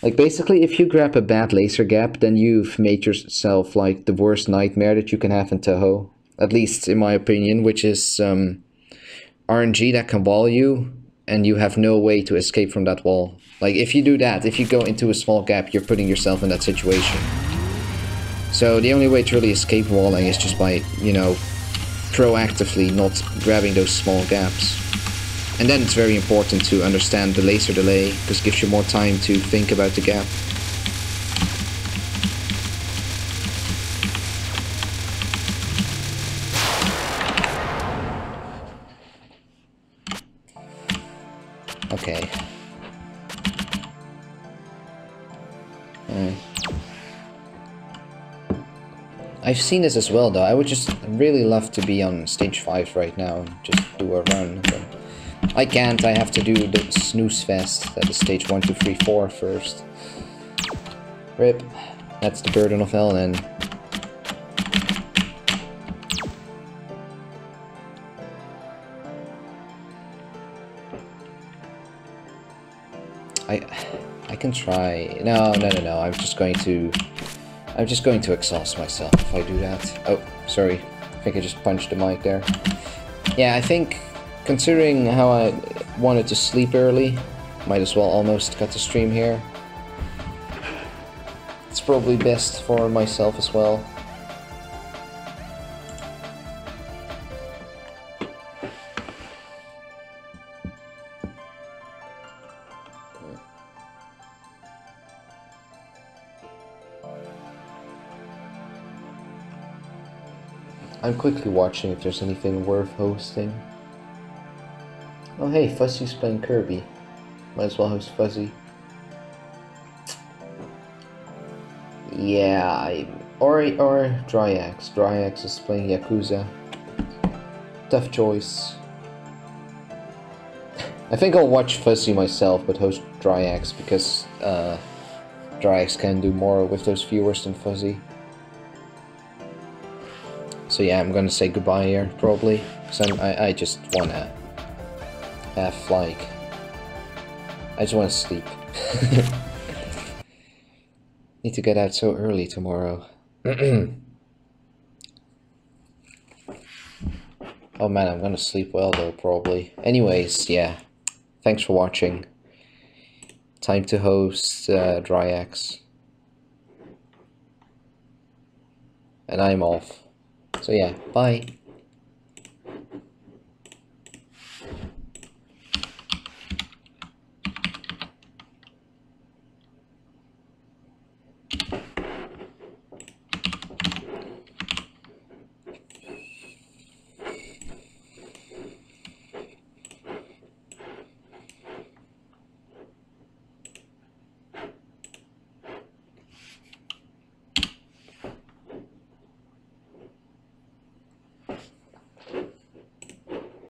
Like, basically, if you grab a bad laser gap, then you've made yourself like the worst nightmare that you can have in Toho. At least in my opinion, which is RNG that can wall you, and you have no way to escape from that wall. Like, if you do that, if you go into a small gap, you're putting yourself in that situation. So the only way to really escape walling is just by, you know, proactively not grabbing those small gaps. And then it's very important to understand the laser delay, because it gives you more time to think about the gap. Okay. I've seen this as well though. I would just really love to be on stage 5 right now and just do a run. But I can't, I have to do the snooze fest. That is stage 1, 2, 3, 4 first. RIP. That's the burden of LNN. I can try. No. I'm just going to exhaust myself if I do that. Oh, sorry. I think I just punched the mic there. Yeah, I think, considering how I wanted to sleep early, Might as well almost cut the stream here. It's probably best for myself as well. I'm quickly watching if there's anything worth hosting. Oh hey, Fuzzy's playing Kirby. Might as well host Fuzzy. Yeah, or Dryax. Dryax is playing Yakuza. Tough choice. I think I'll watch Fuzzy myself, but host Dryax because Dryax can do more with those viewers than Fuzzy. So yeah, I'm gonna say goodbye here, probably. So I just wanna have, like... I just wanna sleep. Need to get out so early tomorrow. Oh man, I'm gonna sleep well though, probably. Anyways, yeah. Thanks for watching. Time to host Dryax. And I'm off. So yeah, bye.